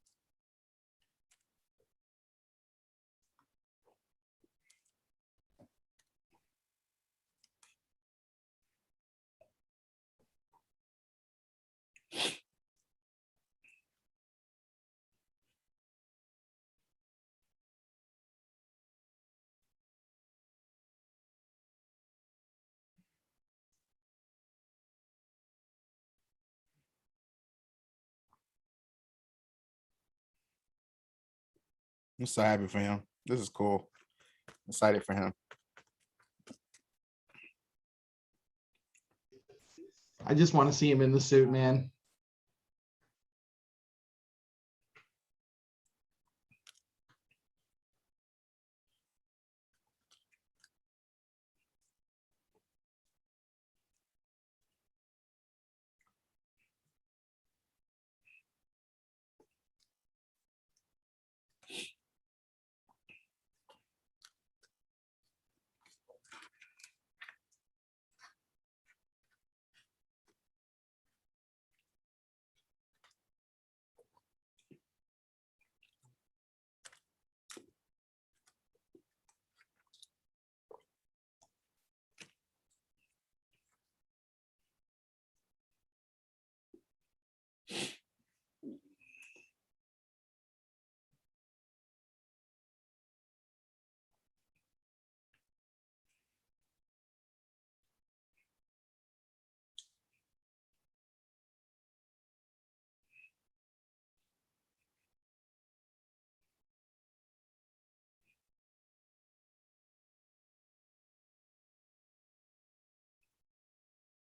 I'm so happy for him. This is cool. Excited for him. I just want to see him in the suit, man.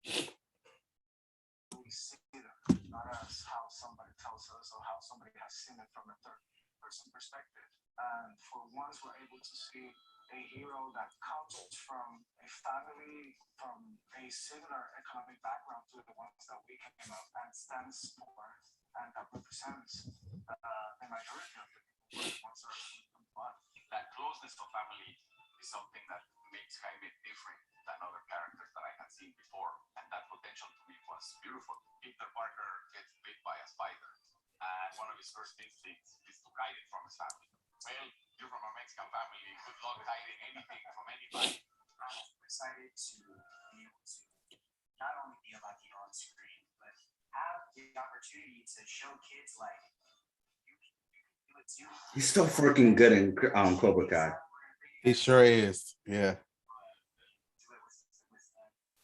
We see it, not as how somebody tells us or how somebody has seen it from a third person perspective. And for once, we're able to see a hero that comes from a family from a similar economic background to the ones that we came up and stands for and that represents the majority of the people, the ones that are fun. That closeness of family is something that makes Jaime different than other characters that I had seen before, and that potential to me was beautiful. Peter Parker gets bit by a spider, and one of his first instincts is to hide it from his family. Well, you're from a Mexican family, good luck hiding anything from anybody. I'm excited to be able to not only be a lucky on screen, but have the opportunity to show kids like you can do it too. He's still freaking good in Cobra Kai. He sure is. Yeah.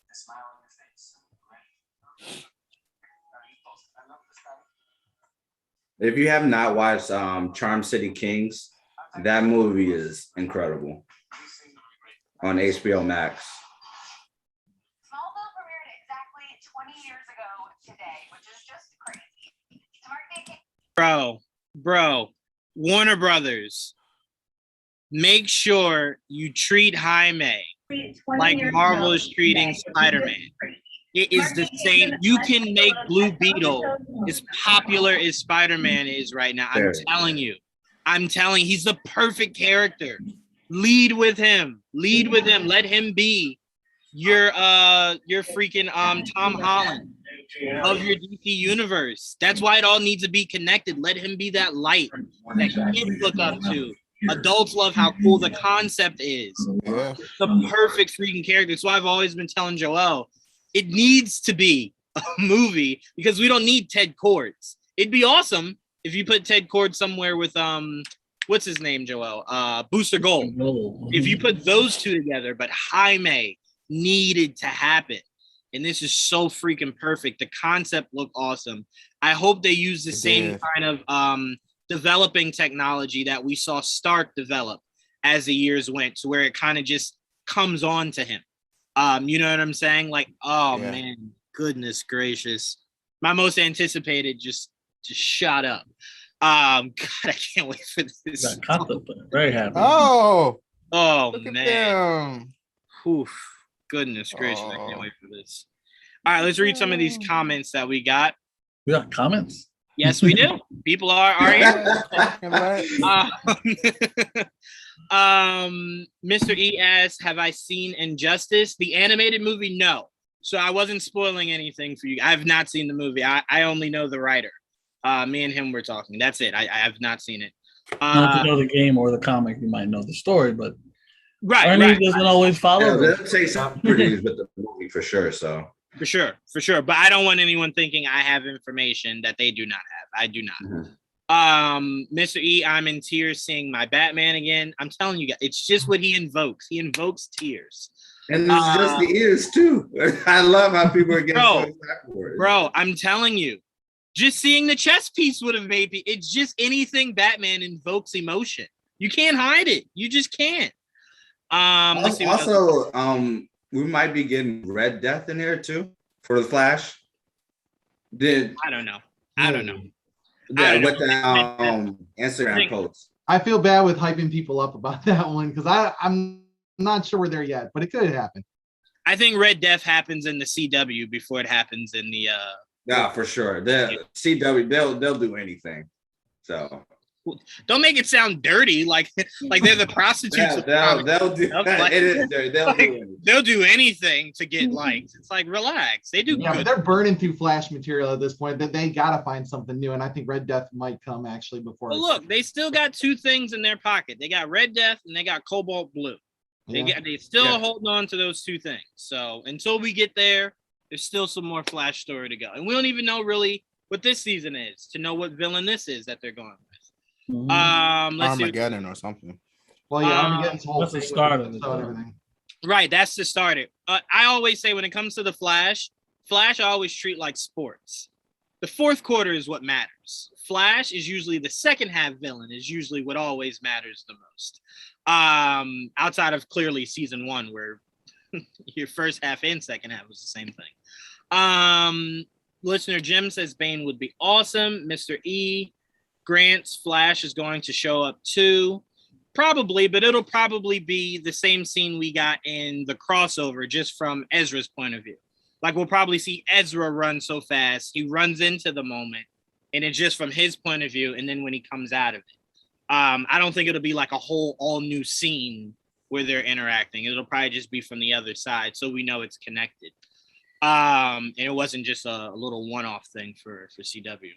The smile on your face. If you have not watched Charm City Kings, that movie is incredible on HBO Max. Smallville premiered exactly 20 years ago today, which is just crazy. Bro, Warner Brothers, make sure you treat Jaime like Marvel is treating Spider-Man. It is the same. You can make Blue Beetle as popular as Spider-Man is right now. I'm telling you. He's the perfect character. Lead with him. Let him be your freaking Tom Holland of your DC universe. That's why it all needs to be connected. Let him be that light that kids look up to. Adults love how cool the concept is. Yeah. The perfect freaking character. So I've always been telling Joel, it needs to be a movie because we don't need Ted Cords. It'd be awesome if you put Ted Cord somewhere with what's his name, Joel? Booster Gold. If you put those two together, but Jaime needed to happen. And this is so freaking perfect. The concept looked awesome. I hope they use the same kind of developing technology that we saw Stark develop as the years went, to where it kind of just comes on to him. You know what I'm saying? Like, man, goodness gracious. My most anticipated just shot up. God, I can't wait for this. Very happy. Oh, man. Oof. Goodness gracious, I can't wait for this. All right, let's read some of these comments that we got. We got comments? Yes, we do. People are here. Mr. E asks, have I seen Injustice? The animated movie? No. So I wasn't spoiling anything for you. I have not seen the movie. I only know the writer. Me and him were talking. That's it. I have not seen it. Not to know the game or the comic, you might know the story, but Ernie doesn't always follow. They'll say something pretty with the movie for sure. So for sure. But I don't want anyone thinking I have information that they do not have. I do not. Mr. E, I'm in tears seeing my Batman again. I'm telling you guys, it's just what he invokes. He invokes tears. And it's just the ears too. I love how people are getting so excited. Bro, I'm telling you, just seeing the chess piece would have made me. It's just anything Batman invokes emotion. You can't hide it. You just can't. Let's see also, we might be getting Red Death in here too for the Flash? I don't know. Yeah, with the Instagram post. I feel bad with hyping people up about that one because I'm not sure we're there yet, but it could happen. I think Red Death happens in the CW before it happens in the. Yeah, for sure. The CW, they'll do anything. So don't make it sound dirty, like they're the prostitutes. They'll do. Like, they'll do anything to get likes. It's like relax. They do. Yeah, good. but they're burning through Flash material at this point. That they gotta find something new, and I think Red Death might come actually before. Well, look, they still got two things in their pocket. They got Red Death and they got Cobalt Blue. They still holding on to those two things. So until we get there, there's still some more Flash story to go, and we don't even know really what this season is to know what villain this is that they're going with. Let's Armageddon or something. Well, yeah, Armageddon's whole that's the start of it. Everything. Right, that's the starter. I always say when it comes to the Flash I always treat like sports. The fourth quarter is what matters. Flash is usually the second half villain is usually what always matters the most. Outside of clearly season 1 where your first half and second half was the same thing. Listener Jim says Bane would be awesome. Mr. E Grant's Flash is going to show up too. Probably, but it'll probably be the same scene we got in the crossover, just from Ezra's point of view. Like we'll probably see Ezra run so fast, he runs into the moment, and it's just from his point of view, and then when he comes out of it. I don't think it'll be like a whole all new scene where they're interacting. It'll probably just be from the other side, so we know it's connected. And it wasn't just a little one-off thing for CW.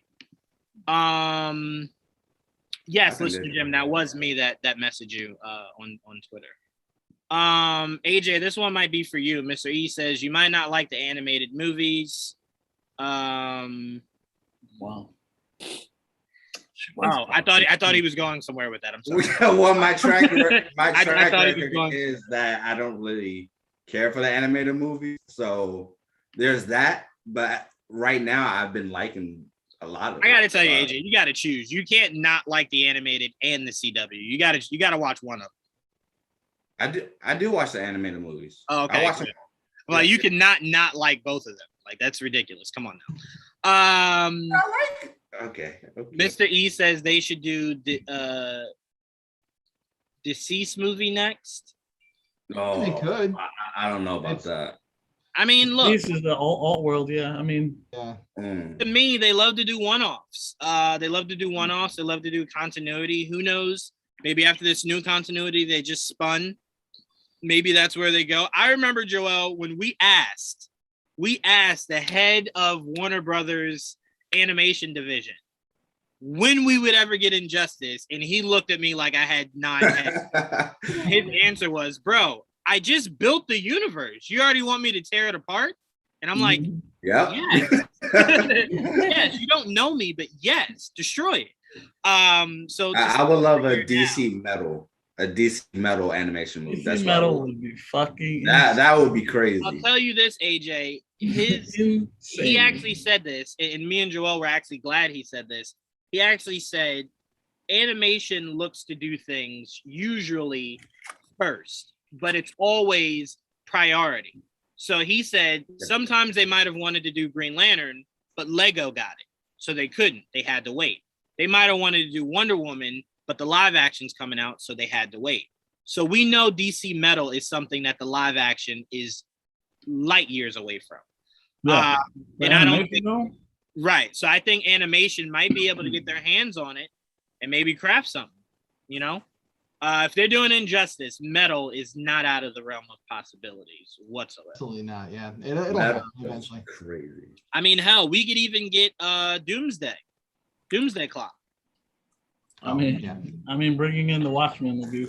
Yes, listener Jim, that was me that messaged you on Twitter. AJ, this one might be for you. Mr. E says you might not like the animated movies. Wow. Wow, I thought he was going somewhere with that. I'm sorry. Well, my track record is that I don't really care for the animated movies. So there's that. But right now, I've been liking a lot of. I gotta tell you, AJ, you gotta choose. You can't not like the animated and the CW. You gotta watch one of them. I do watch the animated movies. Oh, okay. I watch them. Well, you can not like both of them. Like that's ridiculous. Come on now. Okay. Mr. E says they should do the Deceased movie next. Oh, they could. I don't know about that. I mean, look. This is the alt world, yeah. I mean, yeah. To me, they love to do one-offs. They love to do one-offs. They love to do continuity. Who knows? Maybe after this new continuity, they just spun. Maybe that's where they go. I remember, Joel, when we asked the head of Warner Brothers animation division when we would ever get Injustice, and he looked at me like I had 9 heads. His answer was, bro, I just built the universe. You already want me to tear it apart? And I'm like, yeah. Yes, you don't know me, but yes, destroy it. So I would love a DC metal animation movie. DC metal would be fucking that would be crazy. I'll tell you this, AJ. He actually said this, and me and Joel were actually glad he said this. He actually said animation looks to do things usually first, but it's always priority. So he said sometimes they might have wanted to do Green Lantern, but Lego got it. So they couldn't. They had to wait. They might have wanted to do Wonder Woman, but the live action's coming out, so they had to wait. So we know DC Metal is something that the live action is light years away from. Yeah. And I don't think, right. So I think animation might be able to get their hands on it and maybe craft something, you know? If they're doing Injustice, metal is not out of the realm of possibilities whatsoever. Absolutely not. Yeah, it'll happen eventually. Crazy. I mean, hell, we could even get Doomsday Clock. I mean, bringing in the Watchmen will be.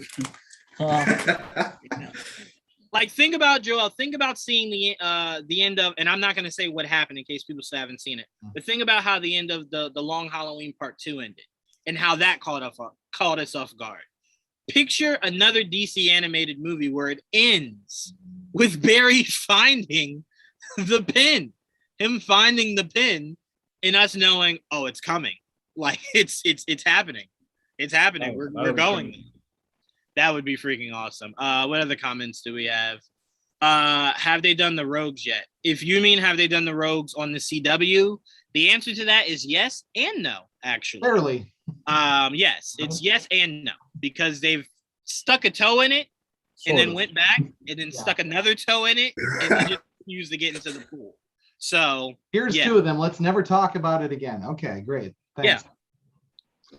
Like, think about Joel. Think about seeing the end of, and I'm not going to say what happened in case people still haven't seen it. But think about how the end of the Long Halloween Part 2 ended, and how that caught us off guard. Picture another DC animated movie where it ends with Barry finding the pin, him finding the pin, and us knowing, oh, it's coming. Like it's happening. It's happening. We're going. That would be freaking awesome. What other comments do we have? Have they done the Rogues yet? If you mean have they done the Rogues on the CW, the answer to that is yes and no, actually. Barely. Yes, it's yes and no, because they've stuck a toe in it and then went back and then stuck another toe in it and then just used to get into the pool. So here's two of them. Let's never talk about it again. Okay, great. Thanks.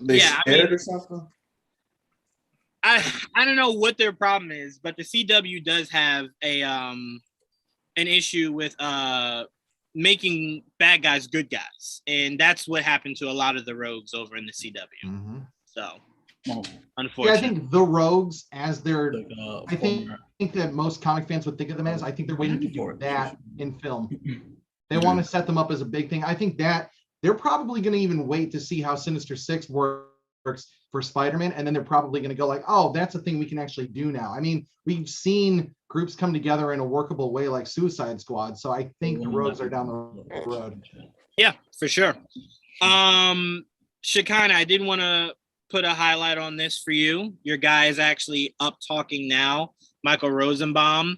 They scared or something? I don't know what their problem is, but the CW does have a an issue with making bad guys good guys, and that's what happened to a lot of the Rogues over in the CW. So, unfortunately, Yeah, I think the Rogues, as their, I think that most comic fans would think of them as. I think they're waiting to do that in film. They want to set them up as a big thing. I think that they're probably going to even wait to see how Sinister Six works for Spider-Man, and then they're probably going to go like, oh, that's a thing we can actually do now. I mean, we've seen groups come together in a workable way like Suicide Squad, so I think the Rogues are down the road. Yeah, for sure. Shekinah, I did want to put a highlight on this for you. Your guy is actually up talking now, Michael Rosenbaum.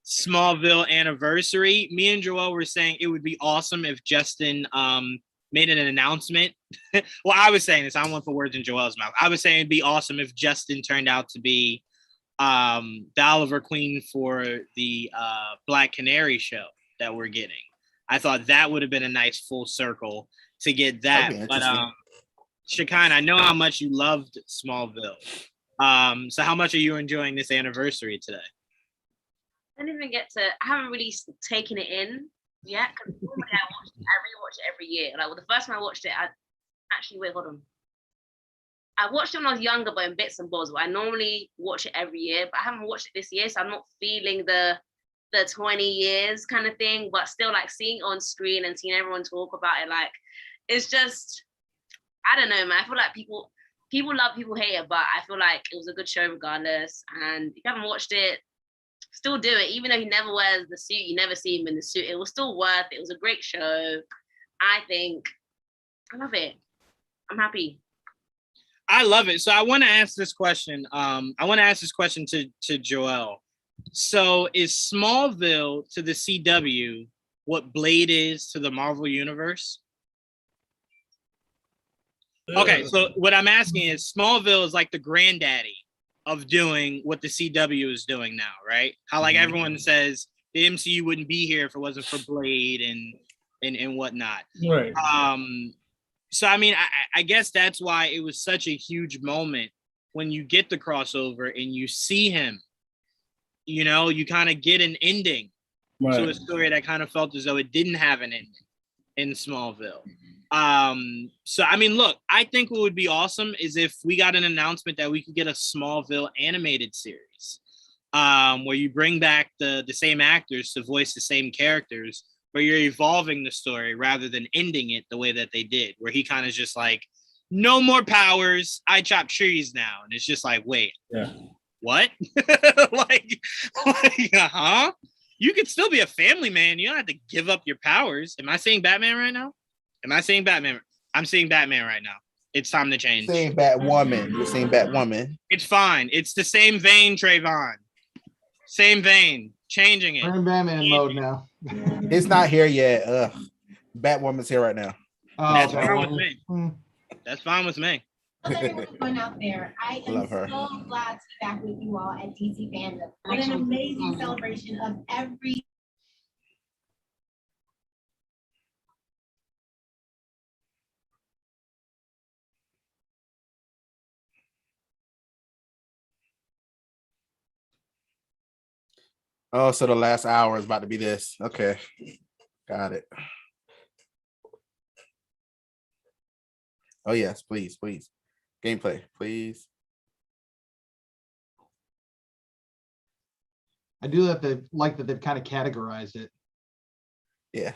Smallville anniversary. Me and Joel were saying it would be awesome if Justin made an announcement. Well, I was saying this. I don't want to put words in Joel's mouth. I was saying it'd be awesome if Justin turned out to be the Oliver Queen for the Black Canary show that we're getting. I thought that would have been a nice full circle to get that. But Shekinah, I know how much you loved Smallville. So how much are you enjoying this anniversary today? I didn't even get to. I haven't really taken it in yet. Because normally I rewatch it every year. Like, well, the first time I watched it, hold on. I watched it when I was younger, but in bits and bobs. But I normally watch it every year, but I haven't watched it this year, so I'm not feeling the 20 years kind of thing. But still, like seeing it on screen and seeing everyone talk about it, like it's just, I don't know, man. I feel like people love, people hate it, but I feel like it was a good show regardless. And if you haven't watched it, still do it. Even though he never wears the suit, you never see him in the suit. It was still worth it. It was a great show. I think I love it. I'm happy. I love it. So I want to ask this question. To Joel. So is Smallville to the CW what Blade is to the Marvel Universe? Okay, so what I'm asking is Smallville is like the granddaddy of doing what the CW is doing now, right? How like everyone says the MCU wouldn't be here if it wasn't for Blade and whatnot. Right. So I mean, I guess that's why it was such a huge moment when you get the crossover and you see him. You know, you kind of get an ending to a story that kind of felt as though it didn't have an ending in Smallville. So I mean, look, I think what would be awesome is if we got an announcement that we could get a Smallville animated series, where you bring back the same actors to voice the same characters, where you're evolving the story rather than ending it the way that they did, where he kind of just like, no more powers, I chop trees now. And it's just like, wait, what? like, huh? You could still be a family man. You don't have to give up your powers. Am I saying Batman right now? Am I saying Batman? I'm seeing Batman right now. It's time to change. Saying Batwoman. You're saying Batwoman. It's fine. It's the same vein, Trayvon. Same vein. Changing it. We're in Batman mode now. It's not here yet. Batwoman's here right now. That's fine with me. That's fine with me. How's everyone doing out there? I am Love her. so glad to be back with you all at DC FanDome. What an amazing celebration of every. Oh, so the last hour is about to be this. Okay. Got it. Oh, yes, please. Gameplay, please. I do that. They like that they've kind of categorized it. Yeah.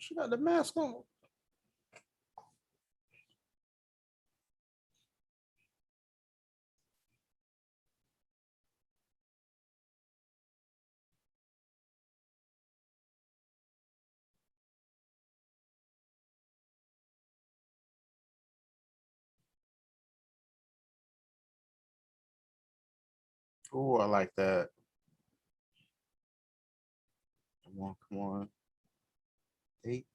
She got the mask on. Oh, I like that. Come on. Date.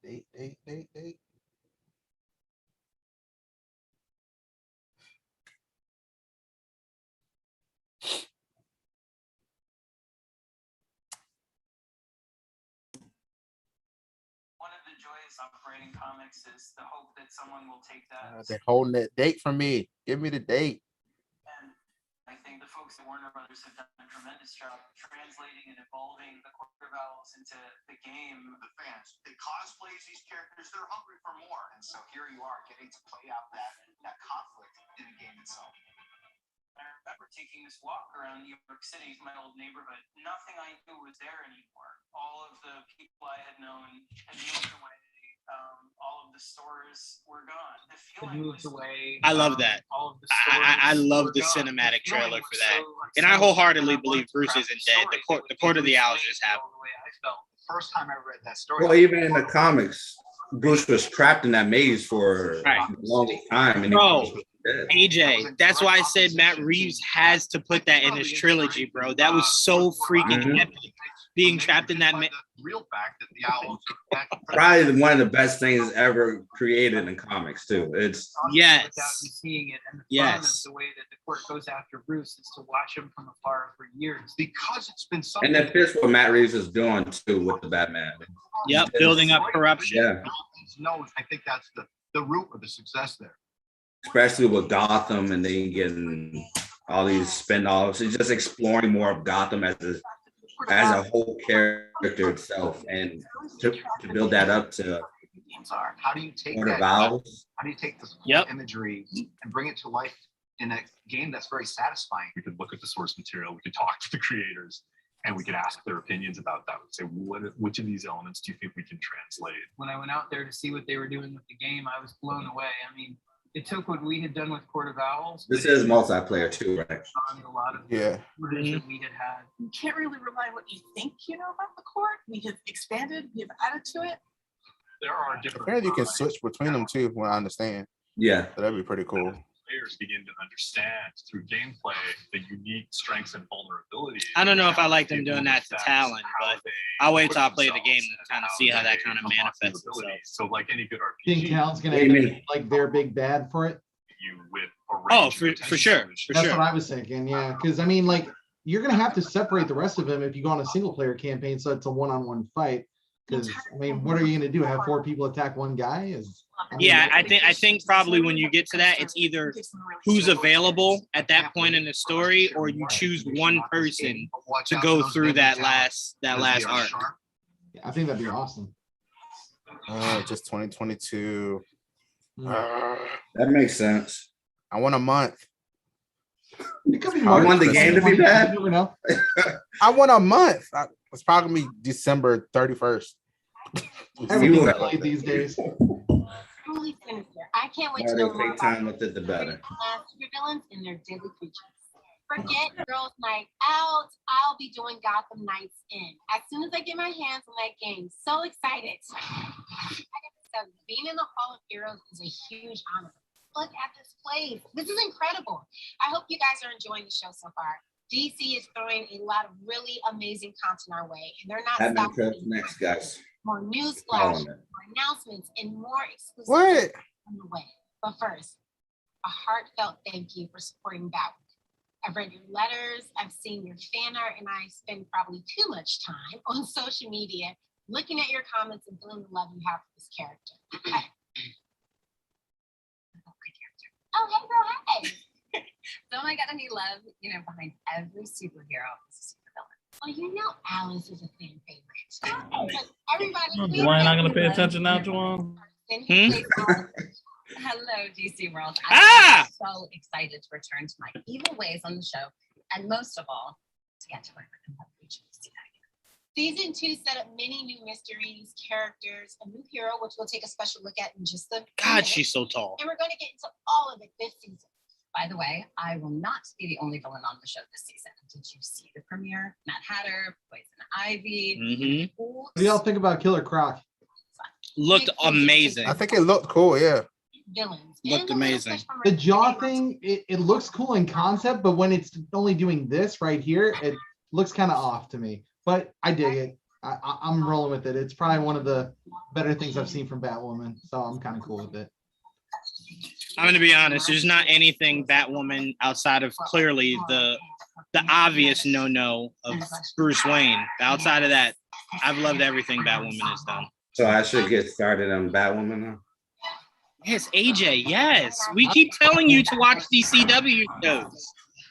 One of the joys of writing comics is the hope that someone will take that. They're holding that date for me. Give me the date. And I think the folks at Warner Brothers have done a tremendous job translating and evolving the quarter vowels into the game. The fans, they cosplay as these characters, they're hungry for more. And so here you are getting to play out that conflict in the game itself. I remember taking this walk around New York City, my old neighborhood. Nothing I knew was there anymore. All of the people I had known had moved away. All of the stores were gone. The feeling was away. I love that. I love the cinematic trailer for that. And I wholeheartedly believe Bruce isn't dead. The Court of the Owls just happened. First time I read that story. Well, even in the comics, Bruce was trapped in that maze for a long time. And AJ, that's why I said Matt Reeves has to put that in his trilogy, bro. That was so freaking epic. Being trapped in that real fact that the owls probably one of the best things ever created in comics too. It's seeing it, and the fun of the way that the court goes after Bruce is to watch him from afar for years because it's been something. And that fits what Matt Reeves is doing too with the Batman. Yep, building up corruption. Yeah, no, I think that's the root of the success there. Especially with Gotham and then getting all these spin-offs. It's just exploring more of Gotham as a whole character itself, and to build that up to how do you take Court of that? Owls? How do you take this imagery and bring it to life in a game that's very satisfying? We could look at the source material, we could talk to the creators, and we could ask their opinions about that. We'd say, which of these elements do you think we can translate? When I went out there to see what they were doing with the game, I was blown away. I mean, it took what we had done with Court of Owls. This is multiplayer too, right? A lot of yeah. that we had had. You can't really rely on what you think you know about the court. We have expanded, we have added to it. There are different. Apparently, you can switch between them too. What I understand. Yeah, that'd be pretty cool. Players begin to understand through gameplay the unique strengths and vulnerabilities. I don't know if I like them doing that to Talon, but I'll wait till I play the game to kind of see how that kind of manifests itself. So, like any good RPG, Think Talon's gonna end up like their big bad for it? You with for sure. That's what I was thinking. Yeah, because I mean, like you're gonna have to separate the rest of them if you go on a single player campaign, so it's a one-on-one fight. Because I mean, what are you gonna do? Have 4 people attack one guy? I think probably when you get to that, it's either who's available at that point in the story, or you choose one person to go through that last arc. Yeah, I think that'd be awesome. Just 2022. That makes sense. I want a month. I want the game to be bad. I want a month. It's probably gonna be December 31st. Everything's delayed these days. Truly sinister. I can't wait to know more take time with it, the better. Super villains and their deadly creatures. Forget Girls Night Out. I'll be doing Gotham Nights In as soon as I get my hands on that game. So excited. So being in the Hall of Heroes is a huge honor. Look at this place. This is incredible. I hope you guys are enjoying the show so far. DC is throwing a lot of really amazing content our way, and they're not stopping. Next, guys. More news flash, more announcements, and more exclusive What? on the way. But first, a heartfelt thank you for supporting Batwoman. I've read your letters, I've seen your fan art, and I spend probably too much time on social media looking at your comments and feeling the love you have for this character. Oh, hey, girl, hey. Someone got any love, behind every superhero is a supervillain. Well, you know Alice is a fan favorite. But everybody, Dwayne not gonna pay attention now, Juwan? Hello, DC World. I'm so excited to return to my evil ways on the show, and most of all, to get to work with them. Season 2 set up many new mysteries, characters, a new hero, which we'll take a special look at in just a few God, minutes. she's so tall. And we're going to get into all of it this season. By the way, I will not be the only villain on the show this season. Did you see the premiere? Mad Hatter, Poison Ivy. Mm-hmm. What do y'all think about Killer Croc? Looked amazing. I think it looked cool. Yeah. Villains. Looked amazing. The jaw thing, it looks cool in concept, but when it's only doing this right here, it looks kind of off to me. But I dig it. I'm rolling with it. It's probably one of the better things I've seen from Batwoman, so I'm kind of cool with it. I'm going to be honest. There's not anything Batwoman outside of clearly the obvious no of Bruce Wayne. Outside of that, I've loved everything Batwoman has done. So I should get started on Batwoman now. Yes, AJ. Yes, we keep telling you to watch these CW shows.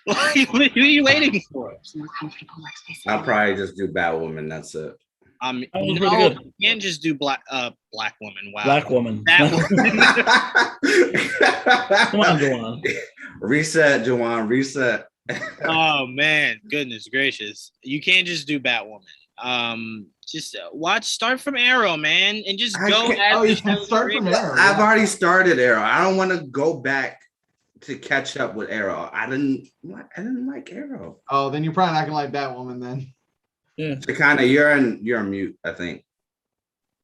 What are you waiting for? I'll probably just do Batwoman. That's it. No, good. you can't just do Black Woman. Wow. Black Woman. Come on, Juwan. Reset, Juwan. Reset. Oh man, goodness gracious! You can't just do Batwoman. Just start from Arrow, man, and just go. You can start from Arrow. I've already started Arrow. I don't want to go back to catch up with Arrow. I didn't like Arrow. Oh, then you're probably not gonna like Batwoman then. Yeah. Chicana, you're on mute, I think.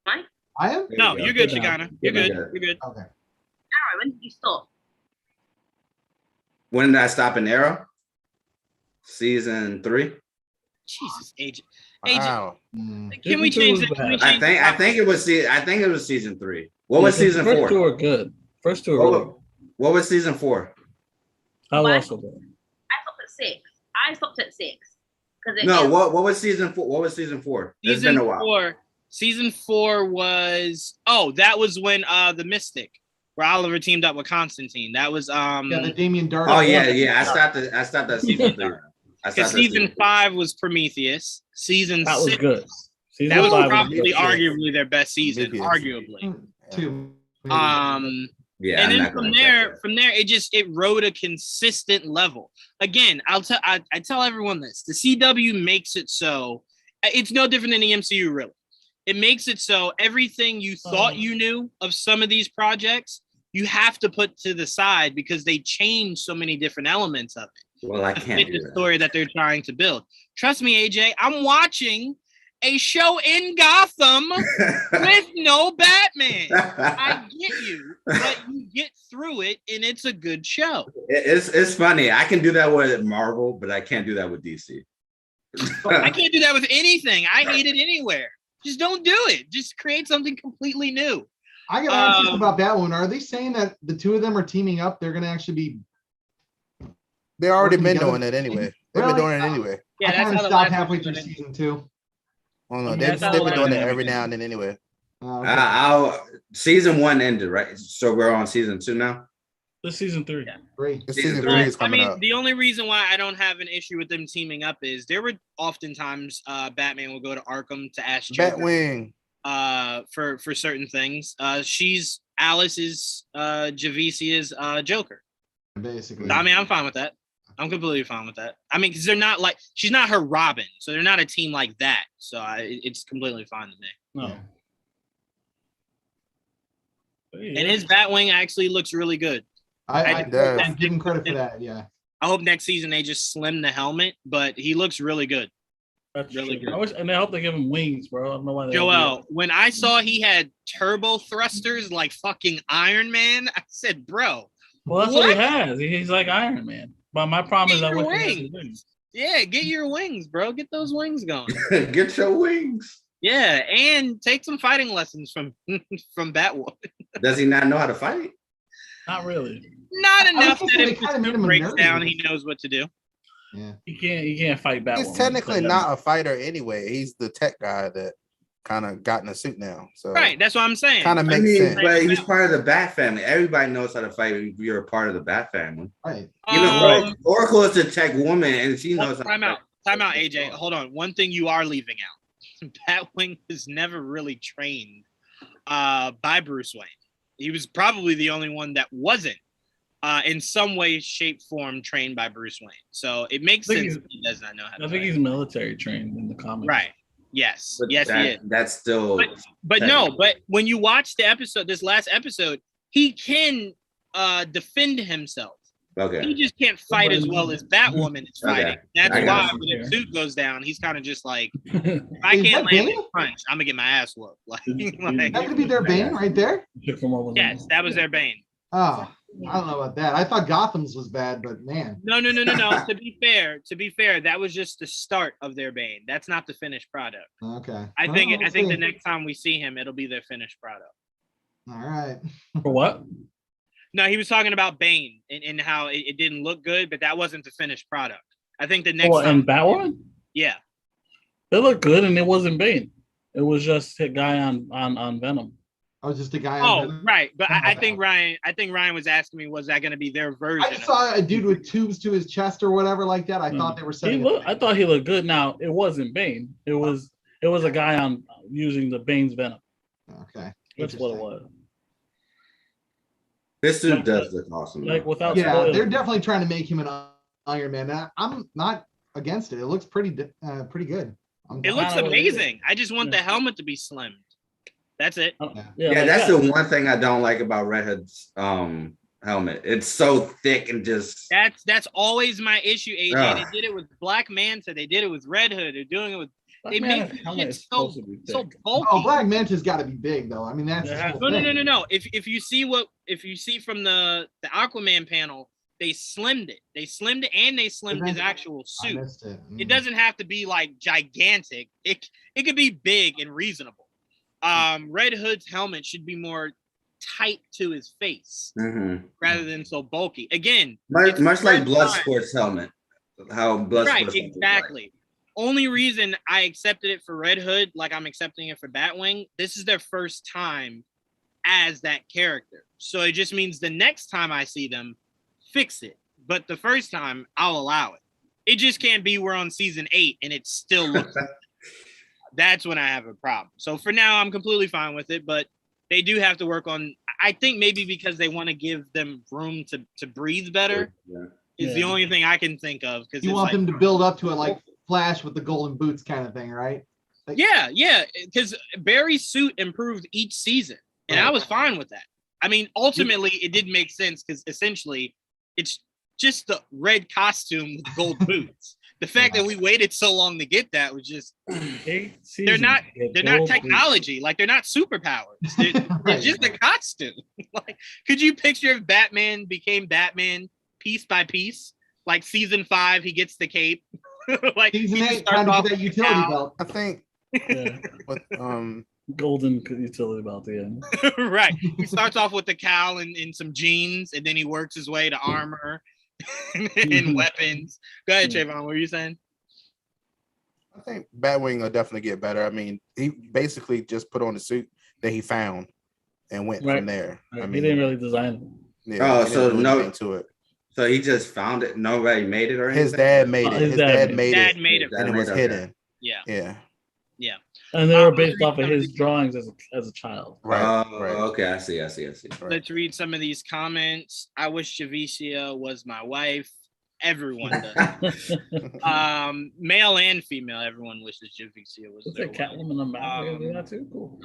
Mine? I am? No, you're good, Chicana. You're good. You're good. Okay. Arrow, when did you stop? When did I stop in Arrow? Season 3. Jesus, AJ. Wow. Can we change it? I think it was season 3. What was season 4? First two are good. First two are good. What was season 4? How also good? I stopped at 6. I stopped at 6. No, what was season 4? What was season 4? It's been a while. Season 4 was that was when the Mystic, where Oliver teamed up with Constantine. That was the Damien Dark. Oh yeah. I stopped at season 3. Because season 5 was Prometheus. Season 6 was good. That was probably arguably their best season, arguably. Yeah, and then from there, it rode a consistent level. Again, I tell everyone this: the CW makes it so it's no different than the MCU. Really, it makes it so everything you thought you knew of some of these projects, you have to put to the side because they change so many different elements of it. Well, I can't do the story that they're trying to build. Trust me, AJ. I'm watching a show in Gotham with no Batman. I get you, but you get through it, and it's a good show. It's funny. I can do that with Marvel, but I can't do that with DC. I can't do that with anything. I hate it anywhere. Just don't do it. Just create something completely new. I got to ask you about that one. Are they saying that the two of them are teaming up? They're going to actually be. They've already been doing it anyway. They've been doing it anyway. Yeah, I kind of stopped halfway through season 2. Oh no, they've been doing it every now and then anyway. Season 1 ended, right? So we're on season 2 now. This season 3. Yeah. Season 3 is coming up. The only reason why I don't have an issue with them teaming up is there were oftentimes Batman will go to Arkham to ask Joker, Batwing for certain things. Alice is Javicia's Joker. Basically. I mean, I'm fine with that. I'm completely fine with that. I mean, because they're not like she's not her Robin, so they're not a team like that. So it's completely fine to me. No. And his Batwing actually looks really good. I give him credit for that. Yeah. I hope next season they just slim the helmet, but he looks really good. That's really good. And I hope they give him wings, bro. I don't know why. Joel, when I saw he had turbo thrusters like fucking Iron Man, I said, bro. Well, that's what he has. He's like Iron Man. But my problem is I wish he had wings. Yeah, get your wings, bro. Get those wings going. Get your wings. Yeah, and take some fighting lessons from Batwoman. Does he not know how to fight? Not really. Not enough that if the breaks down, he knows what to do. Yeah, he can't fight Batwoman. He's technically not a fighter anyway. He's the tech guy that kind of got in a suit now. So right, that's what I'm saying. Kind of makes sense. But he's part of the Bat family. Everybody knows how to fight if you're a part of the Bat family. Right. Even Oracle is a tech woman, and she knows how to fight. Time out, AJ. Hold on. One thing you are leaving out. Batwing was never really trained by Bruce Wayne. He was probably the only one that wasn't in some way, shape, form trained by Bruce Wayne. So it makes sense he does not know how to fight. I think he's military trained in the comics. Right. Yes, But yes, he is. That's still. But no, but when you watch the episode, this last episode, he can defend himself. Okay. He just can't fight as well as Batwoman is fighting. Okay. That's I why got when you. his suit goes down, he's kind of just like, if I can't land this punch, I'm gonna get my ass whooped. Like, That could be their Bane right there. Yes, that was their Bane. Oh, I don't know about that. I thought Gotham's was bad, but man. No. To be fair, that was just the start of their Bane. That's not the finished product. Okay. I think Well, the next time we see him, it'll be their finished product. All right. For what? No, he was talking about Bane and how it didn't look good, but that wasn't the finished product. I think the next time. And Batwoman? Yeah. It looked good, and it wasn't Bane. It was just a guy on Venom. I was just a guy. Oh, right. But I think Ryan was asking me, was that going to be their version? I saw a dude with tubes to his chest or whatever like that. I thought they were saying. I thought he looked good. Now it wasn't Bane. It was a guy on using the Bane's Venom. Okay. That's what it was. This suit does look awesome. Like without they're definitely trying to make him an Iron Man. I'm not against it. It looks pretty good. It looks amazing. I just want the helmet to be slimmed. That's it. Yeah, that's the one thing I don't like about Red Hood's helmet. It's so thick and just. That's always my issue, AJ. They did it with Black Manta. They did it with Red Hood. They're doing it with. They make it so bulky. Oh, Black Manta's got to be big though. I mean, that's no. If you see from the Aquaman panel, they slimmed it. They slimmed it, and they slimmed his actual suit. It doesn't have to be like gigantic. It could be big and reasonable. Red Hood's helmet should be more tight to his face rather than so bulky. Again, much like Bloodsport's helmet. How Bloodsport. Right, exactly. Only reason I accepted it for Red Hood, like I'm accepting it for Batwing, this is their first time as that character. So it just means the next time I see them, fix it. But the first time, I'll allow it. It just can't be we're on season 8 and it still looks that's when I have a problem. So for now, I'm completely fine with it, but they do have to work on, I think maybe because they want to give them room to breathe better is the only thing I can think of. Because you want them to build up to it like Flash with the golden boots kind of thing, right? Like, yeah, because Barry's suit improved each season, and I was fine with that. I mean, ultimately, it did make sense because essentially, it's just the red costume with gold boots. The fact that we waited so long to get that was just they're not technology, like they're not superpowers. They're just a costume. Like, could you picture if Batman became Batman piece by piece? Like season 5, he gets the cape. Like season 8 trying to get that utility belt. I think with golden utility belt, yeah. Right. He starts off with the cowl and some jeans, and then he works his way to armor and weapons. Go ahead, Trayvon. What were you saying? I think Batwing will definitely get better. I mean, he basically just put on the suit that he found and went from there. I mean, he didn't really design it. Yeah, so no to it. So he just found it. Nobody made it, or his dad made it. His dad made it, and it was hidden. Yeah. And they were based off of his drawings as a child. Right. Okay, I see. Let's read some of these comments. I wish Javicia was my wife. Everyone does. Male and female, everyone wishes Javicia was their wife. Catwoman on Batman. That too cool.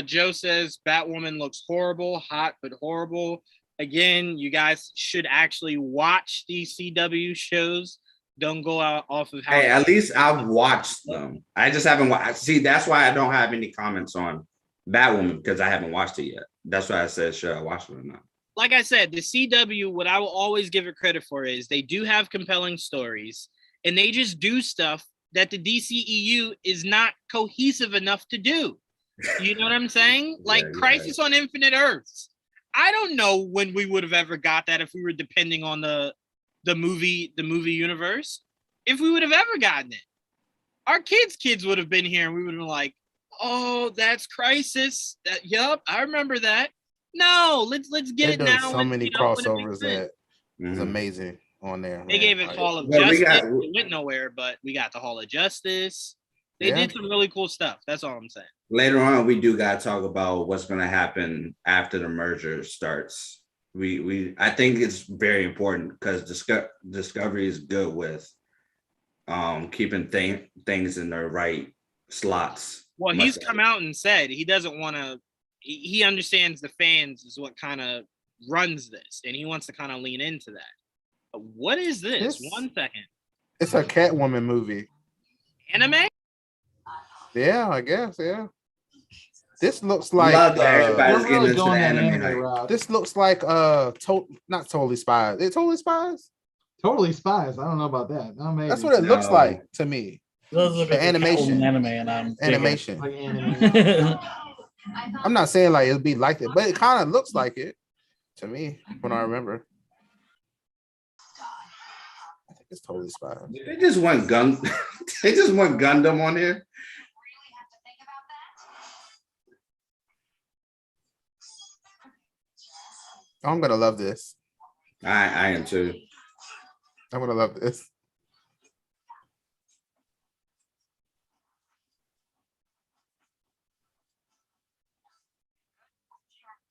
Joe says Batwoman looks horrible, hot but horrible. Again, you guys should actually watch these CW shows. Don't go out off of how. Hey, at least I've watched them. I just haven't watched. See, that's why I don't have any comments on Batwoman because I haven't watched it yet. That's why I said, should I watch it or not? Like I said, the CW, what I will always give it credit for is they do have compelling stories, and they just do stuff that the DCEU is not cohesive enough to do. You know what I'm saying? Like Crisis on Infinite Earths. I don't know when we would have ever got that if we were depending on the movie universe. If we would have ever gotten it, our kids would have been here, and we would have been like, "Oh, that's Crisis. Yup, I remember that." No, let's get it now. So many crossovers that is amazing on there. They gave it Hall of Justice. It went nowhere, but we got the Hall of Justice. They did some really cool stuff. That's all I'm saying. Later on, we do got to talk about what's going to happen after the merger starts. I think it's very important because Discovery is good with keeping things in the right slots. Well, he's come out and said he doesn't want to. He understands the fans is what kind of runs this, and he wants to kind of lean into that. But what is this? 1 second. It's a Catwoman movie. Anime? Yeah, I guess. Yeah. This looks like everybody's getting into the anime route. This looks like not Totally Spies. Is it Totally Spies? Totally Spies. I don't know about that. No, maybe. That's what it looks like to me. Those look like animation. Anime, and I'm Animation. Like anime. I'm not saying like it'll be like it, but it kind of looks like it to me when I remember. I think it's Totally Spies. They just want they just want Gundam on here. I'm gonna love this. I am too. I'm gonna love this.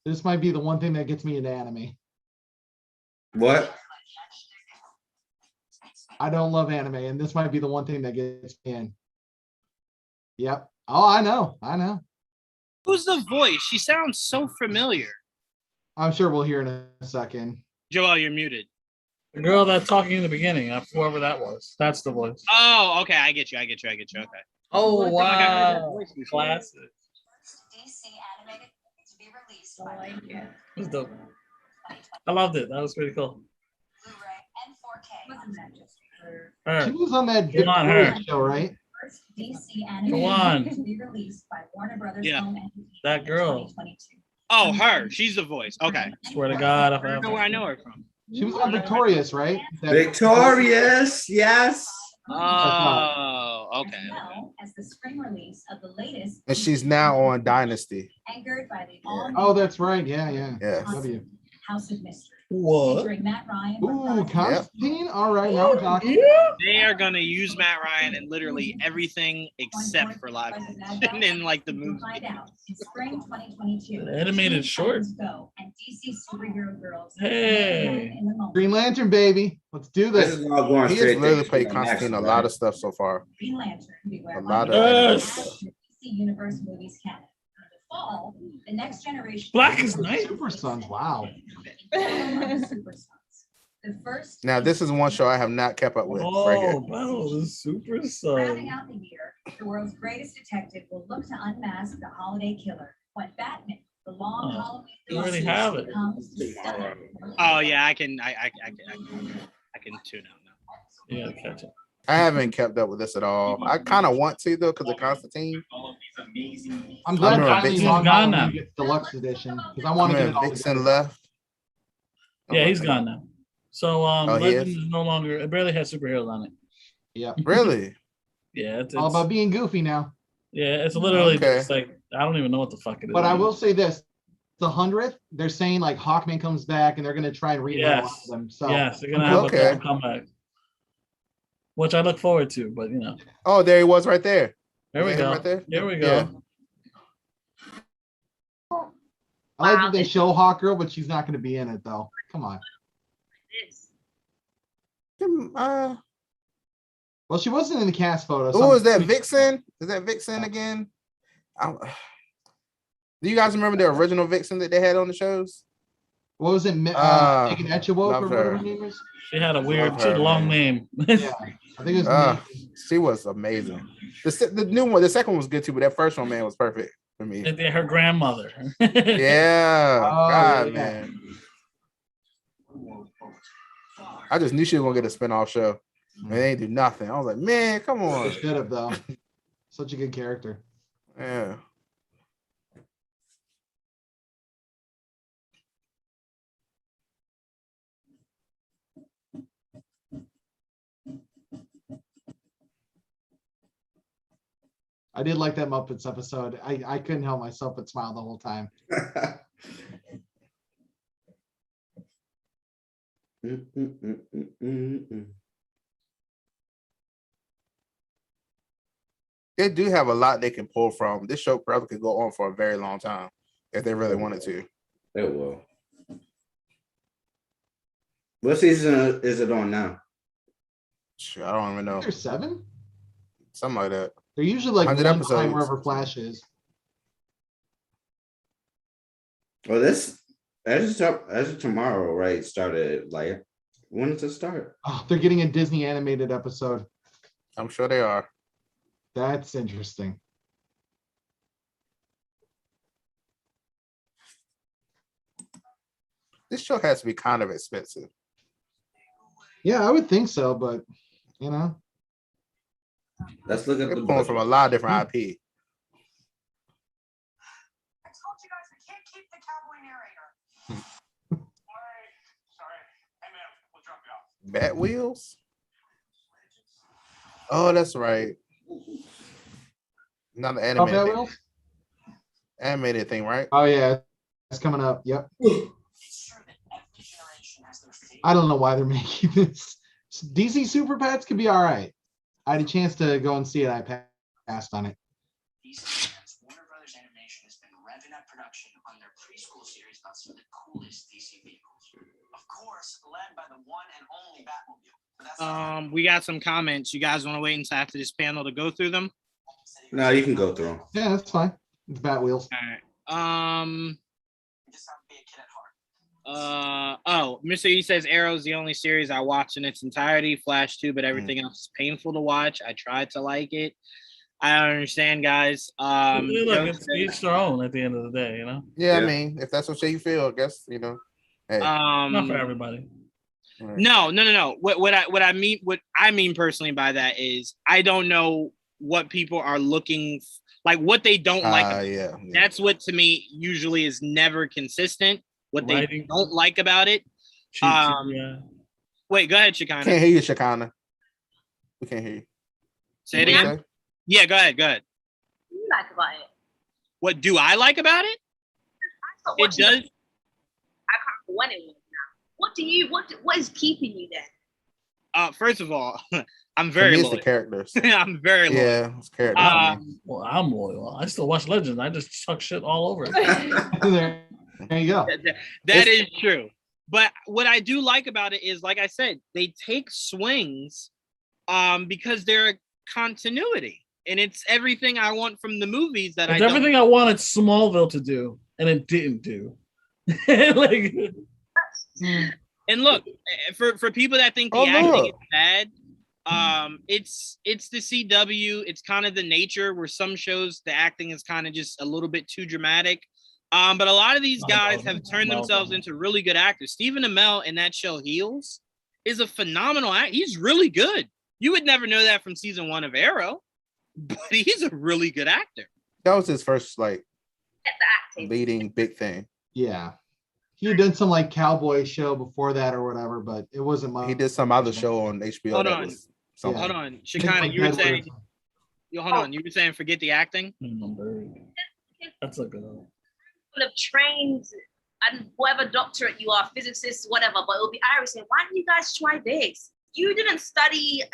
This might be the one thing that gets me into anime. What? I don't love anime, and this might be the one thing that gets me in. Yep. Oh, I know. Who's the voice? She sounds so familiar. I'm sure we'll hear in a second. Joel, you're muted. The girl that's talking in the beginning, whoever that was, that's the voice. Oh, okay. I get you. Okay. Oh, I feel like I heard that wow. voice before. Classic. DC animated to be released by It was dope. I loved it. That was pretty cool. Blu-ray and 4K. Her. She was on that Come on, her. Victoria show, right? First DC Come animated on. to be released by Warner Brothers Yeah. Home Entertainment That girl. 2022. Oh, her. She's the voice. Okay. Swear to God, if I don't know where I know her from. She was on Victorious, right? Victorious, yes. Oh, okay. Well, as the spring release of the latest, And she's now on Dynasty. anchored by the all Oh, that's right. Yeah. Yes. W. House of Mystery. What? Featuring Matt Ryan. Ooh, Constantine. All right, now we're talking. They are gonna use Matt Ryan in literally everything except for live action in like the movie. Find out in spring 2022. An animated short. Go and DC superhero girls. Hey. In the moment. Green Lantern, baby. Let's do This this. is all going He straight has literally to played the Constantine next, a lot right? of stuff so far. Green Lantern. Beware A lot of Yes. DC Universe movies canon. In the fall, the next generation. Black is nice. Super Sons. Wow. Super Sons. The first. Now this is one show I have not kept up with. Right Oh, here. wow, the Super Rounding Sun. out the year, the world's greatest detective will look to unmask the holiday killer when Batman, the long Oh, Halloween you already have it. comes to stun. Oh yeah, I can tune out now. You gotta catch it. I haven't kept up with this at all. I kind of want to though because of Constantine. I'm glad remember finally Vixen Long gone Halloween now. gets deluxe edition because I I want to get it remember all Vixen together. left. Yeah, he's gone now. So Oh, he Legend is? is no longer. It barely has superheroes on it. Yep. Really? Yeah, it's All about being goofy now. yeah, it's literally Okay. just like I don't even know what the fuck it is. But I will say this: the 100th, they're saying like Hawkman comes back and they're going to try and rewrite a lot Yes. of them. So Yes, they're gonna have Okay. a comeback, which I look forward to. But you know, Oh, there he was right there. there we Is that him go. right there? Here we Yeah. go. I like that they show Hawkgirl, but she's not going to be in it though. Come on. Well, she wasn't in the cast photo. Who is that? Vixen? Is that Vixen again? Do you guys remember the original Vixen that they had on the shows? What was it? Megan Etchewolf or love whatever her. her name is? She had a weird, Love she had a her, long man. name. Yeah, I think it was. She was amazing. The new one, the second one was good too, but that first one, man, was perfect for me. Her grandmother. Yeah, Oh, God, yeah. man. I just knew she was gonna get a spinoff show, and they didn't do nothing. I was like, man, come They on. should have though. Such a good character. Yeah. I did like that Muppets episode. I couldn't help myself but smile the whole time. They do have a lot they can pull from. This show probably could go on for a very long time if they really wanted to. It will. What season is it on now? I don't even know. There's 7? Something like that. They're usually like 100 one behind episodes. wherever Flash is. Well, this as of tomorrow, right? Started like when does it start? Oh, they're getting a Disney animated episode. I'm sure they are. That's interesting. This show has to be kind of expensive. Yeah, I would think so, but you know. Let's look at They're the pulling from a lot of different IP. I told you guys we can't keep the cowboy narrator. Sorry. Hey, man, we'll drop you off. Bat Wheels? Oh, that's right. Not the Oh, animated Bat thing. Wheels? Animated thing, right? Oh yeah, it's coming up. Yep. I don't know why they're making this. DC Super Pets could be all right. I had a chance to go and see it. I passed on it. DC fans, Warner Brothers Animation has been revving up production on their preschool series about some of the coolest DC vehicles. Of course, led by the one and only Batmobile. We got some comments. You guys want to wait until after this panel to go through them? No, you can go through them. Yeah, that's fine. It's Bat Wheels. All right. Mr. E says Arrow's the only series I watched in its entirety. Flash too, but everything else is painful to watch. I tried to like it. I don't understand, guys. Look, it's each their own at the end of the day, you know. Yeah, I mean, if that's what you feel, I guess you know. Hey, not for everybody. No. What I mean personally by that is I don't know what people are looking like, what they don't like. Yeah. That's what to me usually is never consistent. What they don't like about it. Wait, go ahead, Shekinah. Can't hear you, Shekinah. We can't hear you. Say it again. Yeah, go ahead. What do you like about it? What do I like about it? It does. I can't remember when it was now. What is keeping you there? First of all, I'm very loyal. The characters. I'm very loyal. Yeah, it's characters. Well, I'm loyal. I still watch Legends. I just chuck shit all over it. There you go. That is true. But what I do like about it is, like I said, they take swings because they're a continuity. And it's everything I want from the movies that it's everything I wanted Smallville to do, and it didn't do. And look, for people that think the acting is bad, it's the CW. It's kind of the nature where some shows the acting is kind of just a little bit too dramatic. But a lot of these guys have turned themselves into really good actors. Stephen Amell in that show Heels is a phenomenal actor. He's really good. You would never know that from season 1 of Arrow, but he's a really good actor. That was his first leading big thing. Yeah. He had done some cowboy show before that or whatever, but it wasn't much. He did some other show on HBO. Hold on. Shekinah, you were saying you were saying forget the acting. That's a good one. Have trained and whatever doctorate you are, physicist, whatever, but it'll be Irish saying, why don't you guys try this? You didn't study a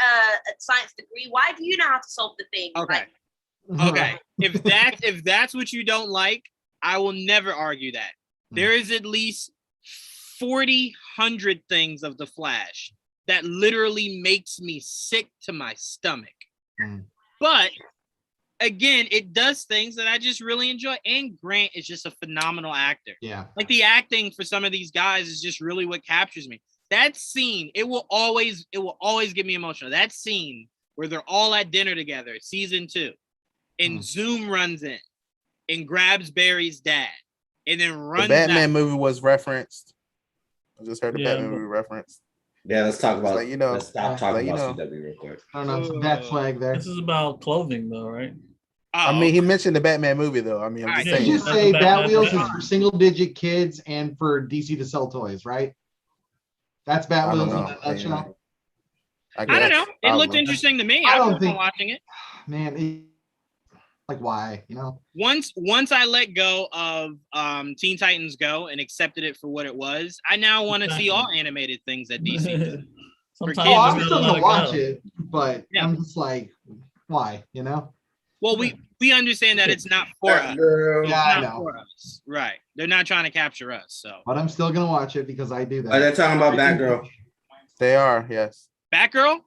science degree. Why do you know how to solve the thing? Okay. Okay. If that's what you don't like, I will never argue that. There is at least 4,000 things of the Flash that literally makes me sick to my stomach. But again, it does things that I just really enjoy. And Grant is just a phenomenal actor. Yeah. Like the acting for some of these guys is just really what captures me. That scene, it will always get me emotional. That scene where they're all at dinner together, season 2, and Zoom runs in and grabs Barry's dad and then runs The Batman out. movie was referenced. I just heard the Batman movie referenced. Yeah, let's talk about let's stop talking about CW real quick. I don't know, some bat flag there. This is about clothing, though, right? I mean, he mentioned the Batman movie, though. I mean, I'm just saying. You just say Bat Wheels is for single-digit kids and for DC to sell toys, right? That's Bat Wheels in a nutshell. I don't know. It looked interesting to me. I don't think watching it. Man, why? Once I let go of Teen Titans Go and accepted it for what it was, I now want to see all animated things that DC did. I'm still gonna watch it, but I'm just why? Well, we understand that it's not for us. Yeah, I know. For us. Right. They're not trying to capture us. So. But I'm still gonna watch it because I do that. Are they talking about Batgirl? They are, yes. Batgirl?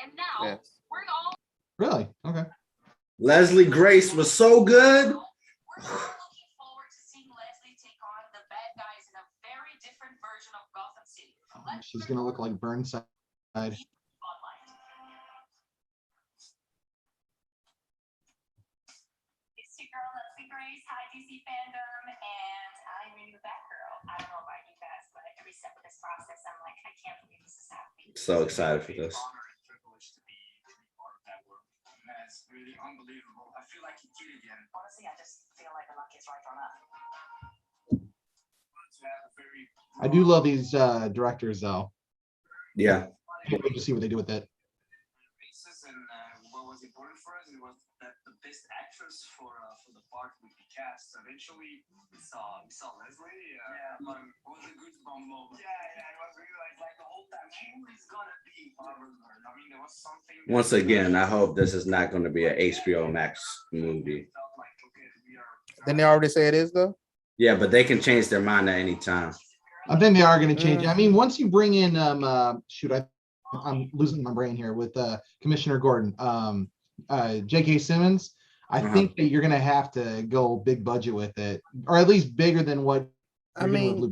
And now Yes. we're all Really? Okay. Leslie Grace was so good. looking forward to seeing Leslie take on the bad guys in a very different version of Gotham City. She's gonna look like Burnside. It's your girl, Leslie Grace. Hi, DC FanDome, and I'm your new Batgirl. I don't know about you guys, but every step of this process, I'm like, I can't believe this is happening. So excited for this. That's really unbelievable. I feel like he did it again. Honestly, I just feel like the luck is right on us. I do love these directors though. Yeah. Can't wait to see what they do with it. And what was important for us, it was that the best actress for the part would be cast. So eventually, we saw Leslie. But it was a goosebump moment. Yeah, it was really like the whole time. Who is gonna be Barbara Gordon? I mean, there was something. Once again, I hope this is not going to be an HBO Max movie. Didn't they already say it is though? Yeah, but they can change their mind at any time. I think they are going to change it. I mean, once you bring in I'm losing my brain here with Commissioner Gordon, J.K. Simmons. I think that you're going to have to go big budget with it, or at least bigger than what. I mean,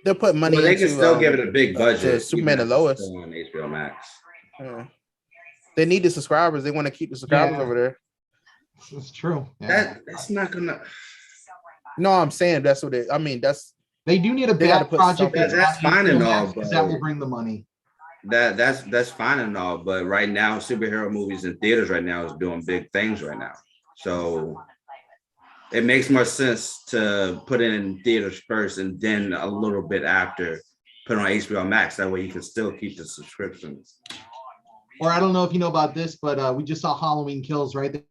they'll put money. Well, they can still give it a big budget. To Superman and Lois on HBO Max. They need the subscribers. They want to keep the subscribers over there. It's true. Yeah. That's not gonna. No, I'm saying that's what I mean. They do need a bad project. That's fine and all, because that will bring the money. That's fine and all, but right now, superhero movies in theaters right now is doing big things right now. So it makes more sense to put it in theaters first and then a little bit after put it on HBO Max. That way you can still keep the subscriptions. Or I don't know if you know about this, but we just saw Halloween Kills, right?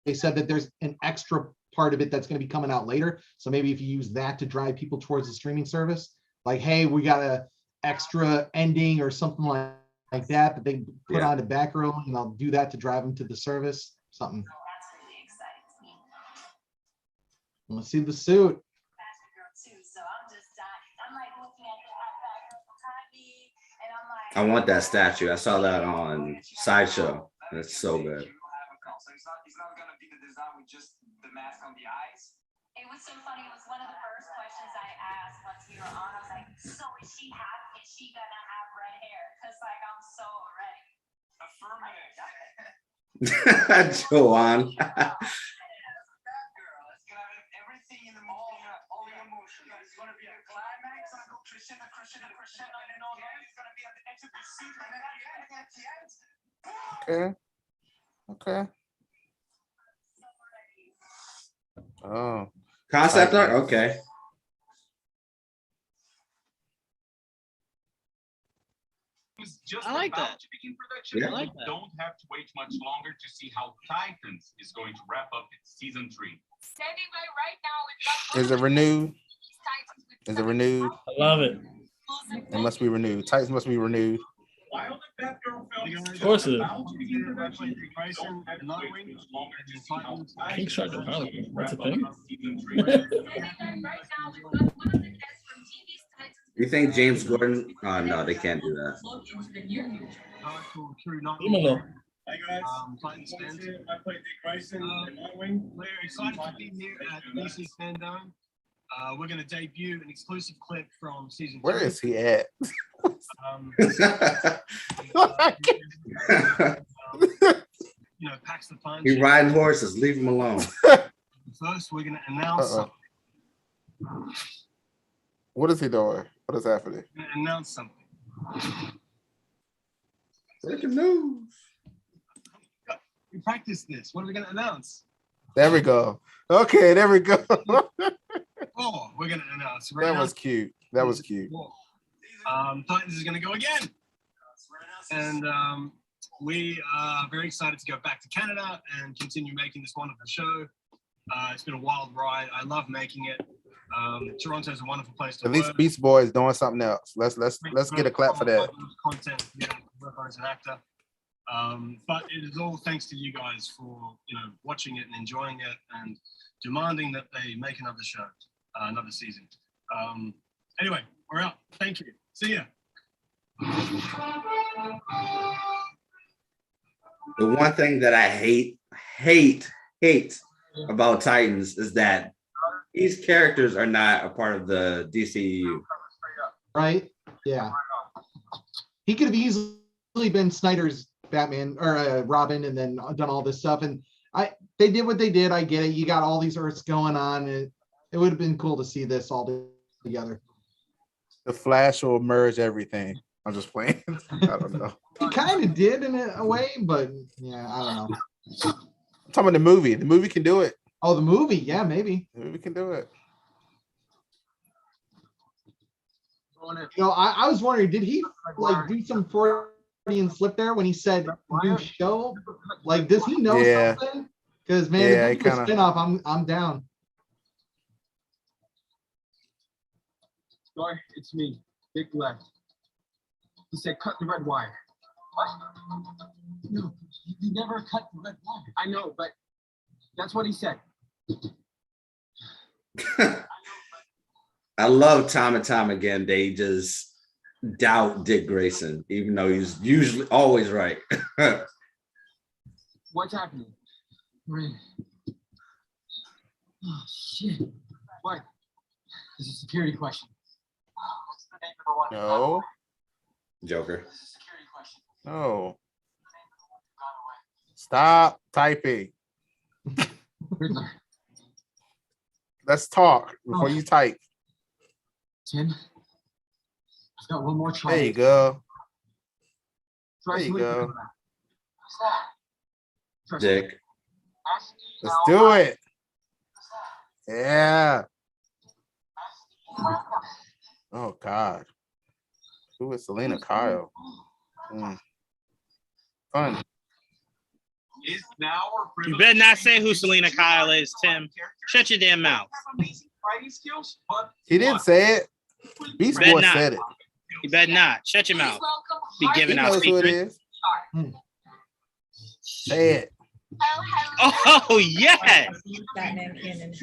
They said that there's an extra part of it that's going to be coming out later. So maybe if you use that to drive people towards the streaming service, like, hey, we got a extra ending or something like that they put on to Batgirl, and I'll do that to drive them to the service. Something. Let's see the suit. I want that statue. I saw that on Sideshow. It's so good. It's not gonna be the design with just the mask on the eyes. It was so funny. It was one of the first questions I asked once we were on. I was like, so is she gonna have red hair? Because like I'm so ready. Affirmative. Joanne. Everything in the movie, all the emotions. It's gonna be a climax. I'm going Christian, and then all that. It's gonna be at the edge of the seat, and then at the end. Okay. Oh. Concept art? Okay. I like that. To begin production. Yeah. I like that. Don't have to wait much longer to see how Titans is going to wrap up its season 3. Standing by right now Is it renewed? Is it renewed? I love it. It must be renewed. Titans must be renewed. Of course it is. King Shark and Harley. That's a thing. You think James Gordon? Oh no, they can't do that. Hey guys, Titans fans. I played Dick Grayson in Nightwing. We're excited to be here at DC FanDome. We're going to debut an exclusive clip from season 2. Where is he at? Packs the punch. He riding horses. Leave him alone. First, we're going to announce something. What is he doing? What is happening? We're going to announce something. Breaking news. We practiced this. What are we going to announce? There we go. Okay, there we go. We're going to announce. That was cute. That was cute. Titans is going to go again. And we are very excited to go back to Canada and continue making this wonderful show. It's been a wild ride. I love making it. Toronto is a wonderful place to At work. least Beast Boy is doing something else. Let's get a clap for that. Content, work on as an actor. But it is all thanks to you guys for watching it and enjoying it and demanding that they make another show, another season. Anyway, we're out. Thank you. See ya. The one thing that I hate about Titans is that these characters are not a part of the DCU. Right? Yeah. He could have easily been Snyder's Batman or Robin and then done all this stuff. And they did what they did. I get it. You got all these Earths going on. It would have been cool to see this all together. The Flash will merge everything. I'm just playing. I don't know. He kind of did in a way, but yeah, I don't know. I'm talking about the movie. The movie can do it. Oh, the movie? Yeah, maybe. The movie can do it. You know, I was wondering, did he like do some Freudian slip there when he said new show? Like, does he know something? Because man, if it's a spinoff, I'm down. Sorry, it's me, Big Left. He said cut the red wire. What? No, you never cut the red wire. I know, but that's what he said. I love time and time again. They just doubt Dick Grayson, even though he's usually always right. What's happening? Rain. Oh shit. What? This is a security question. What's the name of the one? No. Joker. No. Stop typing. Let's talk before you type. Tim, I've got one more try. There you go. There you go. Dick. Let's do it. Yeah. Oh God. Who is Selena Kyle? Fun. You better not say who Selena Kyle is, Tim. Shut your damn mouth. He didn't say it. Beast Boy said it. You better not. Shut your mouth. Be giving out knows who it secrets. is. Say it. Oh yes. Batman canon.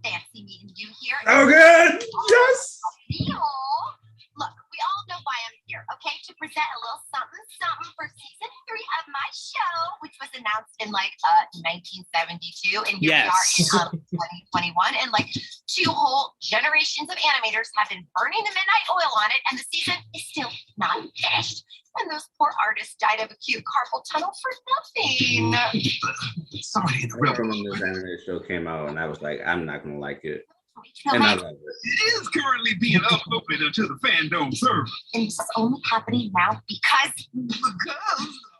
Fancy meeting you here. Oh good. Yes. Look, we all know why I'm here, okay? To present a little something for season 3 of my show, which was announced in 1972, and here we are in 2021, and 2 whole generations of animators have been burning the midnight oil on it, and the season is still not finished. And those poor artists died of acute carpal tunnel for nothing. Sorry, I remember when this anime show came out, and I was like, I'm not gonna like it. And I love it. It is currently being uploaded into the FanDome server. And it's only happening now because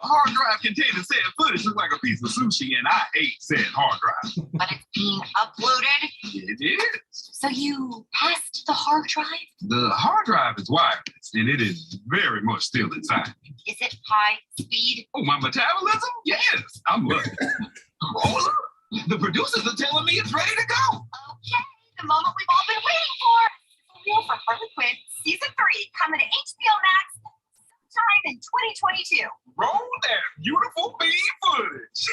hard drive containing said footage looks like a piece of sushi, and I ate said hard drive. But it's being uploaded. It is. So you passed the hard drive? The hard drive is wireless, and it is very much still inside. Is it high speed? Oh, my metabolism? Yes, I'm lucky. Oh, look, the producers are telling me it's ready to go. Okay. The moment we've all been waiting for. Real for Harley Quinn, season 3, coming to HBO Max sometime in 2022. Roll that beautiful bean footage.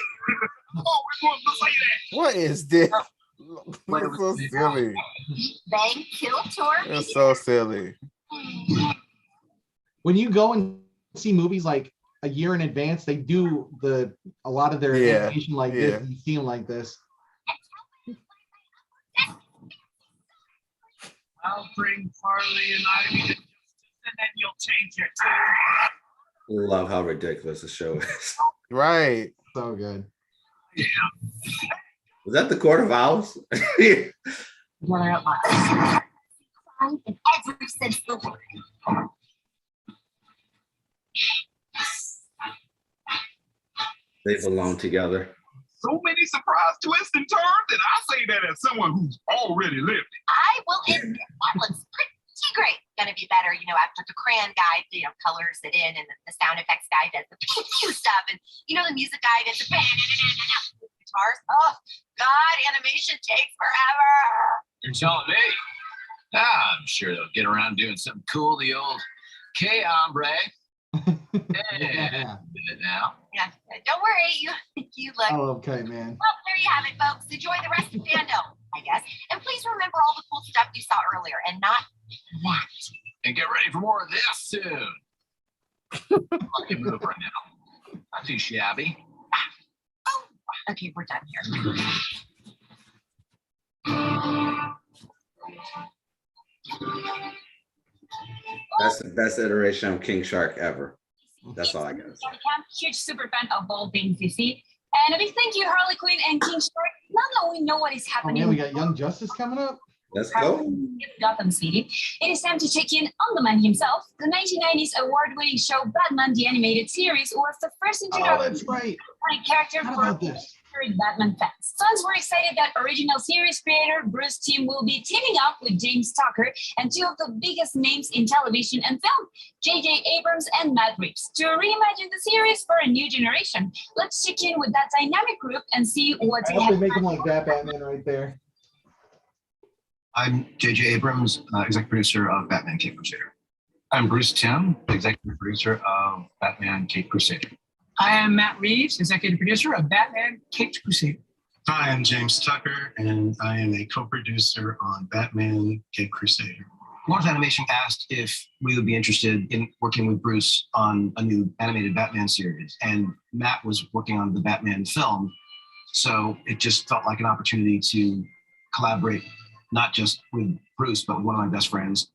Always wanted to say that. What is this? That's so silly. Bang, kill, tour. It's so silly. When you go and see movies like a year in advance, they do a lot of their animation like this, and you see them like this. I'll bring Harley and Ivy to justice, and then you'll change your tune. Love how ridiculous the show is. Right. So good. Yeah. Was that the Court of Owls? In every sense of the word. They belong together. So many surprise twists and turns, and I say that as someone who's already lived it. I will admit that looks pretty great. Gonna be better, after the crayon guy, colors it in, and the sound effects guy does the pew stuff, and the music guy does the guitars. Oh God, animation takes forever. You're telling me? I'm sure they'll get around doing something cool. The old K hombre. Yeah. Now. Yeah, don't worry. You look. Oh, okay, man. Well, there you have it, folks. Enjoy the rest of FanDome, I guess. And please remember all the cool stuff you saw earlier, and not that. And get ready for more of this soon. I can move right now. Not too shabby. Oh, okay, we're done here. That's the best iteration of King Shark ever. That's all I got to say. Huge super fan of all things DC. And a big thank you, Harley Quinn and King Shark. Now we know what is Oh happening. man, we got Young Justice coming up. Let's go. Gotham City. It is time to check in on the man himself. The 1990s award-winning show Batman the Animated Series was the first introduction character for Batman fans. Fans were excited that original series creator Bruce Timm will be teaming up with James Tucker and two of the biggest names in television and film, J.J. Abrams and Matt Reeves, to reimagine the series for a new generation. Let's check in with that dynamic group and see what I hope they make him like that Batman right there. I'm J.J. Abrams, executive producer of Batman Cape Crusader. I'm Bruce Timm, executive producer of Batman Cape Crusader. I am Matt Reeves, executive producer of Batman Caped Crusader. Hi, I'm James Tucker, and I am a co-producer on Batman Cape Crusader. Lawrence Animation asked if we would be interested in working with Bruce on a new animated Batman series, and Matt was working on the Batman film, so it just felt like an opportunity to collaborate, not just with Bruce, but with one of my best friends.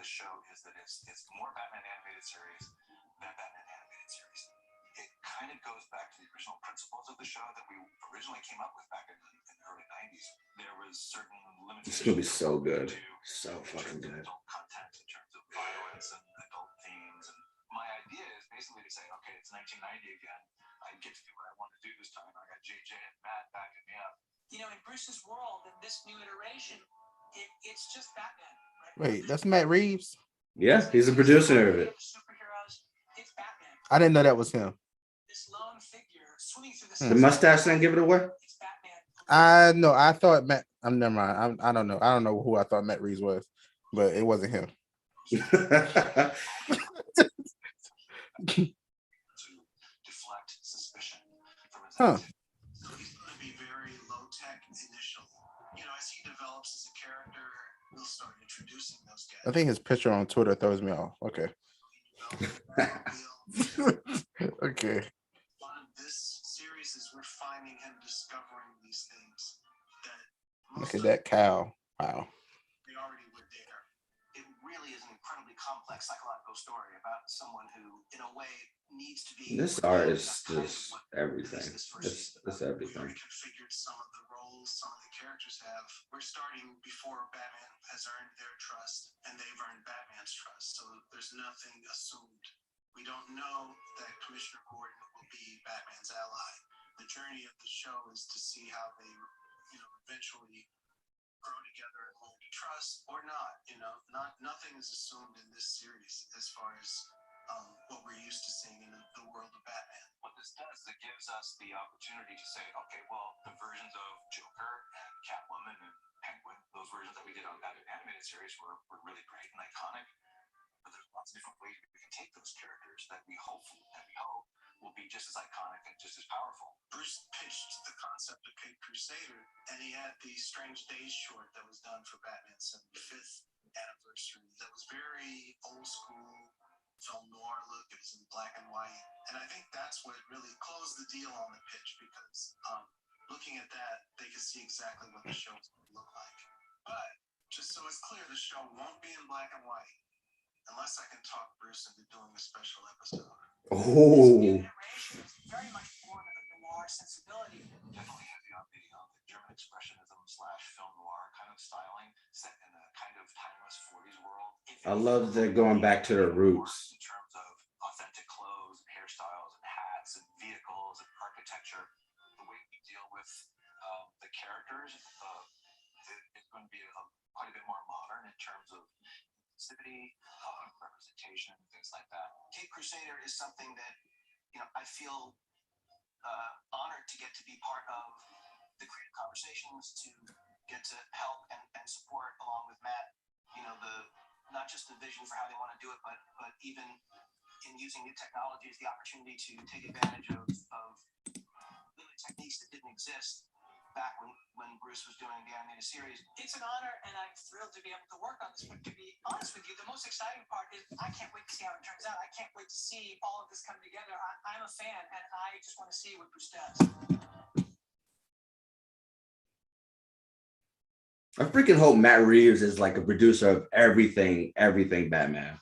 Show is that it's more Batman animated series than Batman animated series. It kind of goes back to the original principles of the show that we originally came up with back in the early 90s. There was certain limitations. It's gonna be so good, so fucking good. Content in terms of violence and adult themes. And my idea is basically to say, okay, it's 1990 again. I get to do what I want to do this time. I got JJ and Matt backing me up. You know, in Bruce's world, in this new iteration, it's just Batman. Wait, that's Matt Reeves? Yeah, he's a producer of it. I didn't know that was him. The mustache didn't give it away? I thought Matt. I'm never mind. I don't know. I don't know who I thought Matt Reeves was, but it wasn't him. Huh. Be very low tech initial. You know, as he develops as a character, we'll start introducing those guys. I think his picture on Twitter throws me off. Okay. Okay. On this series is we're finding him discovering these things that Look at that cow. Wow. they already were there. It really is an incredibly complex psychological story about someone who, in a way, needs to be. This art is just everything. It's everything. Configured some of the roles some of the characters have. We're starting before Batman has earned their trust, and they've earned Batman's trust. So there's nothing assumed. We don't know that Commissioner Gordon will be Batman's ally. The journey of the show is to see how they, eventually grow together and learn to trust or not. Nothing is assumed in this series as far as what we're used to seeing in the world of Batman. What this does is it gives us the opportunity to say, okay, well, the versions of Joker and Catwoman and Penguin, those versions that we did on Batman animated series were really great and iconic. But there's lots of different ways we can take those characters that we hope will be just as iconic and just as powerful. Bruce pitched the concept of Cape Crusader, and he had the Strange Days short that was done for Batman's 75th anniversary. That was very old school film noir look. It was in black and white, and I think that's what really closed the deal on the pitch, because looking at that, they could see exactly what the show was going to look like. But just so it's clear, the show won't be in black and white unless I can talk Bruce into doing a special episode. Oh. Very much born of a noir sensibility. Definitely heavy on the German expressionism / film noir kind of styling, set in a kind of timeless 40s world. I love they're going back to their roots. In terms of authentic clothes, and hairstyles, and hats, and vehicles, and architecture, the way we deal with the characters is going to be quite a bit more modern in terms of inclusivity, representation, things like that. Cape Crusader is something that, I feel honored to get to be part of the creative conversations, to get to help and support along with Matt, not just the vision for how they want to do it, but even in using new technologies, the opportunity to take advantage of really really techniques that didn't exist back when Bruce was doing the animated series. It's an honor, and I'm thrilled to be able to work on this. But to be honest with you, the most exciting part is I can't wait to see how it turns out. I can't wait to see all of this come together. I'm a fan, and I just want to see what Bruce does. I freaking hope Matt Reeves is like a producer of everything Batman.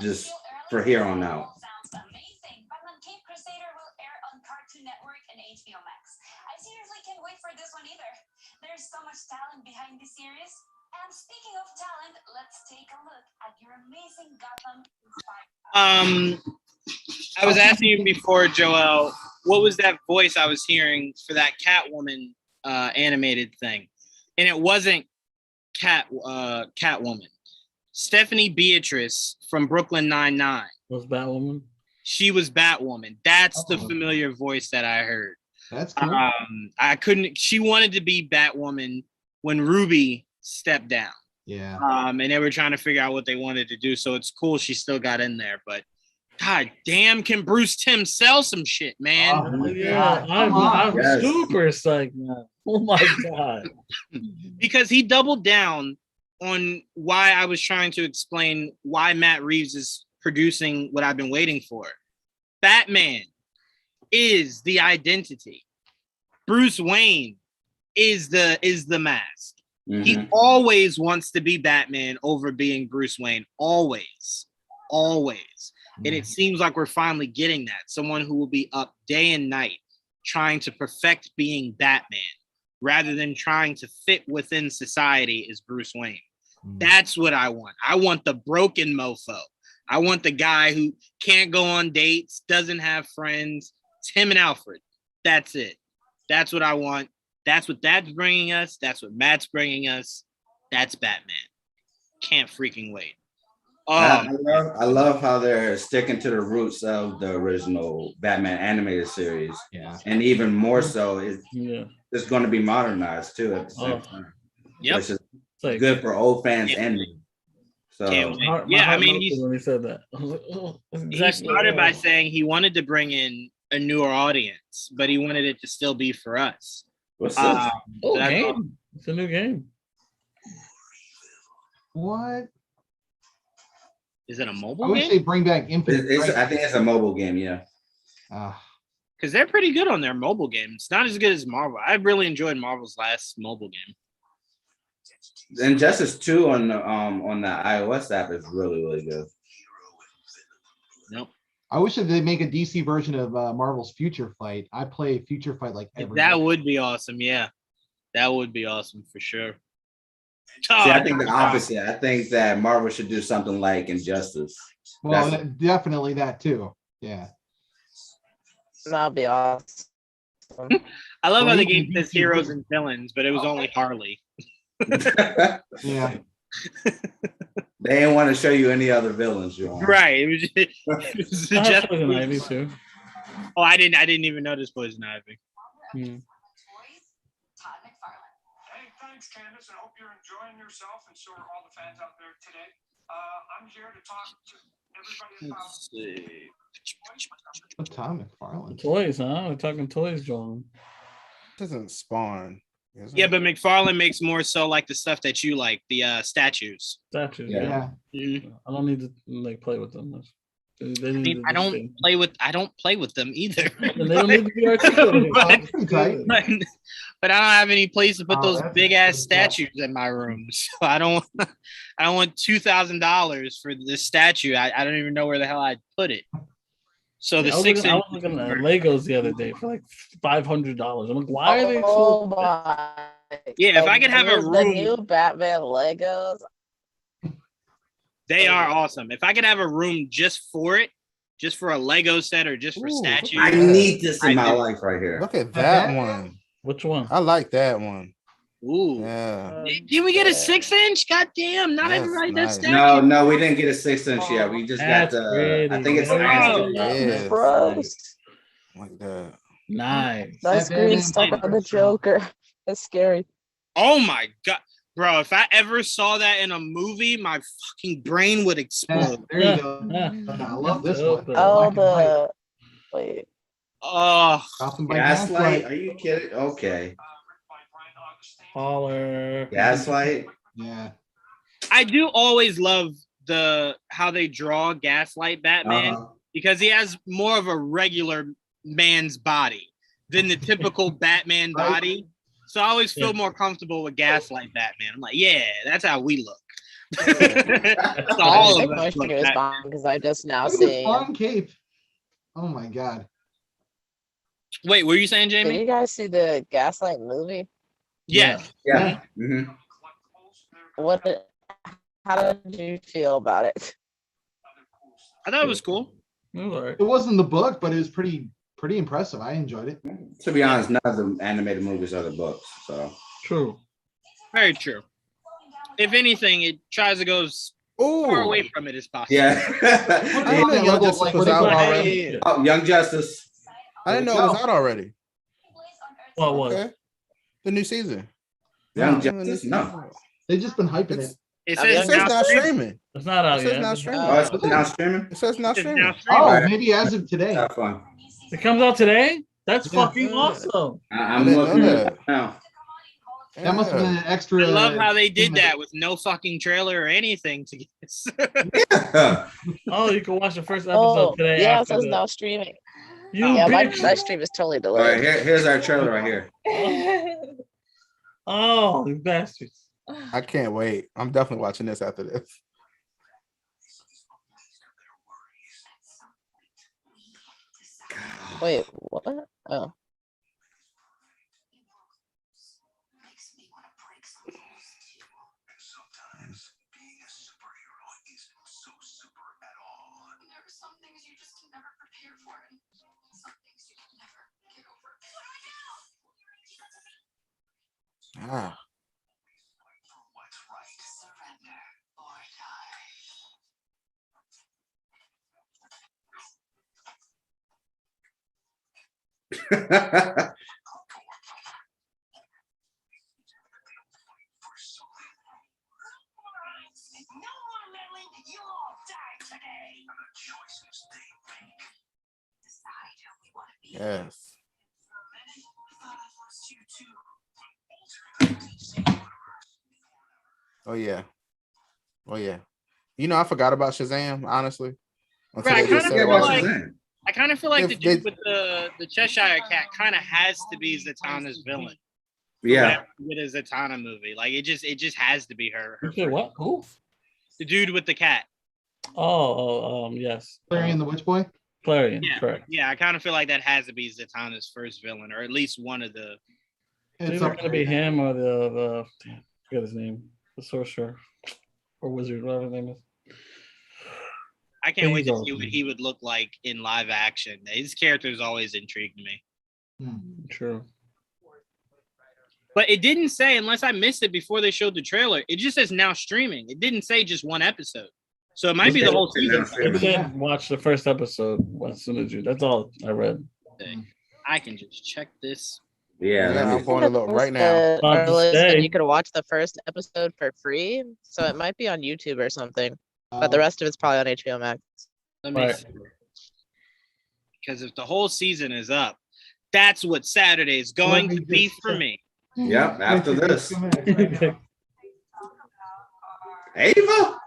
Just for here on out. Sounds amazing. Batman Cape Crusader will air on Cartoon Network and HBO Max. I seriously can't wait for this one either. There's so much talent behind this series. And speaking of talent, let's take a look at your amazing Gotham. I was asking you before, Joel, what was that voice I was hearing for that Catwoman animated thing? And it wasn't Catwoman. Stephanie Beatrice from Brooklyn Nine-Nine was Batwoman. She was Batwoman. That's the familiar voice that I heard. That's cool. I couldn't. She wanted to be Batwoman when Ruby stepped down. Yeah. And they were trying to figure out what they wanted to do. So it's cool she still got in there. But God damn, can Bruce Timm sell some shit, man? Oh yeah, I'm super psyched, man. Oh my God. Because he doubled down on why I was trying to explain why Matt Reeves is producing what I've been waiting for. Batman is the identity. Bruce Wayne is the mask. Mm-hmm. He always wants to be Batman over being Bruce Wayne. Always. Mm-hmm. And it seems like we're finally getting that. Someone who will be up day and night trying to perfect being Batman rather than trying to fit within society as Bruce Wayne. Mm-hmm. That's what I want. I want the broken mofo. I want the guy who can't go on dates, doesn't have friends. It's him and Alfred. That's it. That's what I want. That's what that's bringing us. That's what Matt's bringing us. That's Batman. Can't freaking wait. I love how they're sticking to the roots of the original Batman animated series. Yeah. And even more so, it's going to be modernized too at the same time. Yep. Which is good for old fans and me. So I mean, when he said that, he started by saying he wanted to bring in a newer audience, but he wanted it to still be for us. What's this? Game. It's a new game. What? Is it a mobile game? I wish they bring back Infinite. I think it's a mobile game, yeah. Because they're pretty good on their mobile games. Not as good as Marvel. I really enjoyed Marvel's last mobile game. Injustice 2 on the iOS app is really, really good. Nope. I wish that they make a DC version of Marvel's Future Fight. I play Future Fight like every day. Would be awesome, yeah. That would be awesome for sure. See, I think the opposite. I think that Marvel should do something like Injustice. Well, definitely that too. Yeah. That'd be awesome. I love how the game says heroes and villains, but it was only Harley. Yeah. They didn't want to show you any other villains, John. Right. It was just Poison Ivy too. Oh, I didn't even notice Poison Ivy. Hey, thanks, Candace. I hope you're enjoying yourself, and so are all the fans out there today. I'm here to talk to everybody about. Let's see. Todd McFarlane. Toys, huh? We're talking toys, John. Doesn't Spawn. Yeah, but McFarlane makes more so like the stuff that you like, the statues. Statues. Yeah. Mm-hmm. I don't need to play with them. I don't play with them either. They don't need to be articulated. but I don't have any place to put those big ass statues in my room. So I don't want $2,000 for this statue. I don't even know where the hell I'd put it. So the I was looking at Legos the other day for like $500. I'm like, why are they so? My. Yeah, if I could have a room, the new Batman Legos. They are awesome. If I could have a room just for it, just for a Lego set or just for statues. I need this in my life right here. Look at that one. Which one? I like that one. Ooh. Yeah. Did we get a 6-inch? God damn, not everybody does statue. No, we didn't get a 6-inch yet. We just got the I think it's Gross. Like that. Nice. That screen stuck on the Joker. That's scary. Oh my God. Bro, if I ever saw that in a movie, my fucking brain would explode. There you go. I love this one. Oh, wait. Oh, Gaslight? Are you kidding? Okay. Holler. Gaslight? Yeah. I do always love how they draw Gaslight Batman because he has more of a regular man's body than the typical Batman body. So I always feel more comfortable with Gaslight Batman. I'm like, yeah, that's how we look. So all of us look because I just now Look at this see. fun cape. Oh my god. Wait, what were you saying, Jamie? Did you guys see the Gaslight movie? Yes. Yeah. Mm-hmm. How did you feel about it? I thought it was cool. It wasn't the book, but it was pretty impressive. I enjoyed it. To be honest, none of the animated movies are the books. So true. Very true. If anything, it tries to go as far away from it as possible. Yeah. I didn't know Young Justice was out already. Oh, Young Justice. I didn't know it was out already. What was? Okay. The new season. Young Justice? No. They've just been hyping it. It says now streaming. It's not out It says yet. now streaming. Oh, it's now streaming? It says now streaming. Oh, maybe as of today. Have fun. It comes out today? That's fucking awesome. I'm looking at it now. That must have been an extra. I love how they did that with no fucking trailer or anything to get this. Oh, you can watch the first episode today. Yeah, it after says the- now streaming. You Yeah, my bitch. stream is totally All right, delayed. here's our trailer right here. Oh, you bastards. I can't wait. I'm definitely watching this after this. Wait, what? Oh. Ah. Yes. Oh yeah. Oh yeah. You know, I forgot about Shazam, honestly. Until Right, they just said about Shazam. I kind of feel like the They- dude with the Cheshire Cat kind of has to be Zatanna's villain. Yeah. With a Zatanna movie, like it just has to be her. You said what? Who? The dude with the cat. Yes. Clarion the Witch Boy. Clarion, Yeah, correct. yeah. I kind of feel like that has to be Zatanna's first villain, or at least one of the. It's either gonna be him or the damn, I forget his name, the sorcerer or wizard, whatever his name is. I can't wait to He's see what he would look like in live action. His character's always intrigued me. True. But it didn't say, unless I missed it before they showed the trailer, it just says now streaming. It didn't say just one episode. So it might be the whole season. I did watch the first episode as soon as you. That's all I read. I can just check this. Yeah, I'm going to look right now. And you could watch the first episode for free, so it might be on YouTube or something. But the rest of it's probably on HBO Max. Let me see. Because if the whole season is up, that's what Saturday is going to be for me. Yep, after this. Ava?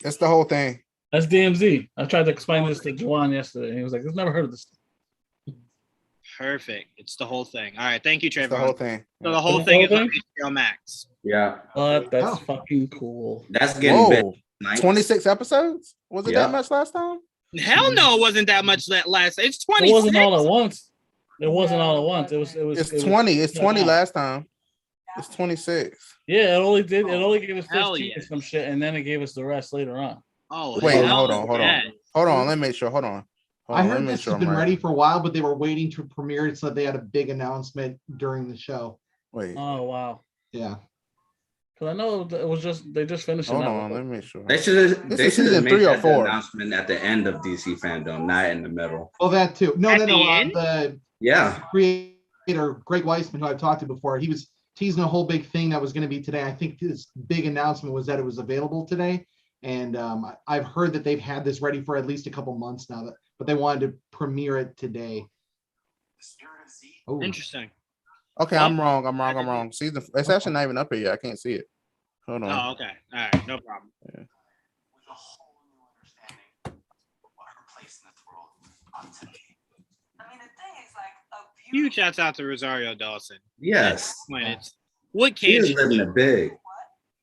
That's the whole thing. That's DMZ. I tried to explain this to Juwan yesterday, and he was like, "I've never heard of this." Perfect. It's the whole thing. All right. Thank you, Trevor. The whole thing. So the whole thing is on HBO Max. Yeah. But that's fucking cool. That's getting big. Nice. 26 episodes? Was it that much last time? Hell no, it wasn't that much that last. It's 26. It wasn't all at once. It wasn't all at once. It was. It's 20. It's 20 last time. It's 26. Yeah, it only did. It only gave us 15 Hell or yeah. some shit, and then it gave us the rest later on. Oh, Wait, hell hold yeah. on. Hold on. Let me make sure. Hold on. I heard this has been ready for a while, but they were waiting to premiere it, so they had a big announcement during the show. Wait. Oh wow. Yeah. Because I know it was just they just finished. Hold it on. Let me make sure. They should have. This They is should have season made 3 or that 4. announcement at the end of DC FanDome, not in the middle. Well, that too. No. end? The Yeah. creator, Greg Weisman, who I've talked to before, he was teasing a whole big thing that was going to be today. I think this big announcement was that it was available today. And I've heard that they've had this ready for at least a couple months now, but they wanted to premiere it today. Ooh. Interesting. Okay, I'm wrong. Season. It's actually not even up here yet. I can't see it. Hold on. Oh, okay. All right, no problem. Yeah. Huge shouts out to Rosario Dawson. Yes. What She can is she living do? it big.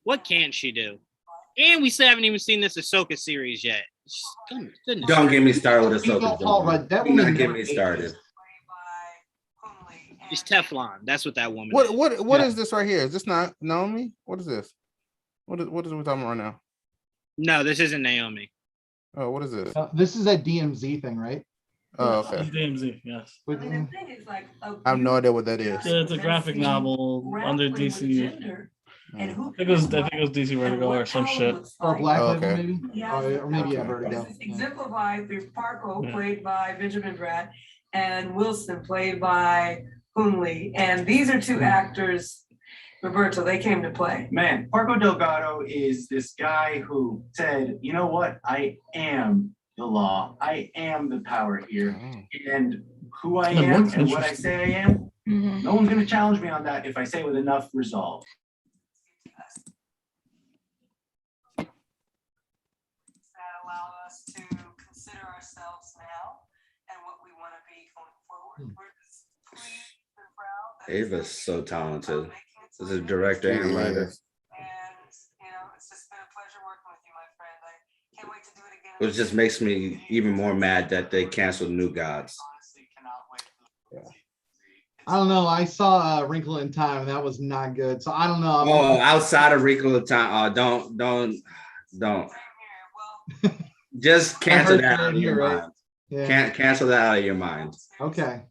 What can't she do? And we still haven't even seen this Ahsoka series yet. Goodness. Don't get me started with Don't Ahsoka. fall right. That Do woman not get never me ages. started. She's Teflon. That's what that woman What is. what is this right here? Is this not Naomi? What is this? What is we talking about right now? No, this isn't Naomi. Oh, what is this? This is that DMZ thing, right? Oh, okay. It's DMZ, yes. I have no idea what that is. Yeah, it's a graphic novel under DC. I think it was DC Vertigo or some shit. Or Black Oh, Label, okay. maybe? Or maybe Vertigo. This is exemplified through Parko, played by Benjamin Bratt, and Wilson, played by Hoon Lee. And these are two actors, Roberto, they came to play. Man, Parco Delgado is this guy who said, you know what? I am the law. I am the power here. And who I am and what I say I am, no one's going to challenge me on that if I say it with enough resolve. That allow us to consider ourselves now and what we want to be going forward. We're just pleased and proud that Ava's so talented. As a director and writer. it's just been a pleasure working with you, my friend. I can't wait to do it again. It just makes me even more mad that they canceled New Gods. I don't know. I saw Wrinkle in Time, and that was not good. So I don't know. Oh, outside of Wrinkle of Time, don't. Just cancel that out of your mind. Yeah. Can't cancel that out of your mind. Okay.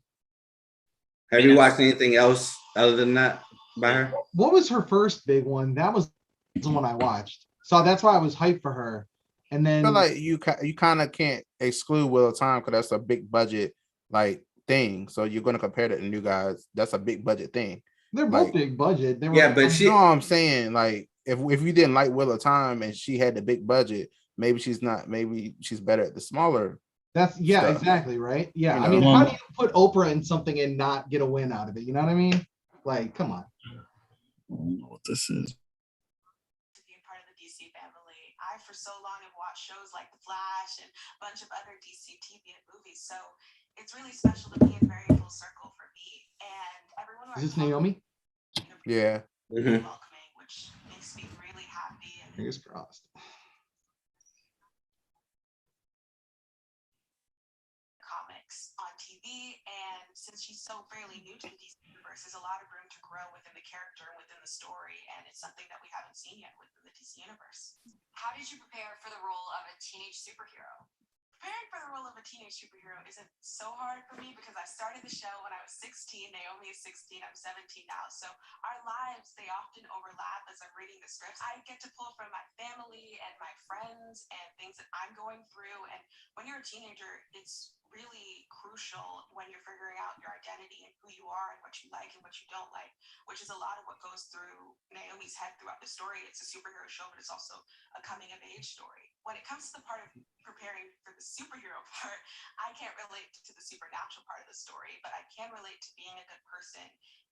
Have you watched anything else other than that by her? What was her first big one? That was the one I watched. So that's why I was hyped for her. And then I feel like you kind of can't exclude Wheel of Time because that's a big budget thing. So you're going to compare that to New Guys. That's a big budget thing. They're both big budget. They were, yeah, but you know what I'm saying? Like if you didn't like Wheel of Time and she had the big budget, maybe she's better at the smaller. That's stuff. Exactly, right? Yeah. You I mean, know? how do you put Oprah in something and not get a win out of it? You know what I mean? Like, come on. I don't know what this is. I for so long have watched shows like The Flash and a bunch of other DC TV and movies, so it's really special to be in very full circle for me. And everyone. Is this Naomi? Yeah. Welcoming, which makes me really happy. And Fingers crossed. comics on TV, and since she's so fairly new to the DC universe, there's a lot of room to grow within the character and within the story, and it's something that we haven't seen yet within the DC universe. How did you prepare for the role of a teenage superhero? Preparing for the role of a teenage superhero isn't so hard for me because I started the show when I was 16. Naomi is 16. I'm 17 now. So our lives, they often overlap as I'm reading the scripts. I get to pull from my family and my friends and things that I'm going through. And when you're a teenager, it's really crucial when you're figuring out your identity and who you are and what you like and what you don't like, which is a lot of what goes through Naomi's head throughout the story. It's a superhero show, but it's also a coming of age story. When it comes to the part of preparing for the superhero part, I can't relate to the supernatural part of the story, but I can relate to being a good person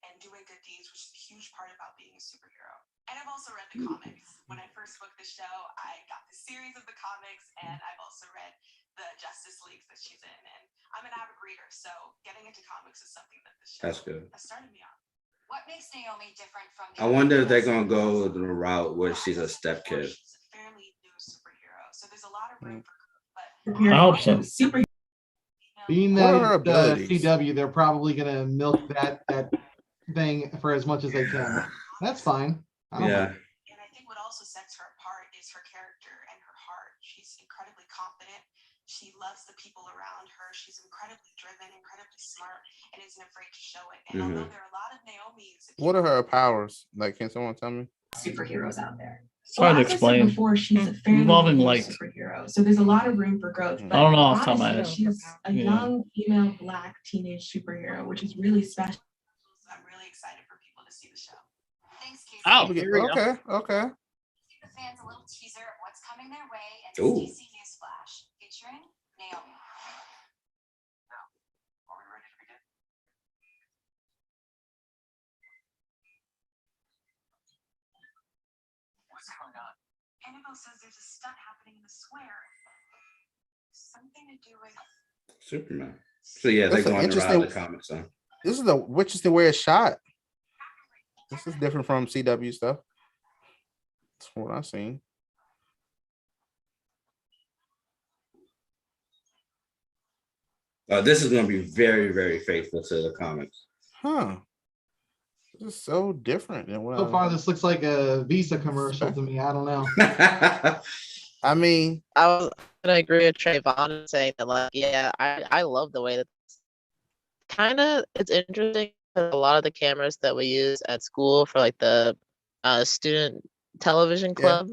and doing good deeds, which is a huge part about being a superhero. And I've also read the comics. When I first booked the show, I got the series of the comics, and I've also read the Justice Leagues that she's in. And I'm an avid reader, so getting into comics is something that this show That's good. has started me on. What makes Naomi different from I wonder if they're gonna go the route where she's a step kid. Fairly new superhero, so there's a lot of room for I hope so. Being What are her that the abilities? CW, they're probably gonna milk that thing for as much as they can. That's fine. I don't Yeah. mind. And I think what also sets her apart is her character and her heart. She's incredibly confident. She loves the people around her. She's incredibly driven, incredibly smart, and isn't afraid to show it. And although there are a lot of Naomi's, What are her powers? Like, can someone tell me? Superheroes out there. It's hard to as I said explain. before, she's a fairly Involving new light. superhero, so there's a lot of room for growth. I don't know off the top of my head. She's a Yeah. young female Black teenage superhero, which is really special. I'm really excited for people to see the show. Thanks, Casey. Oh, here we go. Okay. Give the fans a little teaser of what's coming their way in this Ooh. DC News Flash featuring Naomi. Are we ready to begin? What's going on? Annabelle says there's a stunt happening in the square. Something to do with Superman. So yeah, they're going to ride the comics on. This is the which way it's shot. This is different from CW stuff. That's what I've seen. This is going to be very, very faithful to the comics. Huh. This is so different than what So far, this looks like a Visa commercial to me. I don't know. I mean, I was gonna agree with Trayvon and saying that, like, yeah, I love the way that it's interesting because a lot of the cameras that we use at school for like the student television club,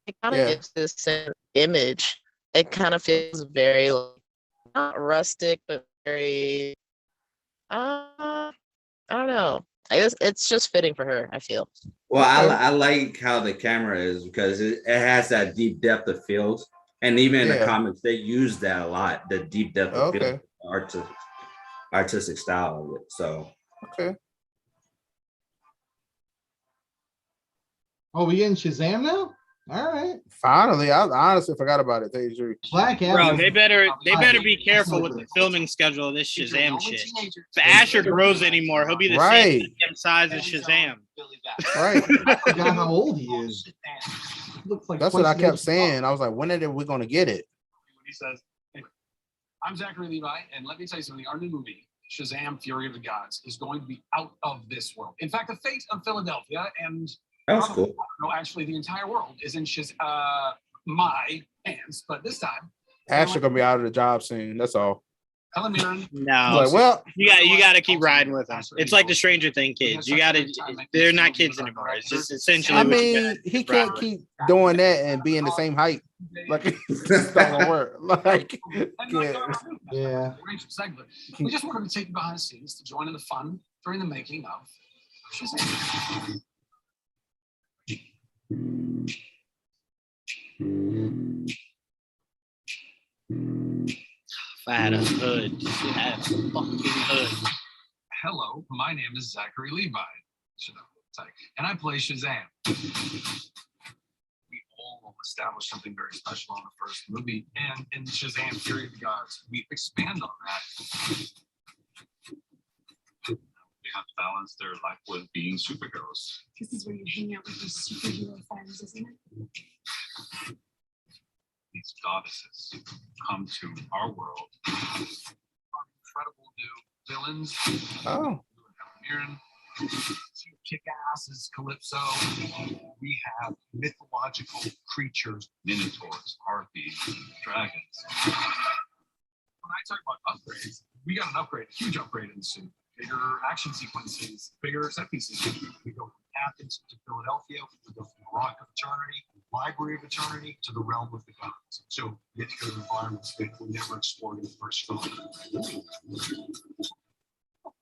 it kind of gives this same image. It kind of feels very not rustic, but very I don't know. I guess it's just fitting for her, I feel. Well, I like how the camera is because it has that deep depth of field. And even in the comics, they use that a lot, the deep depth of field, artistic style of it. So okay. Oh, we getting Shazam now? All right. Finally, I honestly forgot about it. Black Bro, Adam. they better be careful with the filming schedule of this Shazam shit. If Asher grows anymore, he'll be the same size as Shazam. Right. I forgot how old he is. Looks like that's what I kept saying. I was like, when are we going to get it? He says, anyway, I'm Zachary Levi, and let me tell you something. Our new movie, Shazam! Fury of the Gods, is going to be out of this world. In fact, the fate of Philadelphia and that's cool. No, actually, the entire world is in my hands. But this time, Asher gonna be out of the job soon. That's all. No, like, well, you got to keep riding with them. It's like the Stranger Thing kids. They're not kids anymore. It's just essentially. I mean, he can't keep doing that and be in the same height. Like it's not gonna work. Like, yeah. We just wanted to take you behind the scenes to join in the fun during the making of Shazam. If I had a hood, just have a fucking hood. Hello, my name is Zachary Levi, and I play Shazam. We all established something very special in the first movie, and in Shazam! Fury of the Gods, we expand on that. They have to balance their life with being superheroes. This is where you hang out with your superhero friends, isn't it? These goddesses come to our world. Incredible new villains. Oh. Mirren, Kick-Ass is Calypso. We have mythological creatures, minotaurs, harpies, dragons. When I talk about upgrades, we got an upgrade, a huge upgrade in the suit. Bigger action sequences, bigger set pieces. We go from Athens to Philadelphia. We go from the Rock of Eternity, Library of Eternity, to the Realm of the Gods. So we get to go to environments that we never explored in the first film.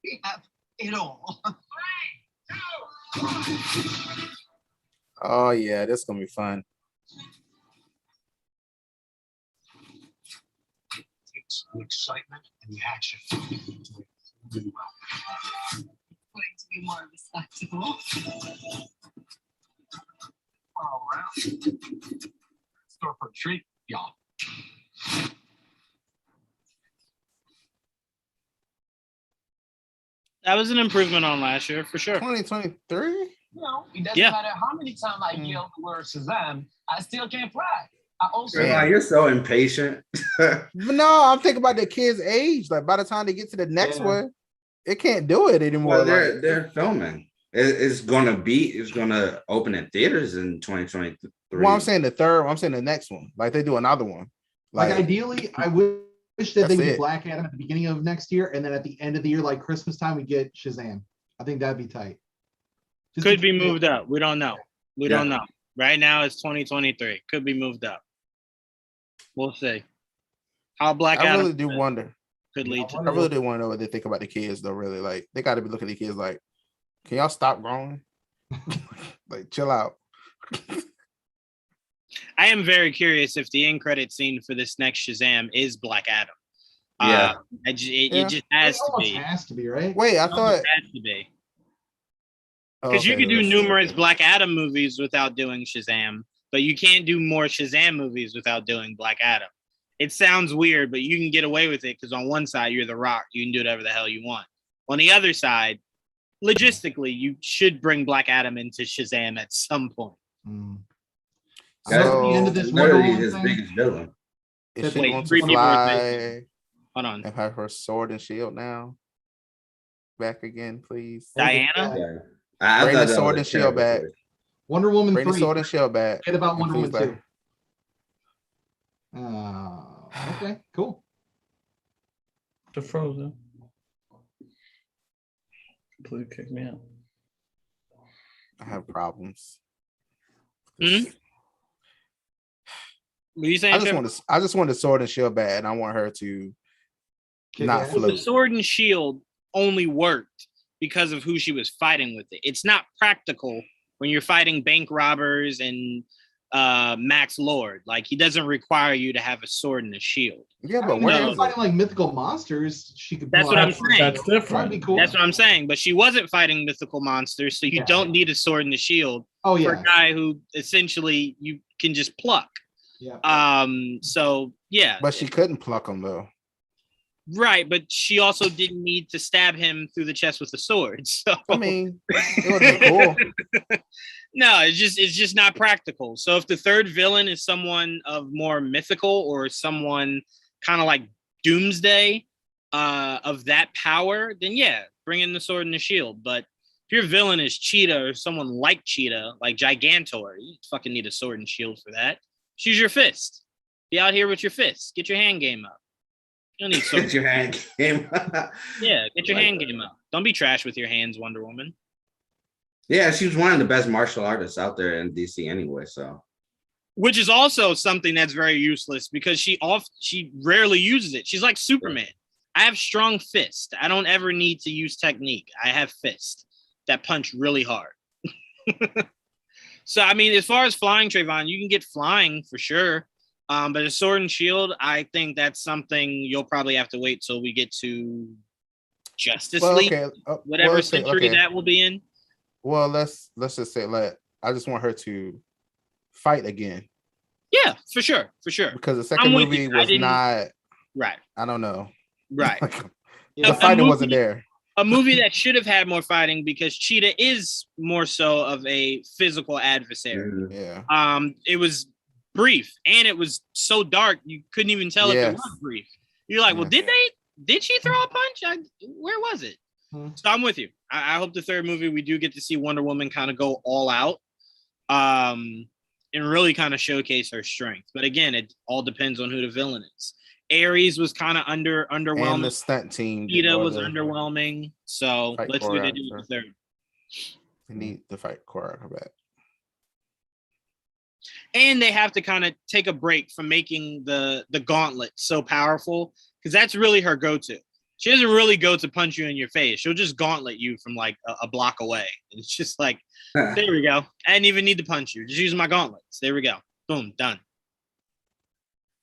We have it all. Oh yeah, that's gonna be fun. It's the excitement and the action. Really well. Going to be more of a spectacle. All around. Store for a treat, y'all. That was an improvement on last year for sure. 2023. No, it doesn't matter how many times I yell the word Shazam, I still can't fly. I also you're so impatient. No, I'm thinking about the kids' age. Like by the time they get to the next one, it can't do it anymore. Well, they're filming. It's gonna open in theaters in 2023. Well, I'm saying the third. I'm saying the next one. Like they do another one. Like ideally, I wish that they would do Black Adam at the beginning of next year, and then at the end of the year, like Christmas time, we get Shazam. I think that'd be tight. Could be moved up. We don't know. We don't know. Right now it's 2023. Could be moved up. We'll see. How Black Adam. I really do wonder. Could lead to. I really do want to know what they think about the kids, though. Really, like they got to be looking at the kids like, can y'all stop growing? Like, chill out. I am very curious if the end credit scene for this next Shazam is Black Adam. Yeah, it just has to be. Has to be, right? Wait, I thought it has to be. Because you could do numerous Black Adam movies without doing Shazam, but you can't do more Shazam movies without doing Black Adam. It sounds weird, but you can get away with it because on one side, you're The Rock. You can do whatever the hell you want. On the other side, logistically, you should bring Black Adam into Shazam at some point. So, the end of this Wonder Woman his thing? biggest villain. Is she Wait, going to 3 people are fly saying- Hold on. and have her sword and shield now? Back again, please. Diana? I Bring thought the that sword was and a shield back. terrible Wonder Woman Bring 3. the sword and shield back. Forget about And Wonder Woman please 2. Okay, cool. The Frozen. Please kick me out. I have problems. What are you saying? I just want the sword and shield back, and I want her to not Well, the float. sword and shield only worked because of who she was fighting with it. It's not practical when you're fighting bank robbers and Max Lord. Like, he doesn't require you to have a sword and a shield. Yeah, but when you're fighting like mythical monsters, she could. That's what I'm saying. That's different. That'd be cool. That's what I'm saying. But she wasn't fighting mythical monsters, so you don't need a sword and a shield for a guy who essentially you can just pluck. Yeah. So yeah. But she couldn't pluck them though. Right, but she also didn't need to stab him through the chest with a sword. So I mean, it would be cool. No, it's just not practical. So if the third villain is someone of more mythical or someone kind of like Doomsday, of that power, then yeah, bring in the sword and the shield. But if your villain is Cheetah or someone like Cheetah, like Gigantor, you fucking need a sword and shield for that. Just use your fist. Be out here with your fists. Get your hand game up. You don't need sword. Get your hand game up. Yeah, get your hand game up. Don't be trash with your hands, Wonder Woman. Yeah, she was one of the best martial artists out there in DC anyway, so. Which is also something that's very useless because she rarely uses it. She's like Superman. I have strong fists. I don't ever need to use technique. I have fists that punch really hard. So, I mean, as far as flying, Trayvon, you can get flying for sure. But a sword and shield, I think that's something you'll probably have to wait till we get to Justice League, whatever century that will be in. Well, let's just say I just want her to fight again. Yeah, for sure. Because the second movie was not right. I don't know. Right. The fighting wasn't there. A movie that should have had more fighting because Cheetah is more so of a physical adversary. Yeah. It was brief and it was so dark you couldn't even tell if it was brief. You're like, well, did she throw a punch? Where was it? So I'm with you. I hope the third movie we do get to see Wonder Woman kind of go all out, and really kind of showcase her strength. But again, it all depends on who the villain is. Ares was kind of underwhelming. And the stunt team. Cheetah was underwhelming. So let's see what they do with the third. We need the fight choreographer back. And they have to kind of take a break from making the gauntlet so powerful because that's really her go-to. She doesn't really go to punch you in your face. She'll just gauntlet you from like a block away. And it's just like, there we go. I didn't even need to punch you. Just use my gauntlets. There we go. Boom, done.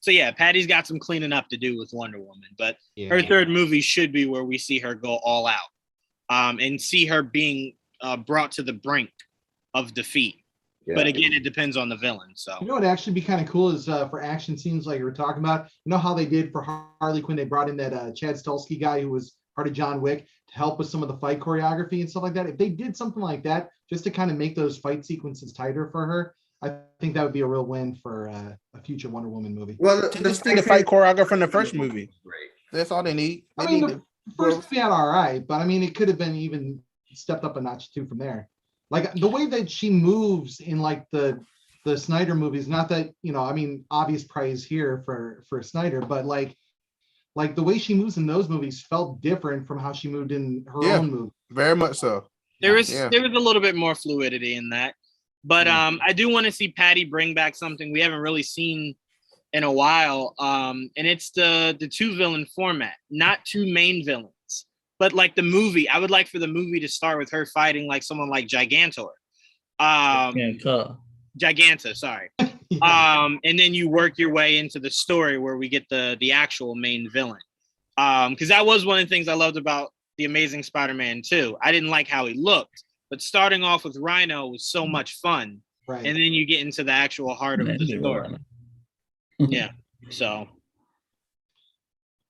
So yeah, Patty's got some cleaning up to do with Wonder Woman, but her third movie should be where we see her go all out, and see her being brought to the brink of defeat. Yeah. But again, it depends on the villain. So you know what actually be kind of cool is for action scenes like you were talking about. You know how they did for Harley Quinn? They brought in that Chad Stahelski guy who was part of John Wick to help with some of the fight choreography and stuff like that. If they did something like that, just to kind of make those fight sequences tighter for her, I think that would be a real win for a future Wonder Woman movie. Well, just the fight choreographer in the first movie. Great. That's all they need. The first movie had all right, but I mean, it could have been even stepped up a notch too from there. Like the way that she moves in like the Snyder movies, not that, you know, I mean, obvious praise here for Snyder, but like the way she moves in those movies felt different from how she moved in her own movie. Very much so. There was a little bit more fluidity in that. But I do want to see Patty bring back something we haven't really seen in a while. And it's the two villain format, not two main villains. But like the movie, I would like for the movie to start with her fighting like someone like Gigantor. Giganta, sorry. And then you work your way into the story where we get the actual main villain. Because that was one of the things I loved about The Amazing Spider-Man 2. I didn't like how he looked, but starting off with Rhino was so much fun. Right. And then you get into the actual heart of the story. Yeah. So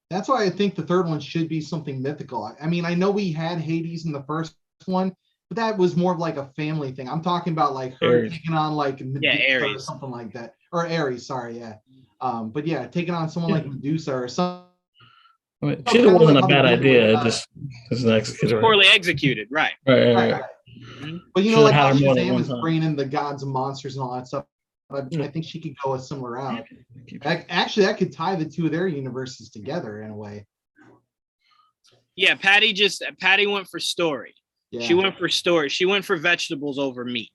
that's why I think the third one should be something mythical. I mean, I know we had Hades in the first one, but that was more of like a family thing. I'm talking about like her taking on like Medusa or something like that. Or Ares, sorry, yeah. But yeah, taking on someone like Medusa or something. I mean, she wasn't a bad idea. It just executed. Poorly executed, right. Right. But you know, like how Shazam is bringing in the gods and monsters and all that stuff. I think she could go a similar route. Actually, that could tie the two of their universes together in a way. Yeah, Patty went for story. Yeah. She went for story. She went for vegetables over meat.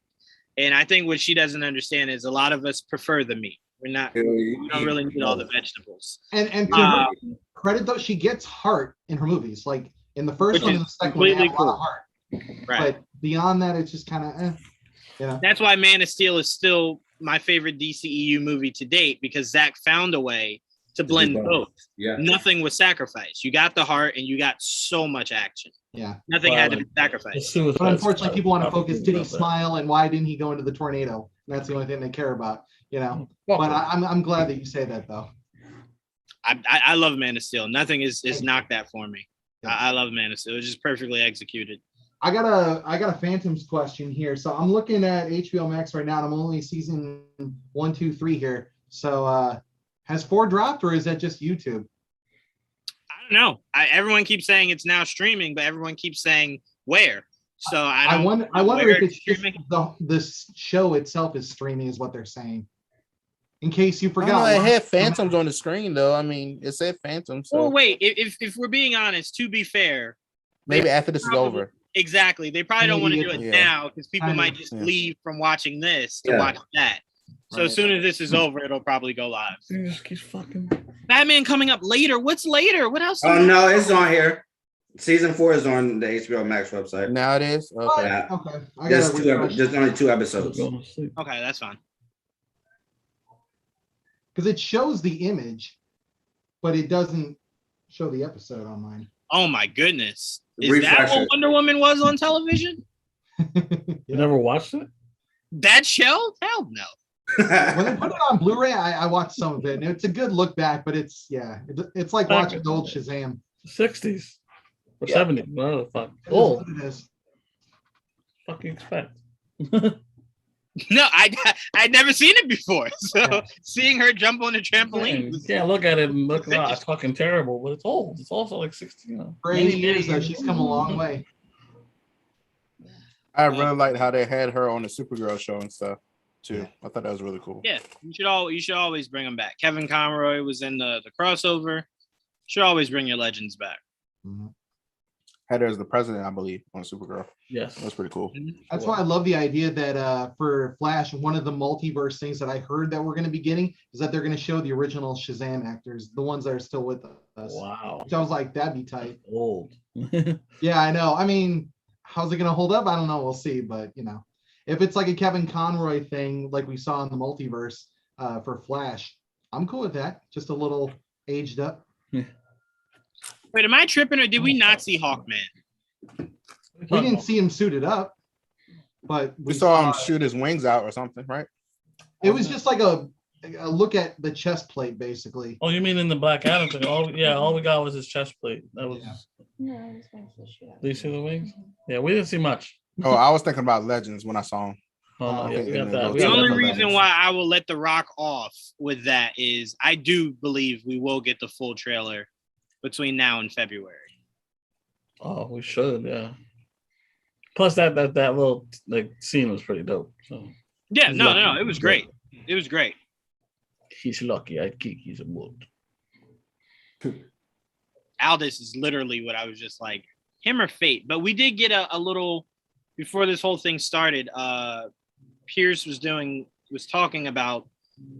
And I think what she doesn't understand is a lot of us prefer the meat. We don't really need all the vegetables. And to her credit though, she gets heart in her movies. Like in the first one and the second one, they have a lot of heart. Right. But beyond that, it's just kind of yeah. That's why Man of Steel is still my favorite DCEU movie to date, because Zack found a way to blend both. Yeah. Nothing was sacrificed. You got the heart and you got so much action. Yeah. Nothing had to be sacrificed. But unfortunately, people want to focus, did he smile and why didn't he go into the tornado? That's the only thing they care about, you know. But I'm glad that you say that though. I love Man of Steel. Nothing is knocked that for me. Yeah. I love Man of Steel. It was just perfectly executed. I got a Phantoms question here. So I'm looking at HBO Max right now, and I'm only season 1, 2, 3 here. So has 4 dropped, or is that just YouTube? I don't know. Everyone keeps saying it's now streaming, but everyone keeps saying where. So I wonder if it's streaming. The show itself is streaming, is what they're saying. In case you forgot, it had Phantoms on the screen though. I mean, it said Phantoms. So. Well, wait. If we're being honest, to be fair, maybe after this is over. Exactly. They probably don't want to do it now because people might just leave from watching this to watch that. So as soon as this is over, it'll probably go live. Keep fucking Batman coming up later. What's later? What else? Oh no, it's on here. Season 4 is on the HBO Max website. Now it is. Okay. Yeah. Okay. There's only 2 episodes. Okay, that's fine. Because it shows the image, but it doesn't show the episode on mine. Oh my goodness. Is that what Wonder Woman was on television? You never watched it? That show? Hell no. When they put it on Blu-ray, I watched some of it. And it's a good look back, but it's like watching the old Shazam. 60s or 70s. Whatever the fuck. Old. It is. Fucking expect. No, I'd never seen it before. So seeing her jump on the trampoline. You can't look at it and look, wow, it's fucking terrible, but it's old. It's also like 60, you know. For 80 years, though, she's come a long way. I really liked how they had her on the Supergirl show and stuff too. I thought that was really cool. Yeah, you should always bring them back. Kevin Conroy was in the crossover. Should always bring your legends back. Mm-hmm. Had her as the president, I believe, on Supergirl. Yes, that's pretty cool. That's why I love the idea that for Flash, one of the multiverse things that I heard that we're going to be getting is that they're going to show the original Shazam actors, the ones that are still with us. Wow. Which I was like, that'd be tight. Old. Yeah, I know. I mean, how's it going to hold up? I don't know. We'll see. But, you know, if it's like a Kevin Conroy thing like we saw in the multiverse for Flash, I'm cool with that. Just a little aged up. Wait, am I tripping or did we not see Hawkman? We didn't see him suited up, but we saw him shoot his wings out or something, right? It was just like a look at the chest plate, basically. Oh, you mean in the Black Adam thing? All we got was his chest plate. That was. No, his wings will shoot out. Did you see the wings? Yeah, we didn't see much. Oh, I was thinking about Legends when I saw him. The only reason why I will let The Rock off with that is I do believe we will get the full trailer between now and February. Oh, we should, yeah. Plus that little like scene was pretty dope. So yeah, no, it was great. It was great. He's lucky. I kick his wood. Aldous is literally what I was just like, him or Fate. But we did get a little before this whole thing started. Pierce was talking about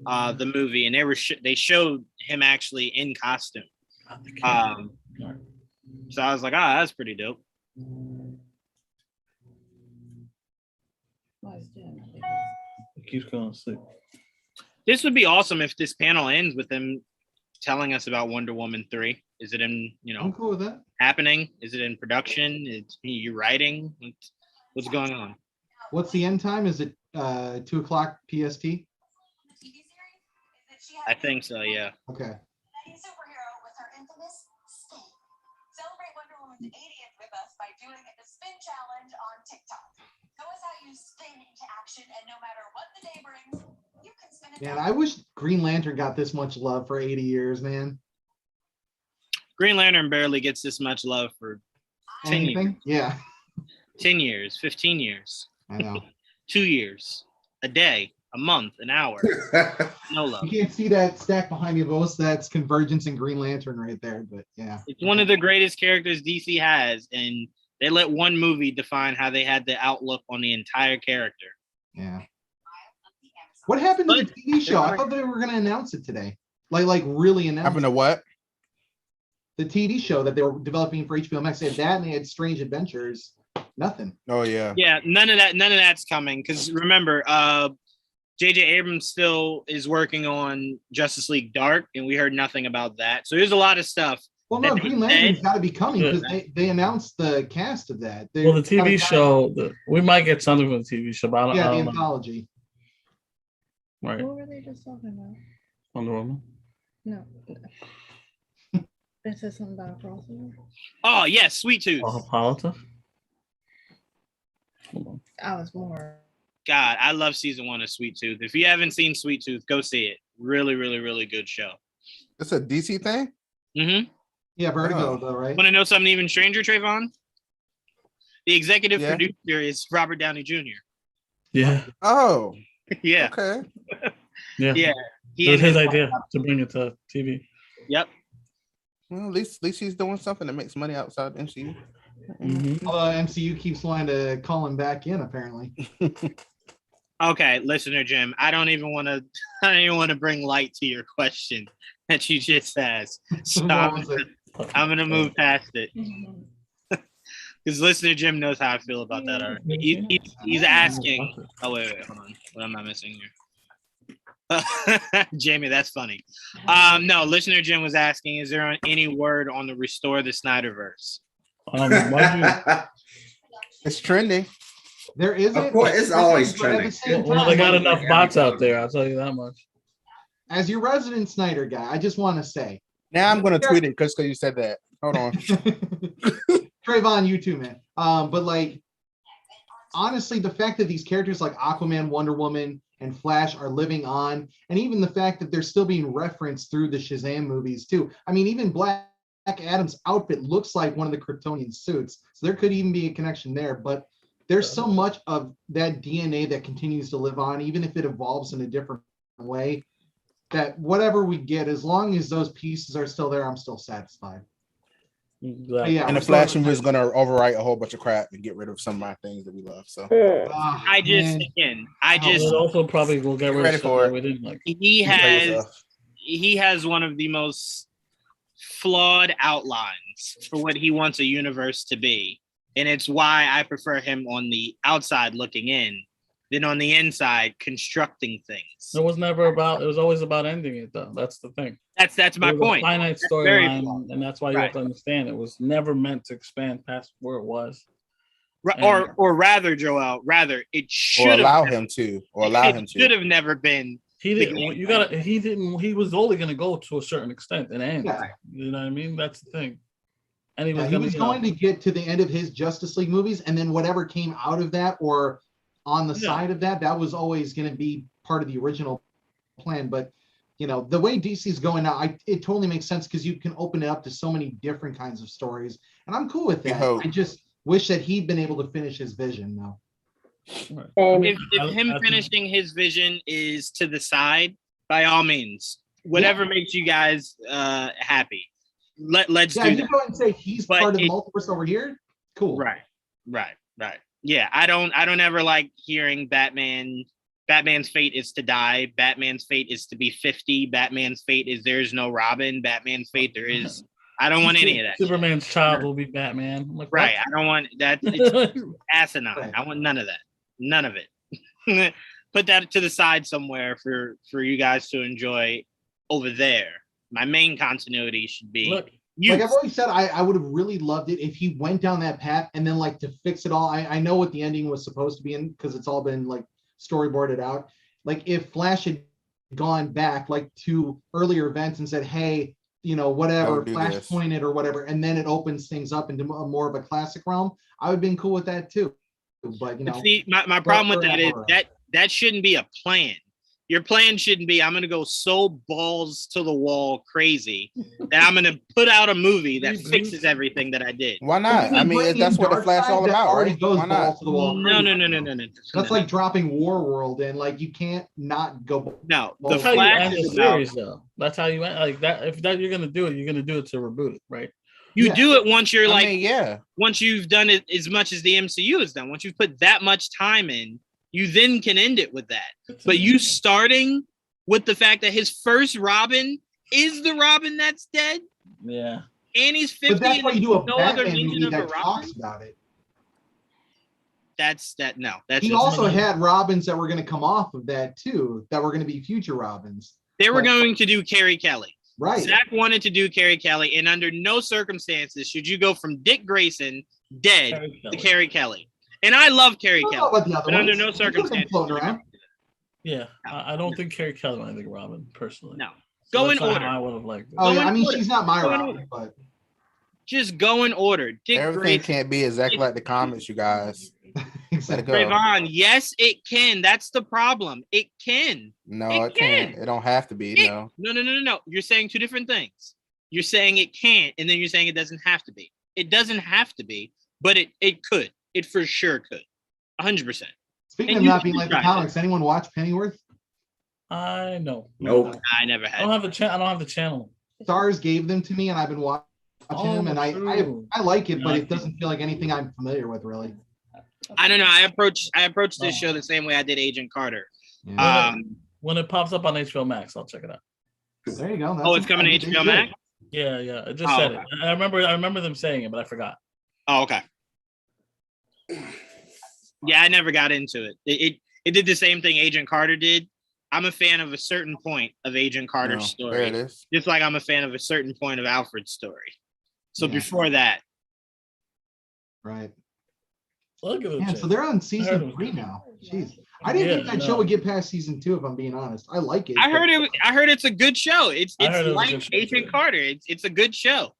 the movie, and they showed him actually in costume. So I was like, that's pretty dope. It keeps going to sleep. This would be awesome if this panel ends with them telling us about Wonder Woman 3. Is it in, I'm cool with that. Happening? Is it in production? Is you writing? What's going on? What's the end time? Is it 2:00 PST? I think so. Yeah. Okay. Superhero with her infamous spin. Celebrate Wonder Woman's 80th with us by doing the spin challenge on TikTok. Show us how you spin into action, and no matter what the day brings, you can spin it. Man, I wish Green Lantern got this much love for 80 years, man. Green Lantern barely gets this much love for 10 Anything? years. Yeah. 10 years, 15 years. I know. 2 years, a day, a month, an hour. No love. You can't see that stack behind you, but that's Convergence and Green Lantern right there. But yeah. It's one of the greatest characters DC has, and they let one movie define how they had the outlook on the entire character. Yeah. What happened to the TV show? I thought they were going to announce it today. Like really announce Happened to what? The TV show that they were developing for HBO Max. They had that and they had Strange Adventures. Nothing. Oh yeah. Yeah, none of that's coming. Because remember, J.J. Abrams still is working on Justice League Dark, and we heard nothing about that. So there's a lot of stuff. Well, no, Green Lantern's got to be coming because they announced the cast of that. The TV show, we might get something from the TV show, but I the don't know. anthology. Right. What were they just talking about? Wonder Woman. No. It says something about a crossover. Oh yes, Sweet Tooth. Hippolyta. I was more. God, I love season 1 of Sweet Tooth. If you haven't seen Sweet Tooth, go see it. Really, really, really good show. It's a DC thing? Mm-hmm. Yeah, Vertigo, though, right? Want to know something even stranger, Trayvon? The executive producer is Robert Downey Jr. Yeah. Oh. Yeah. Okay. Yeah. Yeah. It was his idea to bring it to TV. Yep. Well, at least he's doing something that makes money outside the MCU. MCU keeps wanting to call him back in, apparently. Okay, listener Jim, I don't even want to bring light to your question that you just asked. So I'm gonna move past it. Because listener Jim knows how I feel about that already. He's asking. Oh wait, hold on. What am I missing here? Jamie, that's funny. No, listener Jim was asking, is there any word on the Restore the Snyderverse? It's trending. There isn't. Of course, it's always trending. Well, they got enough bots out there. I'll tell you that much. As your resident Snyder guy, I just want to say. Now I'm going to tweet it because you said that. Hold on. Trayvon, you too, man. But like, honestly, the fact that these characters like Aquaman, Wonder Woman, and Flash are living on, and even the fact that they're still being referenced through the Shazam movies too. I mean, even Black Adam's outfit looks like one of the Kryptonian suits, so there could even be a connection there. But there's so much of that DNA that continues to live on, even if it evolves in a different way, that whatever we get, as long as those pieces are still there, I'm still satisfied. Yeah, and the Flash movie is going to overwrite a whole bunch of crap and get rid of some of my things that we love. So I also probably will get rid of stuff we didn't like. He has one of the most flawed outlines for what he wants a universe to be, and it's why I prefer him on the outside looking in than on the inside constructing things. It was never about. It was always about ending it, though. That's the thing. That's my point. A finite storyline, and that's why you have to understand it was never meant to expand past where it was. Or rather, Joel, it should allow him to. Should have never been. He didn't. You gotta. He didn't. He was only going to go to a certain extent and end. Yeah. You know what I mean? That's the thing. And he was going to get to the end of his Justice League movies, and then whatever came out of that or on the side of that was always going to be part of the original plan. But you know, the way DC is going now, it totally makes sense because you can open it up to so many different kinds of stories, and I'm cool with that. I just wish that he'd been able to finish his vision though. If him finishing his vision is to the side, by all means, whatever makes you guys happy. Let's do that. You go and say he's part of the multiverse over here. Cool. Right. Yeah, I don't ever like hearing Batman's fate is to die. Batman's fate is to be 50. Batman's fate is there's no Robin. Batman's fate there is. I don't want any of that. Superman's child will be Batman. Like, right. I don't want that. It's asinine. I want none of that. None of it. Put that to the side somewhere for you guys to enjoy over there. My main continuity should be Like I've always said, I would have really loved it if he went down that path and then like to fix it all. I know what the ending was supposed to be in because it's all been like storyboarded out. Like if Flash had gone back like to earlier events and said, hey, you know, whatever, Flash pointed or whatever, and then it opens things up into more of a classic realm, I would have been cool with that too. But you know, see, my problem with that is that shouldn't be a plan. Your plan shouldn't be, I'm going to go so balls to the wall crazy that I'm going to put out a movie that fixes everything that I did. Why not? I mean, that's what the Flash all about, right? Why not? No. That's like dropping War World and like you can't not go. No, the Flash is the series though. That's how you end like that. If that you're gonna do it to reboot it, right? You do it once you're like, yeah. Once you've done it as much as the MCU has done. Once you've put that much time in, you then can end it with that. But you starting with the fact that his first Robin is the Robin that's dead. Yeah. And he's 50. But that's why you do a no Batman other movie that of a talks about it. That's he also had Robins that were going to come off of that too, that were going to be future Robins. They were going to do Carrie Kelly. Right. Zach wanted to do Carrie Kelly, and under no circumstances should you go from Dick Grayson dead to Carrie Kelly. And I love Carrie Kelly, but under no circumstances. Yeah, I don't think Carrie Kelly when I think Robin personally. No, go in order. I would have liked it. Oh yeah, I mean she's not my Robin, but just go in order. Dick Everything Grayson. can't be exactly like the comics, you guys. Let it go. Trayvon, yes, it can. That's the problem. It can. No, it can't. It don't have to be. No. No. You're saying two different things. You're saying it can't, and then you're saying it doesn't have to be. It doesn't have to be, but it could. It for sure could. 100%. Speaking of not being like the comics, anyone watch Pennyworth? I know. Nope. I never had. I don't have the channel. Stars gave them to me, and I've been watching them, and I like it, but it doesn't feel like anything I'm familiar with, really. I don't know. I approached this show the same way I did Agent Carter. Yeah. When it pops up on HBO Max, I'll check it out. There you go. It's coming to HBO Max? Yeah. It just said it. I remember them saying it, but I forgot. Oh, okay. Yeah, I never got into it. It did the same thing Agent Carter did. I'm a fan of a certain point of Agent Carter's story. There it is. Just like I'm a fan of a certain point of Alfred's story. So before that. Right. Yeah, so they're on season 3 now. Jeez. I didn't think that show would get past season 2, if I'm being honest. I like it. I heard it's a good show. It's like Agent Carter. It's a good show.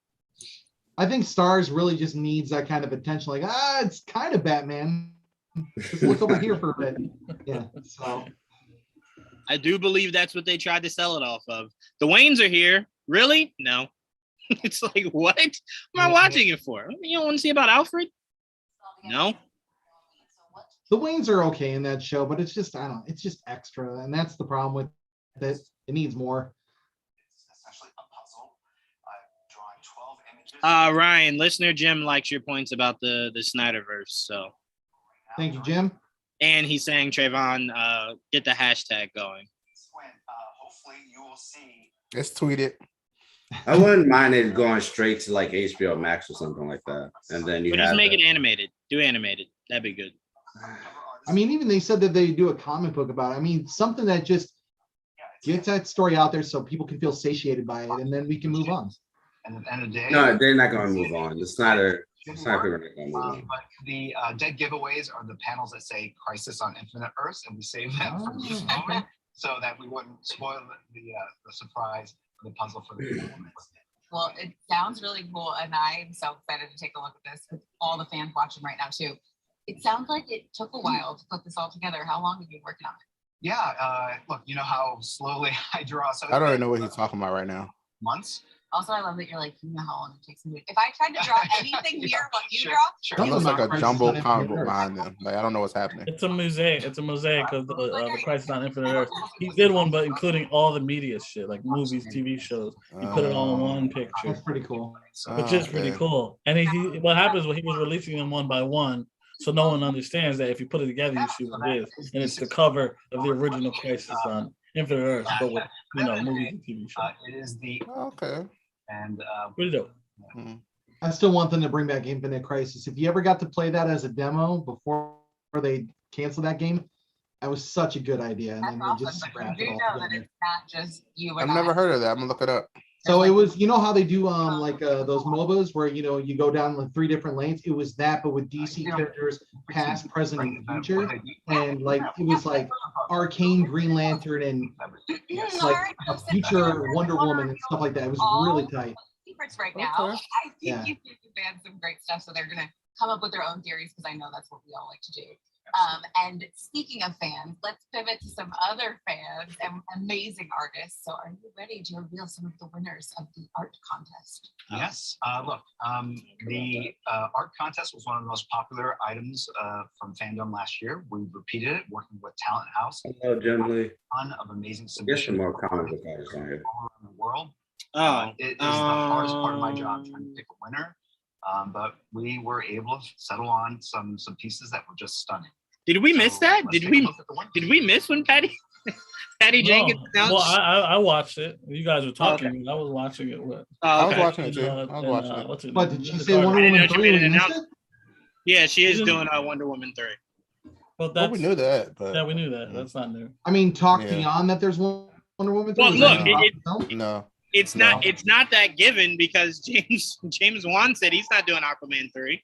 I think Stars really just needs that kind of attention. Like, it's kind of Batman. Just look over here for a bit. Yeah. So I do believe that's what they tried to sell it off of. The Waynes are here. Really? No. It's like, what? What am I watching it for? You don't want to see about Alfred? No. The Waynes are okay in that show, but it's just, I don't know, it's just extra. And that's the problem with it. It needs more. Ryan, listener Jim likes your points about the Snyderverse. So thank you, Jim. And he's saying, Trayvon, get the hashtag going. Hopefully you will see. Let's tweet it. I wouldn't mind it going straight to like HBO Max or something like that. And then you just make it animated. Do animated. That'd be good. I mean, even they said that they do a comic book about it. I mean, something that just gets that story out there so people can feel satiated by it, and then we can move on. And at the end of the day, no, they're not going to move on. The Snyder people are not going to move on. But the dead giveaways are the panels that say "Crisis on Infinite Earths," and we save them for this moment so that we wouldn't spoil the surprise, the puzzle for the moment. Well, it sounds really cool, and I'm so excited to take a look at this with all the fans watching right now too. It sounds like it took a while to put this all together. How long have you been working on it? Yeah, look, you know how slowly I draw. So I don't even know what he's talking about right now. Months. Also, I love that you're like, you know how long it takes me. If I tried to draw anything near what you draw, That looks like a jumbled comic book behind them. Like I don't know what's happening. It's a mosaic. It's a mosaic of the Crisis on Infinite Earth. He did one, but including all the media shit, like movies, TV shows. He put it all in one picture. That's pretty cool. Which is pretty cool. And he what happens when he was releasing them one by one, so no one understands that if you put it together, you see what it is. And it's the cover of the original Crisis on Infinite Earth, but with movies and TV shows. It is the okay. And pretty dope. I still want them to bring back Infinite Crisis. If you ever got to play that as a demo before they canceled that game, that was such a good idea. And then they just scrapped it all together. that it's not just you and I've never heard of that. I'm gonna look it up. So it was, you know how they do like those MOBAs where you go down like 3 different lanes. It was that, but with DC characters, past, present, and future, and like it was like Arcane Green Lantern and like a future Wonder Woman and stuff like that. It was really tight. Secrets right now. Okay. I think you give the fans some great stuff, so they're gonna come up with their own theories because I know that's what we all like to do. And speaking of fans, let's pivot to some other fans and amazing artists. So are you ready to reveal some of the winners of the art contest? Yes. Look, the art contest was one of the most popular items from FanDome last year. We repeated it, working with Talent House. Hello, Jim. A ton of amazing Get submissions some more comic book artists on here. all around the world. It is the hardest part of my job trying to pick a winner. But we were able to settle on some pieces that were just stunning. Did we miss that? Did we miss when Patty Jenkins announced? Well, I watched it. You guys were talking. I was watching it. I was watching it too. I was watching it. What did she say? Wonder Woman 3? We missed it? Yeah, she is doing Wonder Woman 3. Well, we knew that. But yeah, we knew that. That's not new. I mean, beyond that. There's Wonder Woman 3. Well, look, no. It's not that given because James Wan said he's not doing Aquaman 3.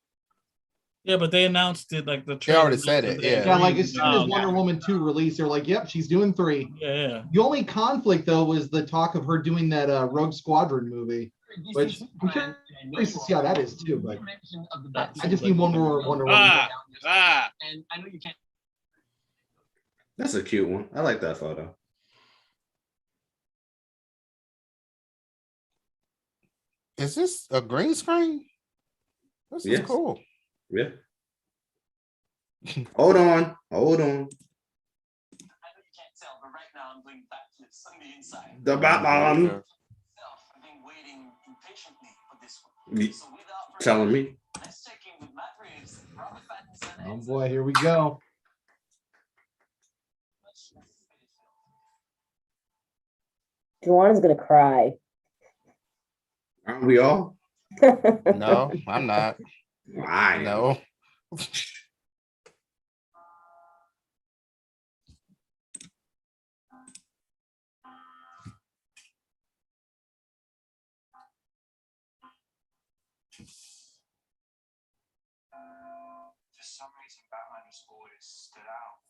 Yeah, but they announced it like the They already said it. Yeah, like as soon as Wonder Woman 2 released, they're like, "Yep, she's doing 3." Yeah. The only conflict though was the talk of her doing that Rogue Squadron movie, which I'm curious to see how that is too. But I just need one more Wonder Woman. And I know you can't. That's a cute one. I like that photo. Is this a green screen? This is cool. Yeah. Hold on. I know you can't tell, but right now I'm doing backflips on the inside. The Batman. I've been waiting impatiently for this one. So without Telling me. let's check in with Matt Reeves, Robert Pattinson, Oh boy, here we go. Juana's gonna cry. Aren't we all? No, I'm not. Why? No. For some reason, Batman has always stood out.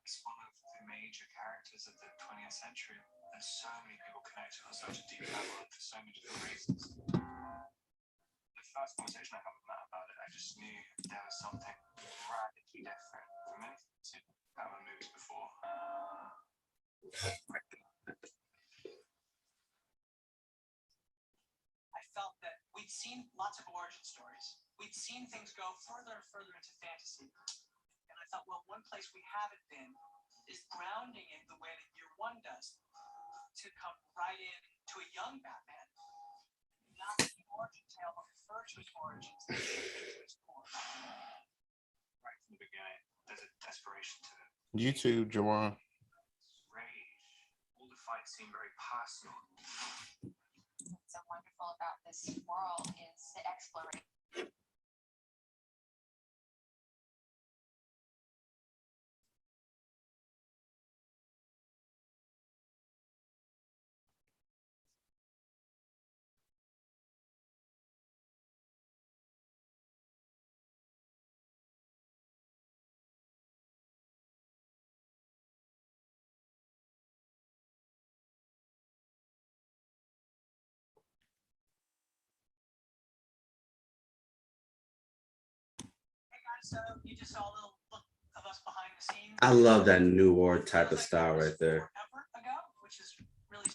It's one of the major characters of the 20th century, and so many people connected on such a deep level for so many different reasons. The first conversation I had with Matt about it, I just knew there was something radically different from anything I've seen in Batman movies before. I felt that we'd seen lots of origin stories. We'd seen things go further and further into fantasy. And I thought, well, one place we haven't been is grounding it the way that year one does, to come right in to a young Batman. Not the origin tale, but refer to his origins to his core. Right from the beginning, there's a desperation to it. You too, Jawan. Rage. All the fights seem very personal. What's so wonderful about this world is the exploration. So you just saw a little look of us behind the scenes. I love that New World type of style right there. Ago, which is really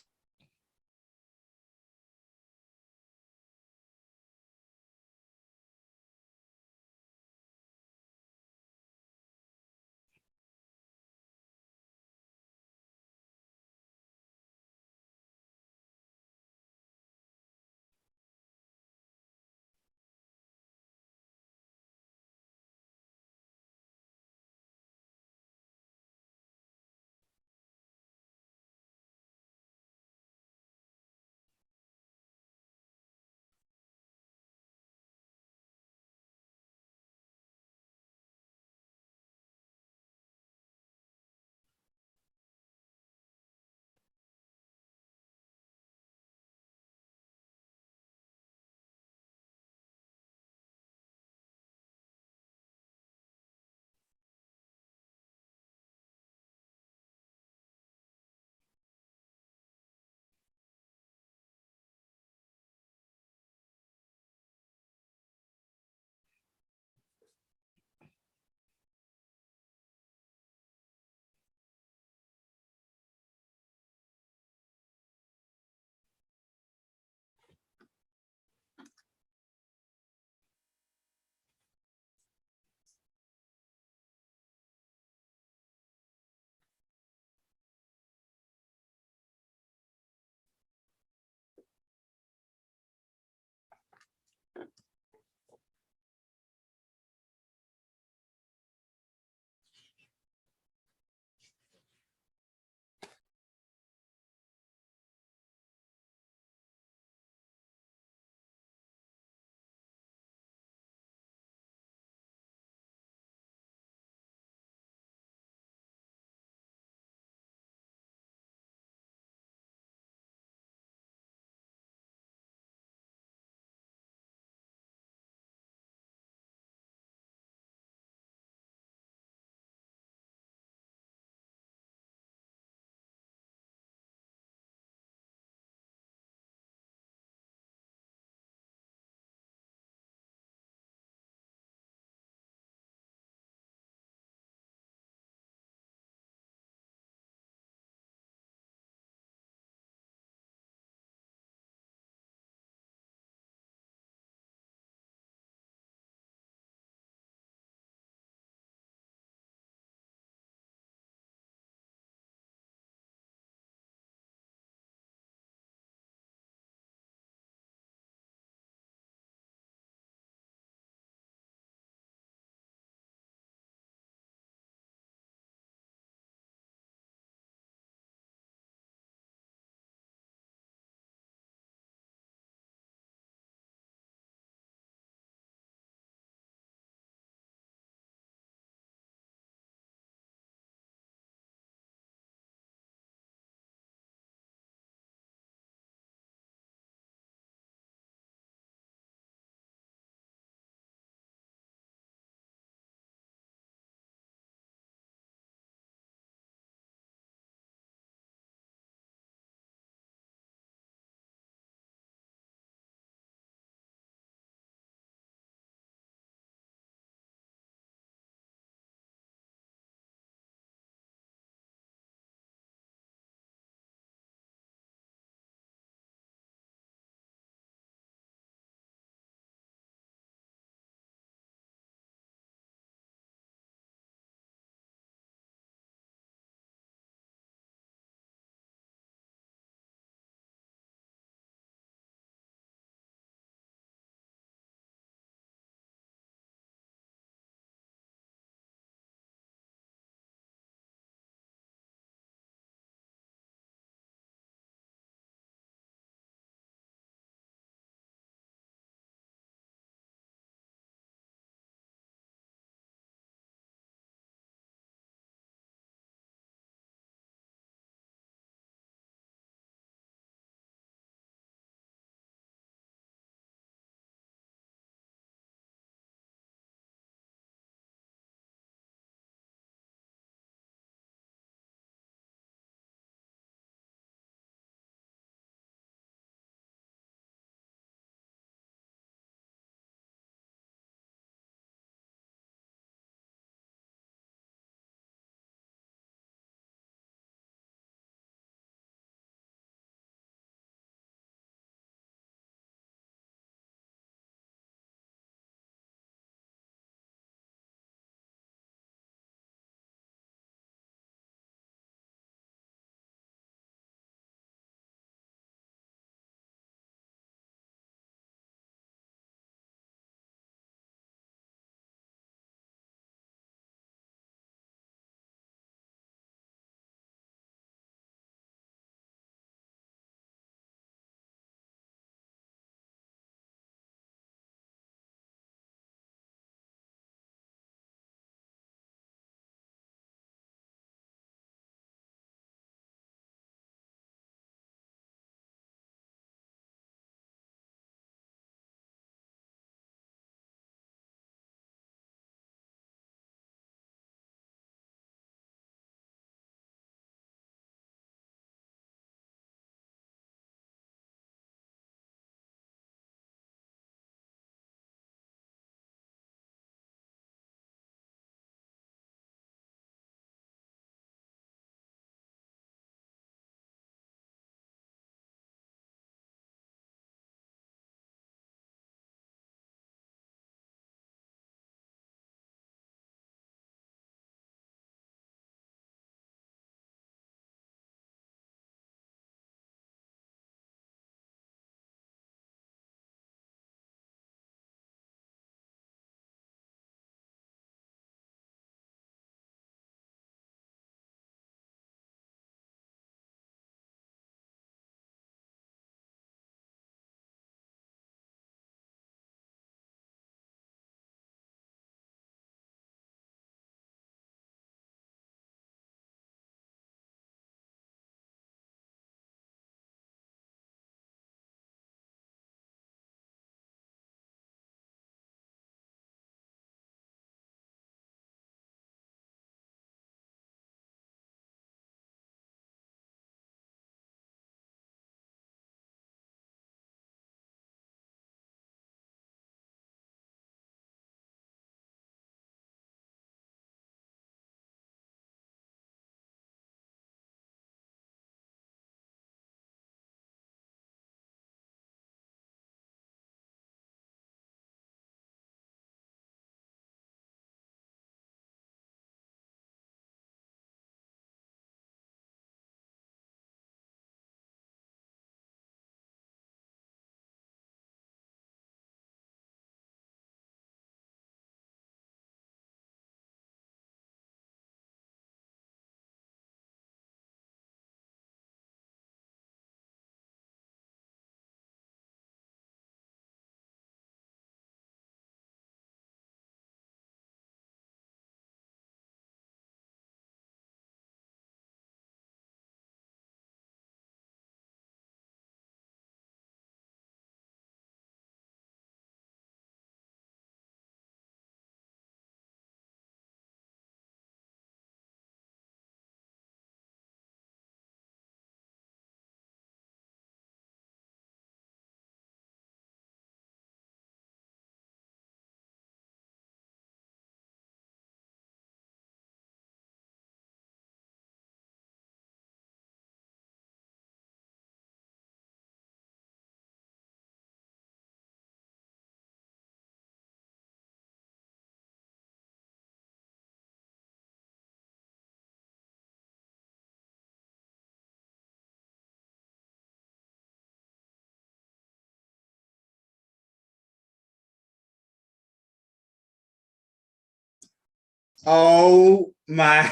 Oh my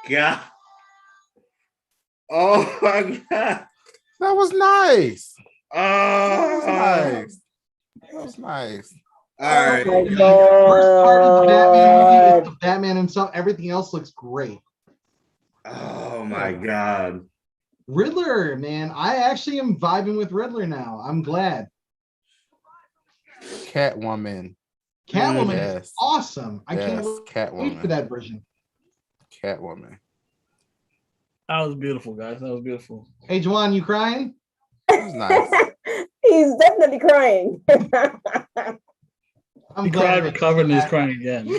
god. Oh my god. That was nice. Oh, That was nice. All right. Oh my The worst part of the Batman movie is God. the Batman himself. Everything else looks great. Oh my god. Riddler, man. I actually am vibing with Riddler now. I'm glad. Catwoman. Catwoman is Yes. awesome. I can't Yes, wait for Catwoman. that version. Catwoman. That was beautiful, guys. That was beautiful. Hey, Juwan, you crying? That was nice. He's definitely crying. I'm He glad cried, I recovered, and he's that. crying again.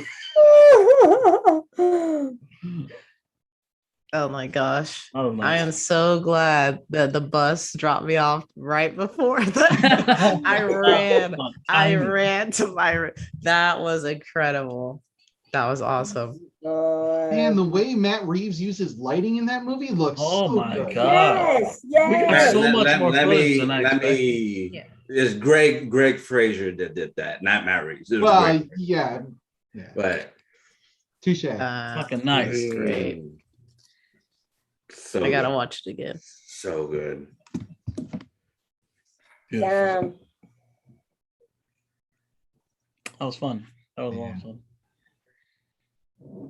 Oh my gosh. That was I nice. am so glad that the bus dropped me off right before that. I ran to my that was incredible. That was awesome. Man, the way Matt Reeves uses lighting in that movie looks Oh so my good. god. We got so much more footage than I let expected. me. It's Greg Fraser that did that, not Matt Reeves. It was Well, Greg. yeah. But Touche. Fucking nice. Great. So I gotta good. watch it again. So good. Damn. That was fun. That was a lot of fun.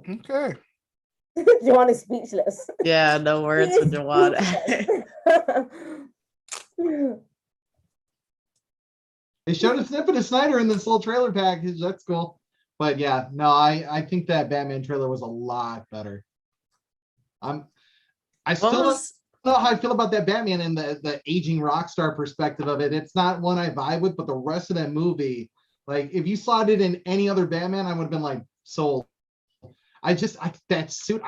Okay. Joanne is speechless. Yeah, no words for Jawad. They showed a snippet of Snyder in this little trailer package. That's cool. But yeah, no, I think that Batman trailer was a lot better. I still don't know how I feel about that Batman and the aging rock star perspective of it. It's not one I vibe with, but the rest of that movie, like if you slotted in any other Batman, I would have been like sold. That suit,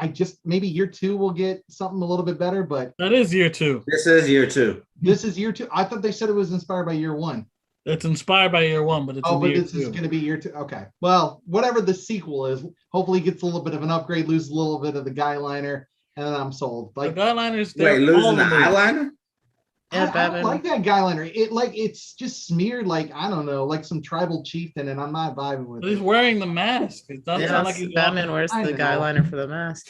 maybe year 2 will get something a little bit better, but that is year 2. This is year 2. This is year 2. I thought they said it was inspired by year 1. It's inspired by year 1, but it's but year this 2. is going to be year 2. Okay. Well, whatever the sequel is, hopefully gets a little bit of an upgrade, loses a little bit of the guy liner, and then I'm sold. Like the guy liner's there. Wait, losing the eyeliner? Yeah, I don't like that guy liner. It's just smeared like, I don't know, like some tribal chieftain, and I'm not vibing with But he's it. wearing the mask. It's not like he's Batman wears the guy liner for the mask.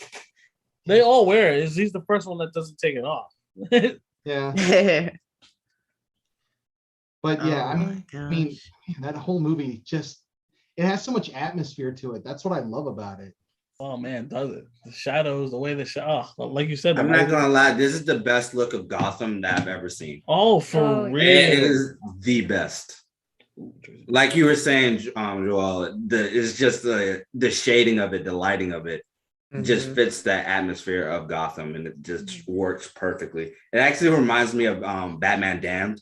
They all wear it. He's the first one that doesn't take it off. Yeah. But yeah, Oh I mean, man, that whole movie it has so much atmosphere to it. That's what I love about it. Oh man, does it? The shadows, the way like you said. I'm not gonna lie, this is the best look of Gotham that I've ever seen. Oh, for real. It is the best. Like you were saying, Joel, it's just the shading of it, the lighting of it, just fits that atmosphere of Gotham, and it just works perfectly. It actually reminds me of Batman Damned.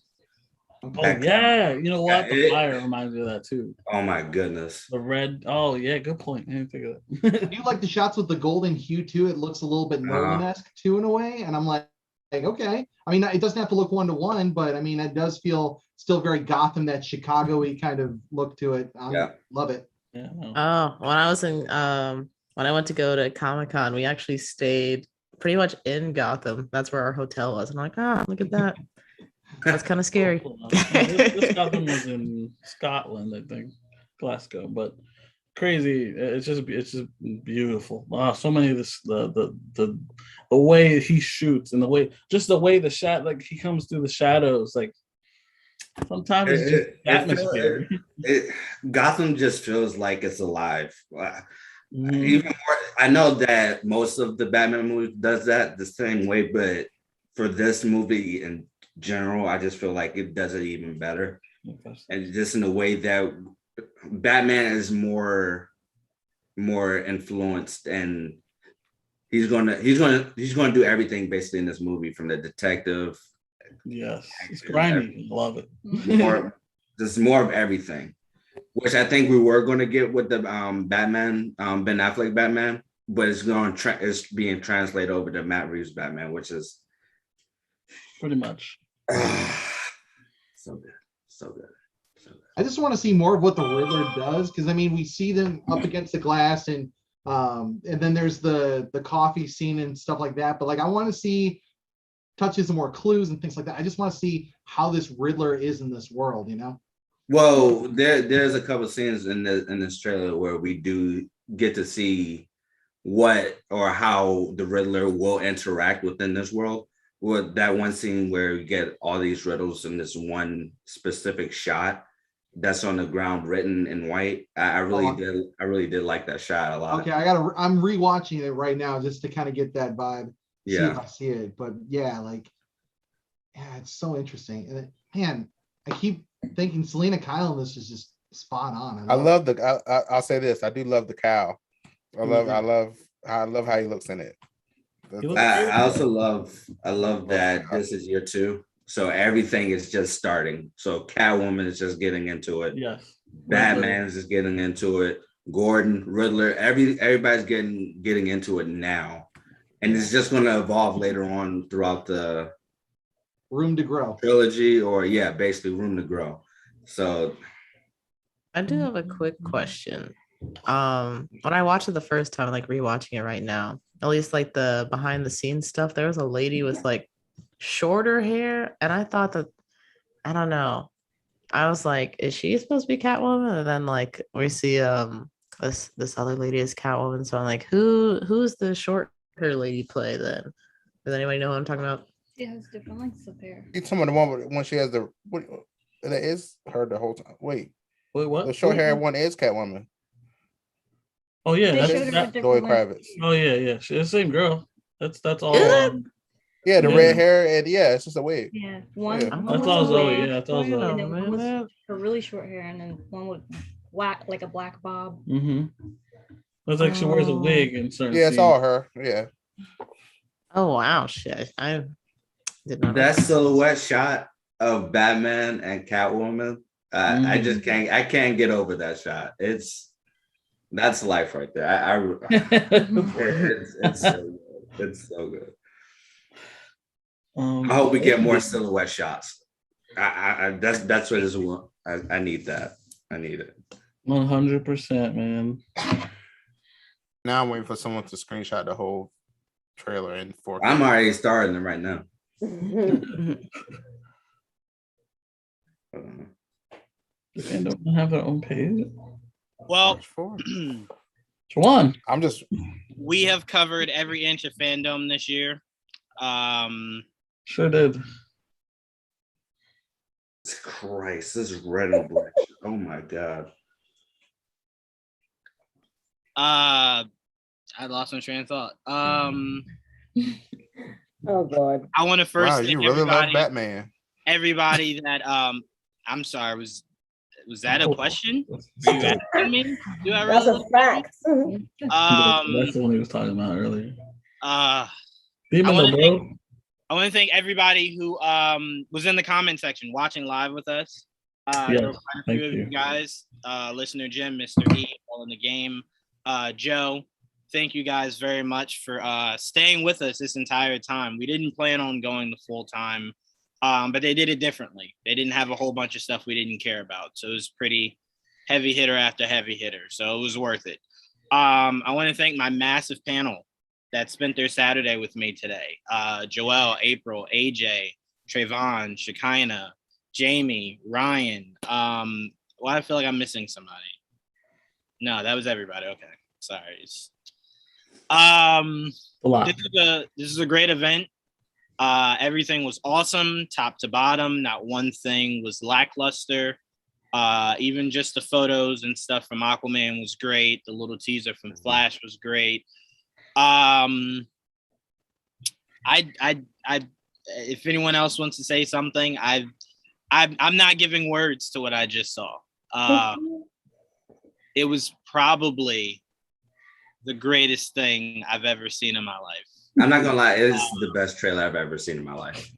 Oh yeah, you know what? The fire reminds me of that too. Oh my goodness. The red. Oh yeah, good point. I didn't think of that. Do you like the shots with the golden hue too? It looks a little bit Nolan-esque too in a way, and I'm like, okay. I mean, it doesn't have to look 1-to-1, but I mean, it does feel still very Gotham, that Chicago-y kind of look to it. Love it. Yeah. Oh, when I was in when I went to go to Comic-Con, we actually stayed pretty much in Gotham. That's where our hotel was. And I'm like, look at that. That's kind of scary. This Gotham was in Scotland, I think, Glasgow, but crazy. It's just beautiful. So many of this, the way he shoots and the way the shot, like he comes through the shadows, like sometimes it's just atmosphere. Gotham just feels like it's alive. Even more, I know that most of the Batman movies does that the same way, but for this movie in general, I just feel like it does it even better. And just in a way that Batman is more influenced, and he's gonna do everything basically in this movie, from the detective. Yes, it's grimy. Love it. More of everything, which I think we were going to get with the Batman, Ben Affleck Batman, but it's being translated over to Matt Reeves Batman, which is pretty much so good. I just want to see more of what the Riddler does, because I mean, we see them up against the glass, and then there's the coffee scene and stuff like that. But like, I want to see touches and more clues and things like that. I just want to see how this Riddler is in this world, you know? Well, there's a couple of scenes in this trailer where we do get to see what or how the Riddler will interact within this world. With that one scene where you get all these riddles in this one specific shot that's on the ground written in white. I really did like that shot a lot. Okay, I'm rewatching it right now just to kind of get that vibe. See if Yeah. I see it. But yeah, it's so interesting. And man, I keep thinking Selena Kyle in this is just spot on. I'll say this. I do love the cow. I love how he looks in it. I also love that this is year 2. So everything is just starting. So Catwoman is just getting into it. Yes. Batman is just getting into it. Gordon, Riddler, everybody's getting into it now. And it's just going to evolve later on throughout the room to grow trilogy, or basically room to grow. So I do have a quick question. When I watched it the first time, like rewatching it right now, at least like the behind the scenes stuff, there was a lady with like shorter hair, and I thought that, I don't know, I was like, is she supposed to be Catwoman? And then like we see this other lady is Catwoman, so I'm like, who's the short hair lady play then? Does anybody know what I'm talking about? She has different lengths of hair. You're talking about the one when she has that is her the whole time. Wait, what? The short hair one is Catwoman. Oh yeah, They that's showed her that. different Zoe lengths. Kravitz. Oh yeah. She's the same girl. That's all. Yeah, the red hair, and it's just a wig. Yeah, one. Yeah. one That's was all a Zoe. wig, Yeah, that's all Zoe. and then one was her really short hair, and then one with black, like a black bob. Mm-hmm. Looks like she wears a wig in certain. Yeah, it's scenes. all her. Yeah. Oh wow, shit! I did not. that silhouette shot of Batman and Catwoman, I just can't get over that shot. That's life right there. It's so good. It's so good. I hope we get more silhouette shots. That's what it is. I need that. I need it. 100%, man. Now I'm waiting for someone to screenshot the whole trailer in 4K. I'm already starting it right now. They don't have their own page. Well, one. I'm just. We have covered every inch of FanDome this year. Sure did. Christ, this is red and black. Oh my god. I lost my train of thought. Oh god. I want to first thank you really everybody, love Batman. Everybody that I'm sorry, was that a question? Were you asking me? Do I really That's a fact. That's the one he was talking about earlier. I Demon want though, to bro. thank everybody who was in the comment section watching live with us. Yeah, there were quite a thank few of you. you guys. Listener Jim, Mr. E, all in the game. Joe, thank you guys very much for staying with us this entire time. We didn't plan on going the full time, but they did it differently. They didn't have a whole bunch of stuff we didn't care about. So it was pretty heavy hitter after heavy hitter. So it was worth it. I want to thank my massive panel that spent their Saturday with me today. Joelle, April, AJ, Trayvon, Shekinah, Jamie, Ryan. Why I feel like I'm missing somebody. No, that was everybody. Okay, sorry. This is a great event. Everything was awesome, top to bottom. Not one thing was lackluster. Even just the photos and stuff from Aquaman was great. The little teaser from Flash was great. If anyone else wants to say something, I'm not giving words to what I just saw. It was probably the greatest thing I've ever seen in my life. I'm not gonna lie, it is the best trailer I've ever seen in my life.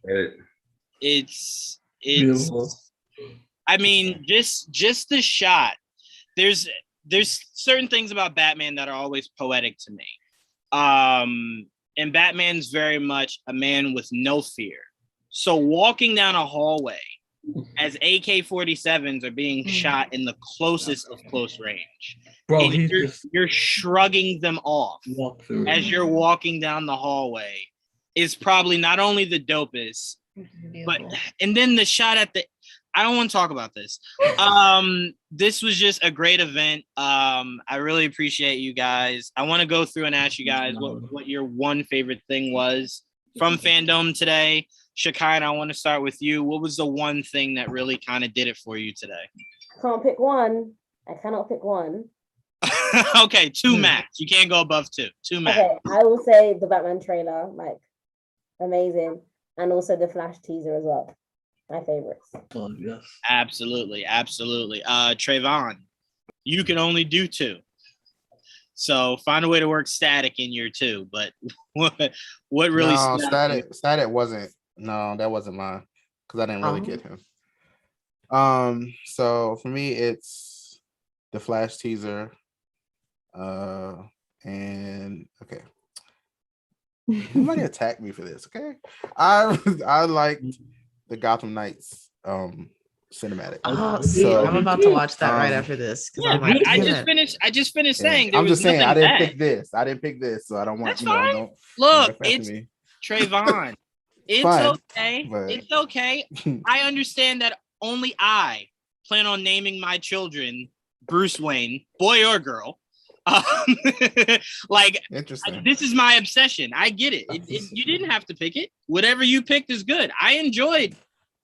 It's beautiful. I mean, just the shot. There's certain things about Batman that are always poetic to me. And Batman's very much a man with no fear. So walking down a hallway as AK-47s are being shot in the closest of close range. Bro, and you're shrugging them off as you're walking down the hallway is probably not only the dopest, but and then the shot at the I don't want to talk about this. This was just a great event. I really appreciate you guys. I want to go through and ask you guys what your one favorite thing was from FanDome today. Shekinah, I want to start with you. What was the one thing that really kind of did it for you today? I can't pick one. I cannot pick one. Okay, 2 max. You can't go above 2. 2 max. Okay, I will say the Batman trailer, like amazing, and also the Flash teaser as well. My favorites. Oh, yes. Absolutely. Trayvon, you can only do 2. So find a way to work Static in your 2. But what really no, Static wasn't. No, that wasn't mine because I didn't really get him. So for me, it's the Flash teaser. And okay. Nobody attacked me for this, okay? I liked the Gotham Knights cinematic. So I'm about to watch that right after this. Yeah, I just finished saying. I'm just saying I didn't pick this. I didn't pick this, so I don't want. That's fine. Look, it's Trayvon. It's fun, okay. But... It's okay. I understand that only I plan on naming my children Bruce Wayne, boy or girl. Like, this is my obsession. I get it. You didn't have to pick it. Whatever you picked is good. I enjoyed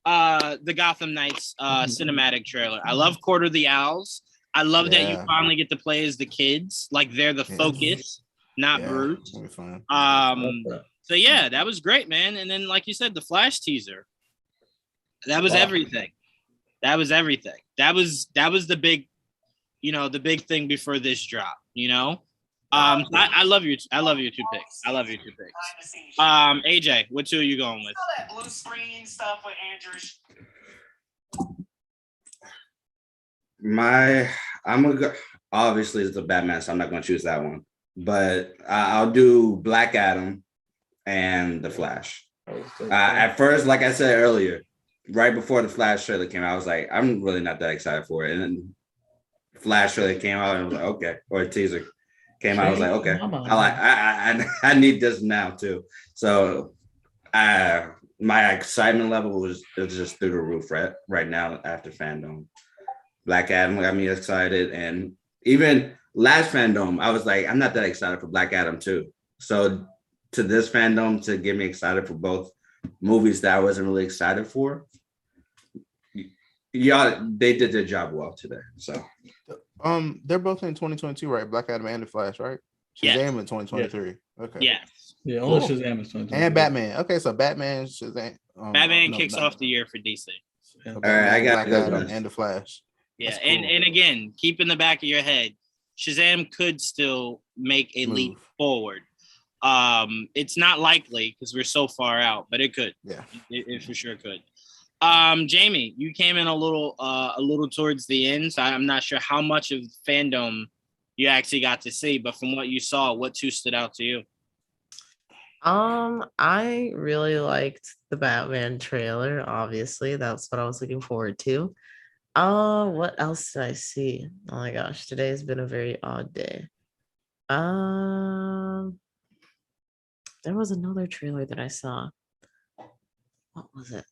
the Gotham Knights cinematic trailer. I love Quarter the Owls. I love that you finally get to play as the kids. Like, they're the focus, not Bruce. So yeah, that was great, man. And then, like you said, the Flash teaser. That was everything. That was everything. That was the big, the big thing before this drop. I love you. I love your 2 picks. AJ, what 2 are you going with? All that blue screen stuff with Andrew. I'm gonna go. Obviously, it's the Batman, so I'm not gonna choose that one. But I'll do Black Adam and the Flash. At first, like I said earlier, right before the Flash trailer came out, I was like, I'm really not that excited for it. And then Flash trailer came out, and I was like, okay, or a teaser came out. I was like, okay, I need this now too. So my excitement level is just through the roof right now after FanDome. Black Adam got me excited, and even last FanDome, I was like, I'm not that excited for Black Adam too. So to this FanDome to get me excited for both movies that I wasn't really excited for, they did their job well today. So they're both in 2022, right? Black Adam and the Flash, right? Shazam in 2023. Okay. Yes. Yeah, only Shazam is 2023. And Batman. Okay, so Batman, Shazam. Batman kicks off the year for DC. All right, I got Black Adam and the Flash. Yeah, cool. and again, keep in the back of your head, Shazam could still make a leap forward. It's not likely because we're so far out, but it could. Yeah, it for sure could. Jamie, you came in a little towards the end, so I'm not sure how much of FanDome you actually got to see, but from what you saw, what 2 stood out to you? I really liked the Batman trailer. Obviously, that's what I was looking forward to. What else did I see? Oh my gosh, today has been a very odd day. There was another trailer that I saw. What was it?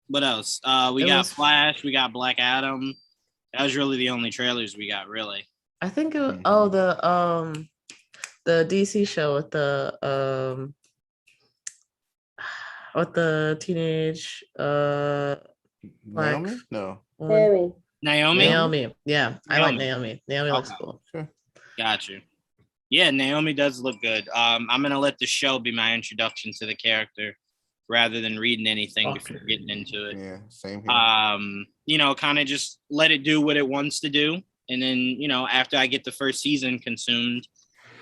What else? We got Flash, we got Black Adam. That was really the only trailers we got, really. I think it the DC show with the teenage Naomi? No. Naomi. Yeah, I like Naomi. Naomi looks cool. Sure. Got you. Yeah, Naomi does look good. I'm gonna let the show be my introduction to the character rather than reading anything before getting into it. Yeah, same here. Kind of just let it do what it wants to do. And then, after I get the first season consumed,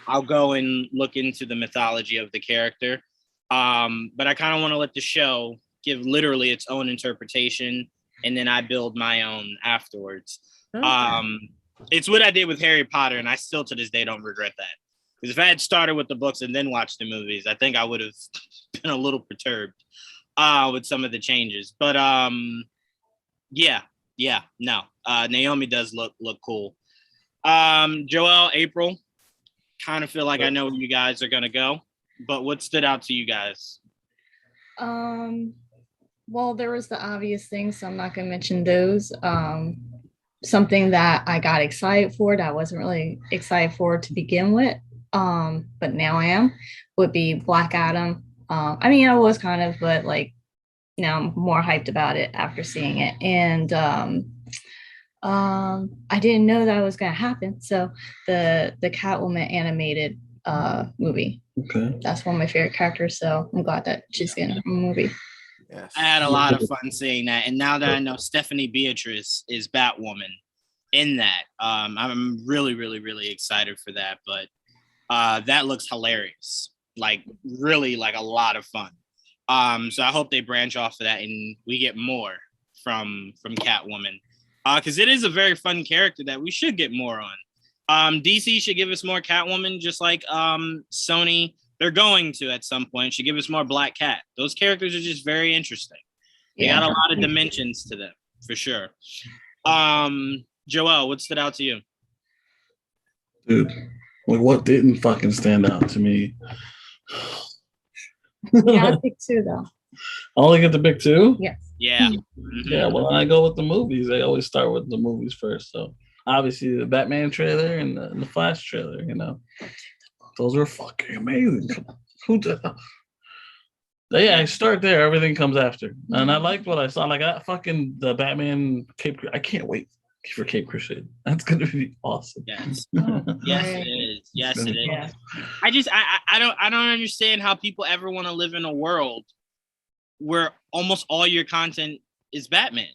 I'll go and look into the mythology of the character. But I kind of want to let the show give literally its own interpretation, and then I build my own afterwards. Okay. It's what I did with Harry Potter, and I still to this day don't regret that. Because if I had started with the books and then watched the movies, I think I would have been a little perturbed with some of the changes. But Naomi does look cool. Joelle, April, kind of feel like I know where you guys are gonna go, but what stood out to you guys? Well, there was the obvious things, so I'm not going to mention those. Something that I got excited for that I wasn't really excited for to begin with, but now I am, would be Black Adam. I mean, I was kind of, but like now I'm more hyped about it after seeing it. And I didn't know that was going to happen. So the Catwoman animated movie. Okay. That's one of my favorite characters. So I'm glad that she's getting a movie. Yes. I had a lot of fun seeing that, and now that I know Stephanie Beatrice is Batwoman in that, I'm really, really, really excited for that. But that looks hilarious, like really, like a lot of fun. So I hope they branch off of that and we get more from Catwoman, because it is a very fun character that we should get more on. DC should give us more Catwoman, just like Sony. They're going to at some point. Should give us more Black Cat. Those characters are just very interesting. They got a lot of dimensions to them, for sure. Joel, what stood out to you? Dude, like what didn't fucking stand out to me? You gotta pick two though. I only get to pick two? Yes. Yeah. Yeah, well, I go with the movies. I always start with the movies first. So obviously the Batman trailer and the Flash trailer, you know. Those are fucking amazing. Who did that? Yeah, I start there. Everything comes after. And I liked what I saw. Like that fucking the Batman Cape. I can't wait for Cape Crusade. That's gonna be awesome. Yes. Yes, it is. Yes, it is. I don't understand how people ever want to live in a world where almost all your content is Batman.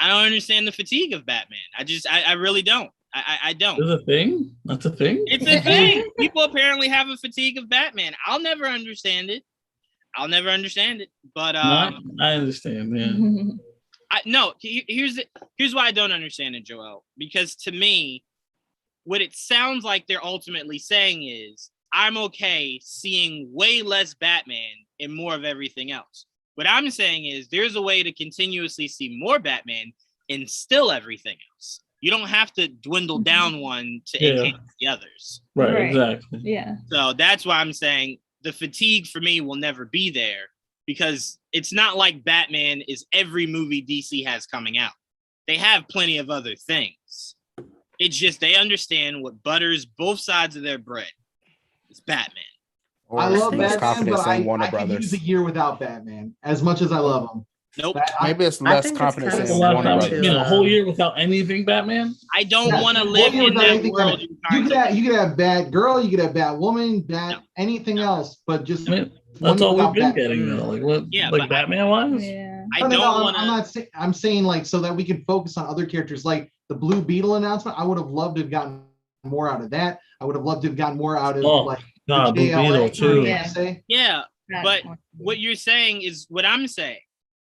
I don't understand the fatigue of Batman. I really don't. I don't. There's a thing? That's a thing? It's a thing. People apparently have a fatigue of Batman. I'll never understand it. But I understand, yeah. Here's why I don't understand it, Joel. Because to me, what it sounds like they're ultimately saying is, I'm okay seeing way less Batman and more of everything else. What I'm saying is there's a way to continuously see more Batman and still everything else. You don't have to dwindle down one to enhance the others. Right, exactly. Yeah. So that's why I'm saying the fatigue for me will never be there, because it's not like Batman is every movie DC has coming out. They have plenty of other things. It's just they understand what butters both sides of their bread. It's Batman. I love Batman, but I could use a year without Batman as much as I love him. Nope. Maybe it's less confidence in Warner Brothers. You know, a whole year without anything Batman? I don't want to live in that world. You could have Batgirl, you could have Batwoman, anything else, but just that's all we've been getting though. Like what? Yeah, like Batman wise? Yeah. I'm not saying. I'm saying like so that we can focus on other characters, like the Blue Beetle announcement. I would have loved to have gotten more out of that. I would have loved to have gotten more out of like Blue Beetle too. Yeah, but what you're saying is what I'm saying.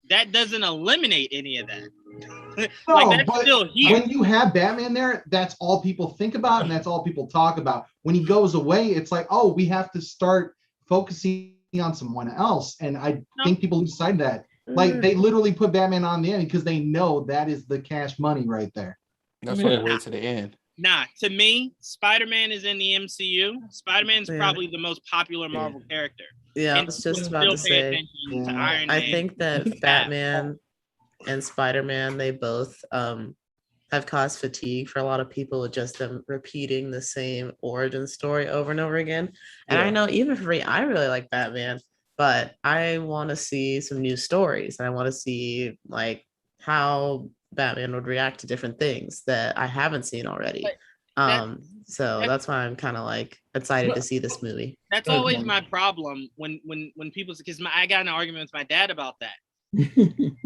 That doesn't eliminate any of that. Like that's still here. When you have Batman there, that's all people think about and that's all people talk about. When he goes away, it's like, oh, we have to start focusing on someone else. And I think people lose sight of that. Like they literally put Batman on the end because they know that is the cash money right there. That's what way to the end. Nah, to me, Spider-Man is in the MCU. Spider-Man's probably the most popular Marvel character. Yeah, I was just about to say. I think that Batman and Spider-Man, they both have caused fatigue for a lot of people with just them repeating the same origin story over and over again. And I know even for me, I really like Batman, but I want to see some new stories. And I want to see like how Batman would react to different things that I haven't seen already. So that's why I'm kind of like excited to see this movie. That's always my problem when people, because I got in an argument with my dad about that.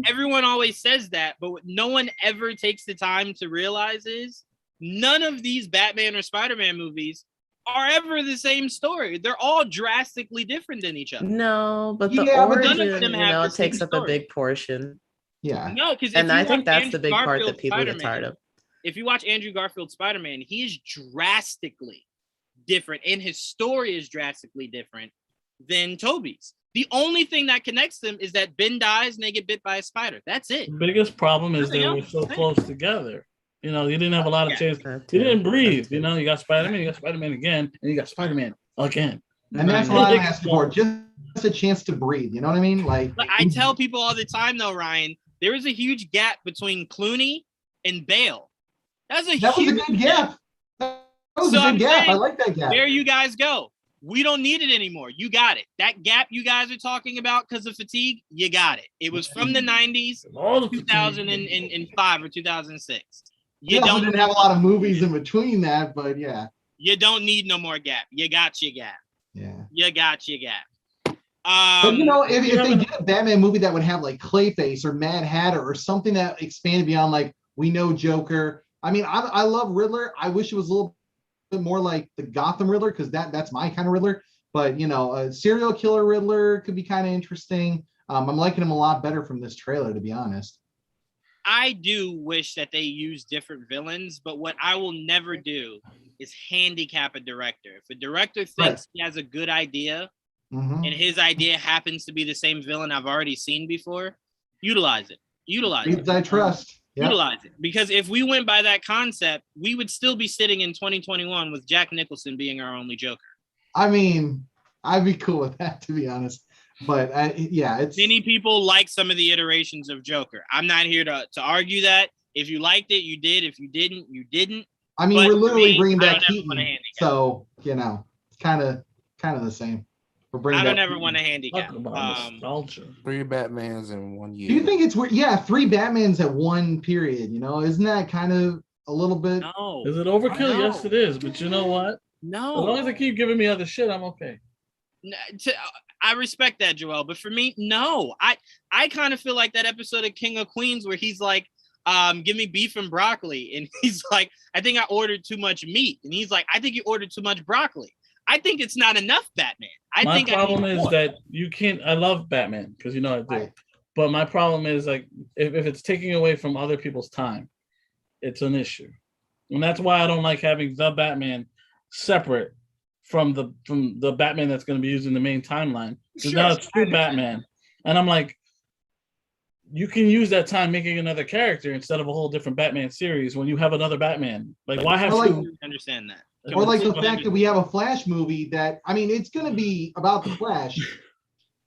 Everyone always says that, but what no one ever takes the time to realize is none of these Batman or Spider-Man movies are ever the same story. They're all drastically different than each other. No, but the origin, it takes up a big portion. Yeah. No, because I think that's the big part that people get tired of. If you watch Andrew Garfield's Spider-Man, he is drastically different, and his story is drastically different than Tobey's. The only thing that connects them is that Ben dies and they get bit by a spider. That's it. The biggest problem is they were so close together. You know, you didn't have a lot of chance. You didn't breathe. You know, you got Spider-Man, you got Spider-Man again, and you got Spider-Man again. And that's what I'm asking for. a chance to breathe. You know what I mean? Like I tell people all the time, though, Ryan, there is a huge gap between Clooney and Bale. That was a good gap. That was a good gap. I like that gap. There you guys go. We don't need it anymore. You got it. That gap you guys are talking about because of fatigue, you got it. It was from the 90s, 2005 or 2006. You also didn't have a lot of movies in between that, but yeah. You don't need no more gap. You got your gap. Yeah. You got your gap. But you know, if they did a Batman movie that would have like Clayface or Mad Hatter or something that expanded beyond like we know Joker. I mean, I love Riddler. I wish it was a little bit more like the Gotham Riddler because that's my kind of Riddler. But you know, a serial killer Riddler could be kind of interesting. I'm liking him a lot better from this trailer, to be honest. I do wish that they use different villains, but what I will never do is handicap a director. If a director thinks he has a good idea and his idea happens to be the same villain I've already seen before, utilize it. Utilize it. I trust. Utilize it. Because if we went by that concept, we would still be sitting in 2021 with Jack Nicholson being our only Joker. I mean, I'd be cool with that, to be honest. But it's many people like some of the iterations of Joker. I'm not here to argue that. If you liked it, you did. If you didn't, you didn't. I mean, we're literally bringing back Keaton, so you know, it's kind of the same. We're bringing. I don't ever want to handicap. 3 Batmans in 1 year. Do you think it's weird? Yeah, 3 Batmans at one period. You know, isn't that kind of a little bit? No. Is it overkill? Yes, it is. But you know what? No. As long as they keep giving me other shit, I'm okay. I respect that, Joel. But for me, no. I kind of feel like that episode of King of Queens where he's like, give me beef and broccoli. And he's like, I think I ordered too much meat. And he's like, I think you ordered too much broccoli. I think it's not enough Batman. My problem is that you can't. I love Batman because you know I do. Right. But my problem is like if it's taking away from other people's time, it's an issue. And that's why I don't like having the Batman separate from the Batman that's going to be used in the main timeline. Because now it's true Batman. And I'm like, you can use that time making another character instead of a whole different Batman series when you have another Batman. Like, why have to understand that? Or like the fact that we have a Flash movie that, I mean, it's going to be about the Flash,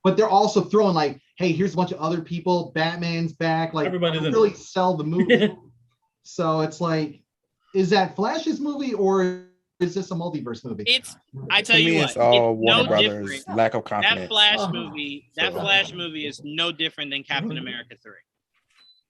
but they're also throwing like, hey, here's a bunch of other people. Batman's back. Like, everybody really sell the movie. So it's like, is that Flash's movie or is this a multiverse movie? I tell you what, it's all Warner no Brothers different. lack of confidence. That Flash movie is no different than Captain America 3.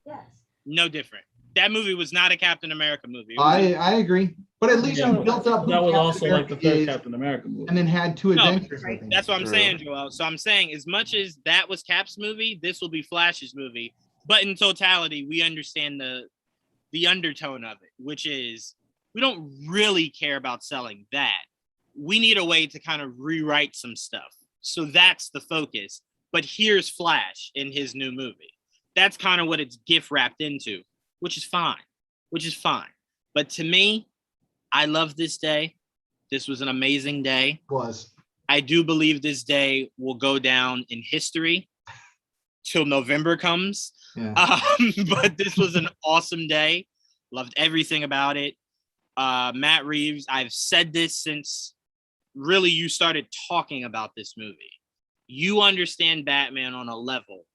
Yes. No different. That movie was not a Captain America movie. I agree. But at least we built up. That was also like the third Captain America movie. And then had 2 adventures. That's what I'm saying, Joel. So I'm saying as much as that was Cap's movie, this will be Flash's movie. But in totality, we understand the undertone of it, which is we don't really care about selling that. We need a way to kind of rewrite some stuff. So that's the focus. But here's Flash in his new movie. That's kind of what it's gift wrapped into, which is fine. But to me, I love this day. This was an amazing day. It was. I do believe this day will go down in history till November comes. Yeah. But this was an awesome day. Loved everything about it. Matt Reeves, I've said this since really you started talking about this movie. You understand Batman on a level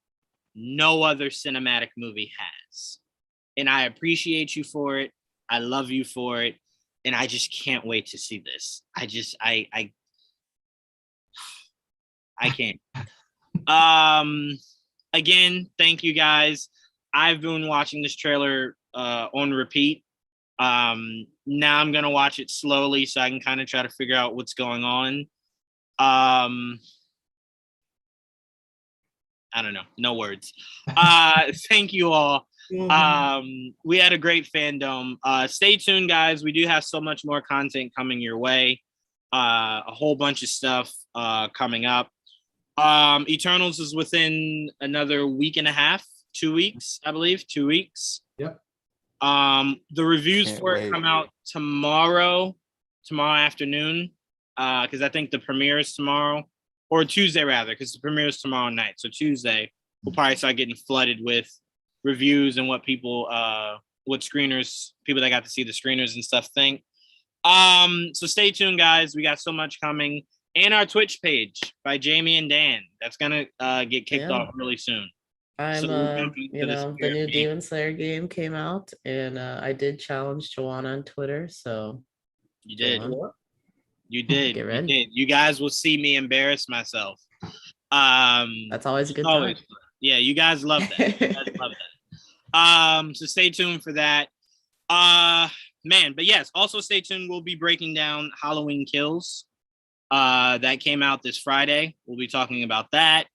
no other cinematic movie has. And I appreciate you for it. I love you for it. And I just can't wait to see this. I can't. Again, thank you guys. I've been watching this trailer on repeat. Now I'm gonna watch it slowly so I can kind of try to figure out what's going on. I don't know, no words. Thank you all. We had a great fandom. Stay tuned, guys. We do have so much more content coming your way. A whole bunch of stuff coming up. Eternals is within another week and a half, 2 weeks, I believe. 2 weeks. Yep. The reviews for it come out tomorrow afternoon, because I think the premiere is tomorrow, or Tuesday rather, because the premiere is tomorrow night. So Tuesday we'll probably start getting flooded with reviews and what people, what screeners, people that got to see the screeners and stuff think. So stay tuned, guys. We got so much coming. And our Twitch page by Jamie and Dan. That's gonna get kicked off really soon. I'm So you know, the new Demon Slayer game came out, and I did challenge Joanna on Twitter, so you did. Joanna, You did. Get ready. You did. You guys will see me embarrass myself. That's always a good time. Yeah, you guys love that. You guys love that. So stay tuned for that. Man, but yes, also stay tuned. We'll be breaking down Halloween Kills. That came out this Friday. We'll be talking about that.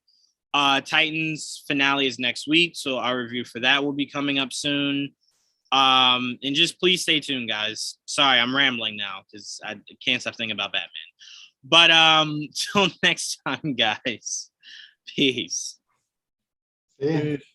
Titans finale is next week, so our review for that will be coming up soon. And just please stay tuned, guys. Sorry, I'm rambling now because I can't stop thinking about Batman. But till next time, guys. Peace. Yeah.